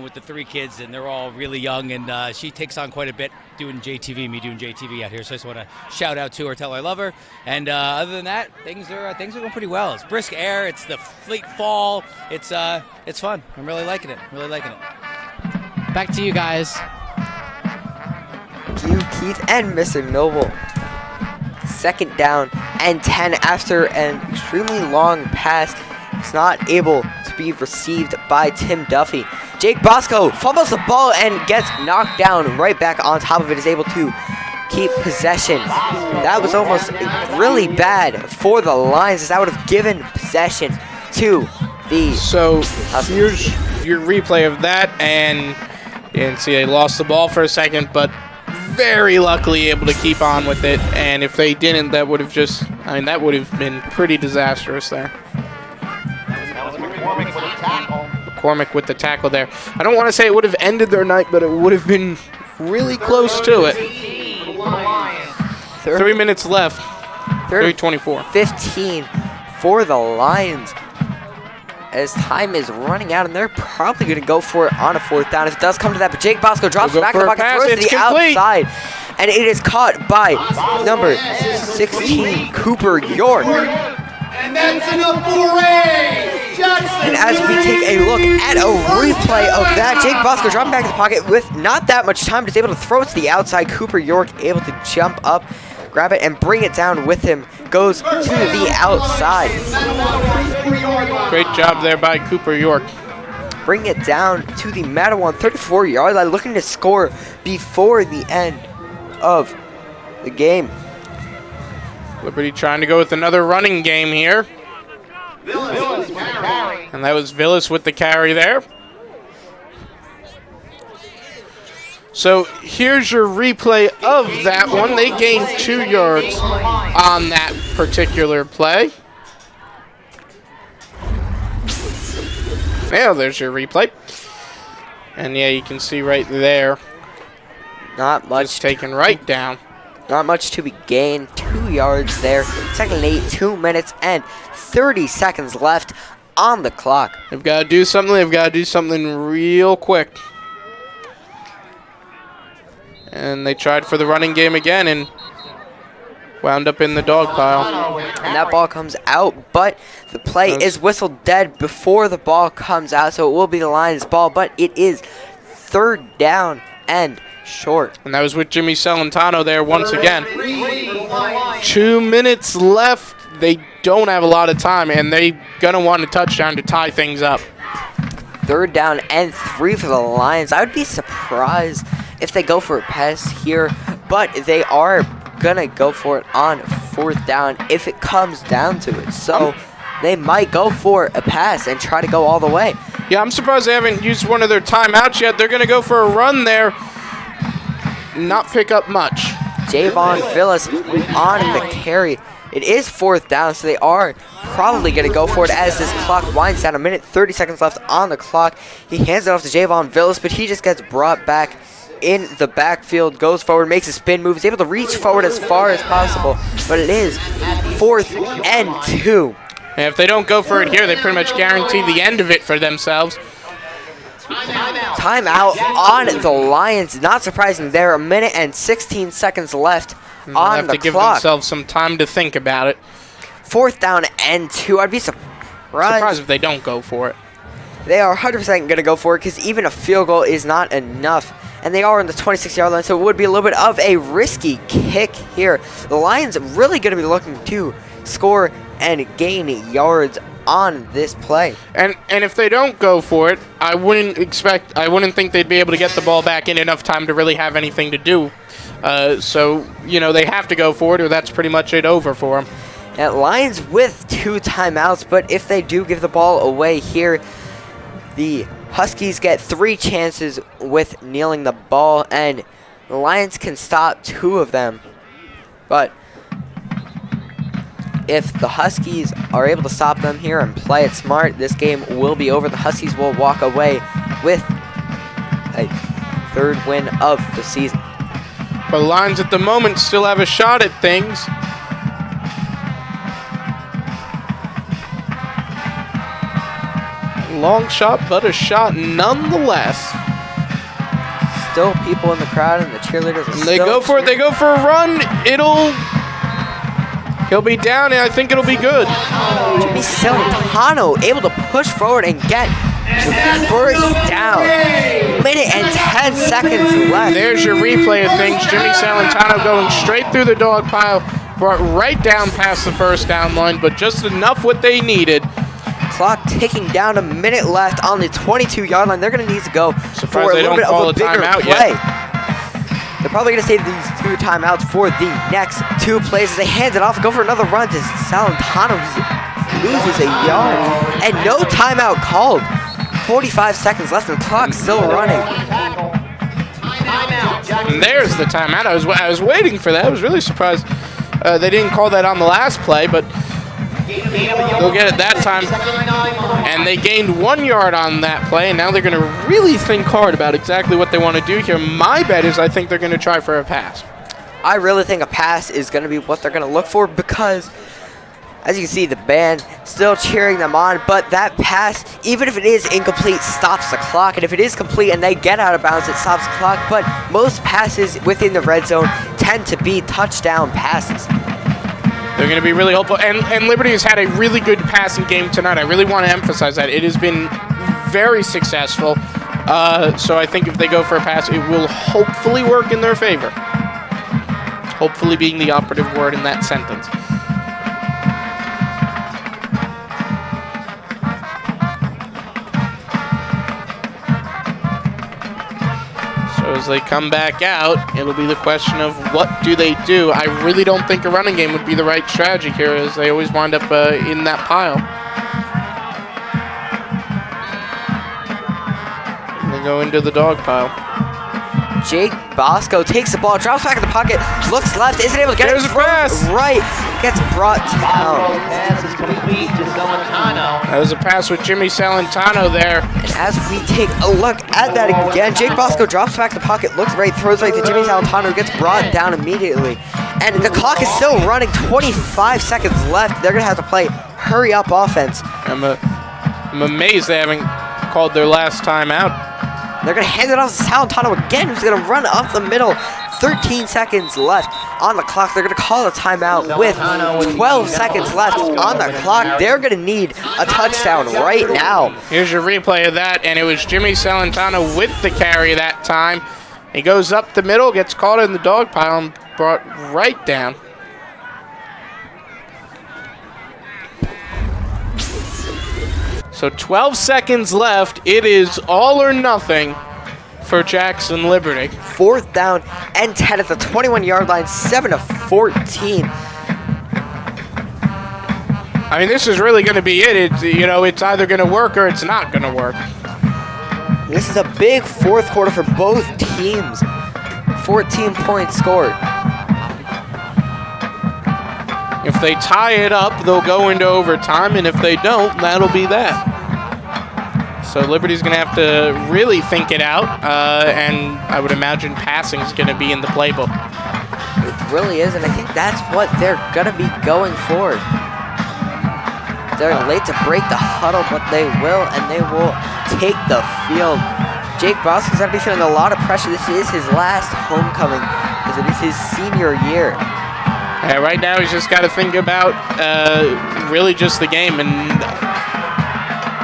with the 3 kids, and they're all really young, and she takes on quite a bit doing JTV, me doing JTV out here. So I just want to shout out to her, tell her I love her. And other than that, things are going pretty well. It's brisk air. It's the late fall. It's fun. I'm really liking it. Back to you guys. Thank you, Keith and Mr. Noble. 2nd down and 10 after an extremely long pass. It's not able to be received by Tim Duffy. Jake Bosco fumbles the ball and gets knocked down right back on top of it. Is able to keep possession. That was almost really bad for the Lions, as that would have given possession to the Huskies. Here's your replay of that, and you can see they lost the ball for a second, but very luckily able to keep on with it. And if they didn't, that would have that would have been pretty disastrous there. McCormick with the tackle there. I don't want to say it would have ended their night, but it would have been really close to it. 3 minutes left. 3:24. 15 for the Lions, as time is running out, and they're probably going to go for it on a 4th down if it does come to that. But Jake Bosco drops back in the pocket, throws to the outside, and it is caught by number 16, Cooper York. And that's enough for Ray Jackson. And as we take a look at a replay of that, Jake Bosco dropping back in the pocket with not that much time, just able to throw it to the outside. Cooper York able to jump up, grab it, and bring it down with him. Goes to the outside. Great job there by Cooper York. Bring it down to the Matawan 34-yard line, looking to score before the end of the game. Liberty trying to go with another running game here. And that was Villas with the carry there. So here's your replay of that one. They gained 2 yards on that particular play. Now there's your replay. And yeah, you can see right there Not much. Just taken right down. Not much to be gained. 2 yards there. Second and 8, 2 minutes and 30 seconds left on the clock. They've got to do something. They've got to do something real quick. And they tried for the running game again and wound up in the dog pile. And that ball comes out, but the play is whistled dead before the ball comes out, so it will be the Lions' ball, but it is third down and short. And that was with Jimmy Celentano there once again. 2 minutes left. They don't have a lot of time, and they're going to want a touchdown to tie things up. Third down and 3 for the Lions. I would be surprised if they go for a pass here, but they are going to go for it on fourth down if it comes down to it. So they might go for a pass and try to go all the way. Yeah, I'm surprised they haven't used one of their timeouts yet. They're going to go for a run there. Not pick up much. Javon Phillips on the carry. It is fourth down, so they are probably going to go for it as this clock winds down. 1 minute, 30 seconds left on the clock. He hands it off to Javon Phillips, but he just gets brought back in the backfield, goes forward, makes a spin move, is able to reach forward as far as possible, but it is 4th and 2. And if they don't go for it here, they pretty much guarantee the end of it for themselves. Timeout on the Lions. Not surprising there. 1 minute and 16 seconds left on the clock. Have to give themselves some time to think about it. 4th down and 2. I'd be surprised if they don't go for it. They are 100% going to go for it because even a field goal is not enough. And they are on the 26-yard line, so it would be a little bit of a risky kick here. The Lions really going to be looking to score and gain yards on this play. And if they don't go for it, I wouldn't think they'd be able to get the ball back in enough time to really have anything to do. So, you know, they have to go for it, or that's pretty much it over for them. Now, Lions with 2 timeouts, but if they do give the ball away here, the Huskies get 3 chances with kneeling the ball, and the Lions can stop 2 of them. But if the Huskies are able to stop them here and play it smart, this game will be over. The Huskies will walk away with a 3rd win of the season. But the Lions at the moment still have a shot at things. Long shot, but a shot nonetheless. Still people in the crowd, and the cheerleaders are They go for it. They go for a run. He'll be down, and I think it'll be good. Jimmy Celentano able to push forward and get the first down. 1 minute and 10 seconds left. There's your replay of things. Jimmy Celentano going straight through the dog pile, brought right down past the first down line, but just enough what they needed. Clock ticking down, 1 minute left on the 22-yard line. They're going to need to go for a little bit of a bigger play. They're probably going to save these 2 timeouts for the next 2 plays as they hand it off, go for another run to Celentano. He loses a yard, and no timeout called. 45 seconds left, and the clock's still running. And there's the timeout. I was waiting for that. I was really surprised they didn't call that on the last play, but they'll get it that time. And they gained 1 yard on that play, and now they're going to really think hard about exactly what they want to do here. My bet is I think they're going to try for a pass. I really think a pass is going to be what they're going to look for because, as you can see, the band still cheering them on, but that pass, even if it is incomplete, stops the clock. And if it is complete and they get out of bounds, it stops the clock. But most passes within the red zone tend to be touchdown passes. They're going to be really hopeful. And Liberty has had a really good passing game tonight. I really want to emphasize that. It has been very successful. So I think if they go for a pass, it will hopefully work in their favor. Hopefully being the operative word in that sentence. So as they come back out, it'll be the question of what do they do. I really don't think a running game would be the right strategy here, as they always wind up in that pile. And they go into the dog pile. Jake Bosco takes the ball, drops back in the pocket, looks left, isn't able to get There's it. a pass. Right, gets brought down. Pass is complete to Celentano. That was a pass with Jimmy Celentano there. And as we take a look at that again, Jake Bosco drops back in the pocket, looks right, throws right to Jimmy Celentano, who gets brought down immediately. And the clock is still running, 25 seconds left. They're going to have to play hurry-up offense. I'm amazed they haven't called their last time out. They're going to hand it off to Celentano again, who's going to run up the middle. 13 seconds left on the clock. They're going to call a timeout with 12 seconds left on the clock. They're going to need a touchdown right now. Here's your replay of that, and it was Jimmy Celentano with the carry that time. He goes up the middle, gets caught in the dog pile, and brought right down. So 12 seconds left. It is all or nothing for Jackson Liberty. 4th down and 10 at the 21-yard line, 7-14. I mean, this is really going to be it. It's either going to work or it's not going to work. This is a big fourth quarter for both teams. 14 points scored. If they tie it up, they'll go into overtime, and if they don't, that'll be that. So Liberty's going to have to really think it out, and I would imagine passing is going to be in the playbook. It really is, and I think that's what they're going to be going for. They're late to break the huddle, but they will, and they will take the field. Jake Bosco's going to be feeling a lot of pressure. This is his last homecoming, because it is his senior year. Yeah, right now he's just got to think about really just the game, and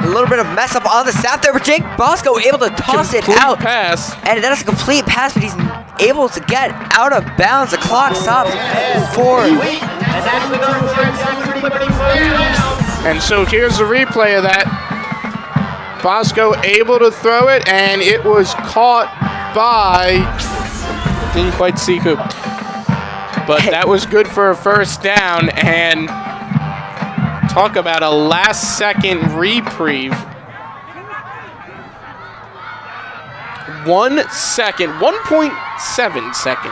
a little bit of mess up on the snap there, but Jake Bosco able to toss it out. Pass. And that is a complete pass, but he's able to get out of bounds. The clock stops for. And so here's the replay of that. Bosco able to throw it, and it was caught by, didn't quite see who. But that was good for a first down, and talk about a last-second reprieve. 1 second, 1.7 second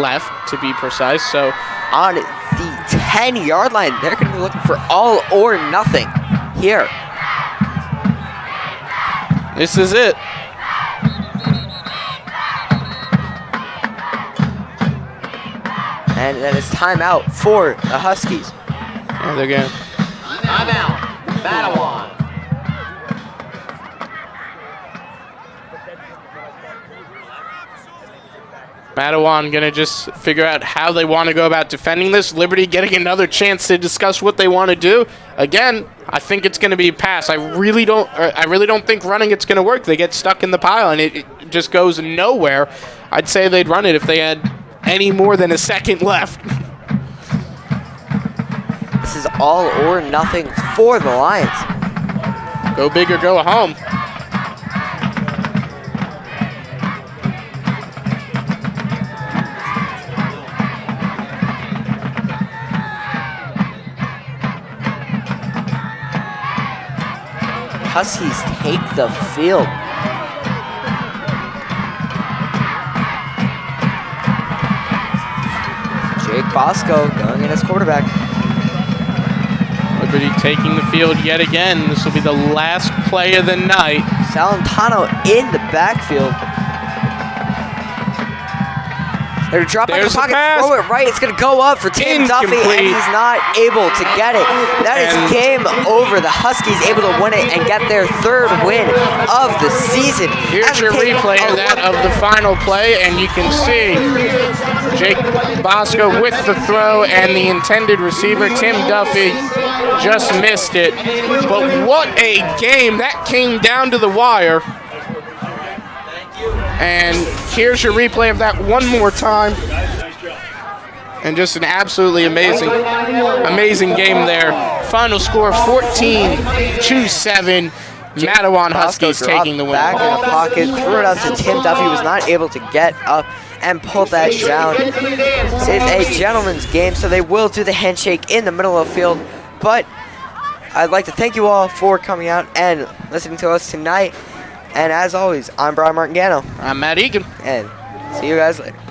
left to be precise. So on the 10-yard line, they're going to be looking for all or nothing here. This is it. And then it's timeout for the Huskies. And they're going. Timeout. Matawan. Matawan going to just figure out how they want to go about defending this. Liberty getting another chance to discuss what they want to do. Again, I think it's going to be a pass. I really don't think running it's going to work. They get stuck in the pile and it just goes nowhere. I'd say they'd run it if they had any more than a second left. This is all or nothing for the Lions. Go big or go home. Huskies take the field. Jake Bosco going in as quarterback. Liberty taking the field yet again. This will be the last play of the night. Celentano in the backfield. They're going to drop back in the pocket, throw it right. It's going to go up for Tim Duffy, and he's not able to get it. That is game over. The Huskies able to win it and get their third win of the season. Here's your replay of that of the final play, and you can see Jake Bosco with the throw and the intended receiver, Tim Duffy, just missed it. But what a game. That came down to the wire. And here's your replay of that one more time. And just an absolutely amazing game there. Final score 14-7. Matawan Huskies taking the win. Back in the pocket, threw it out to Tim Duffy, was not able to get up and pull that down. This is a gentleman's game, so they will do the handshake in the middle of the field. But I'd like to thank you all for coming out and listening to us tonight. And as always, I'm Brian Martingano. I'm Matt Egan. And See you guys later.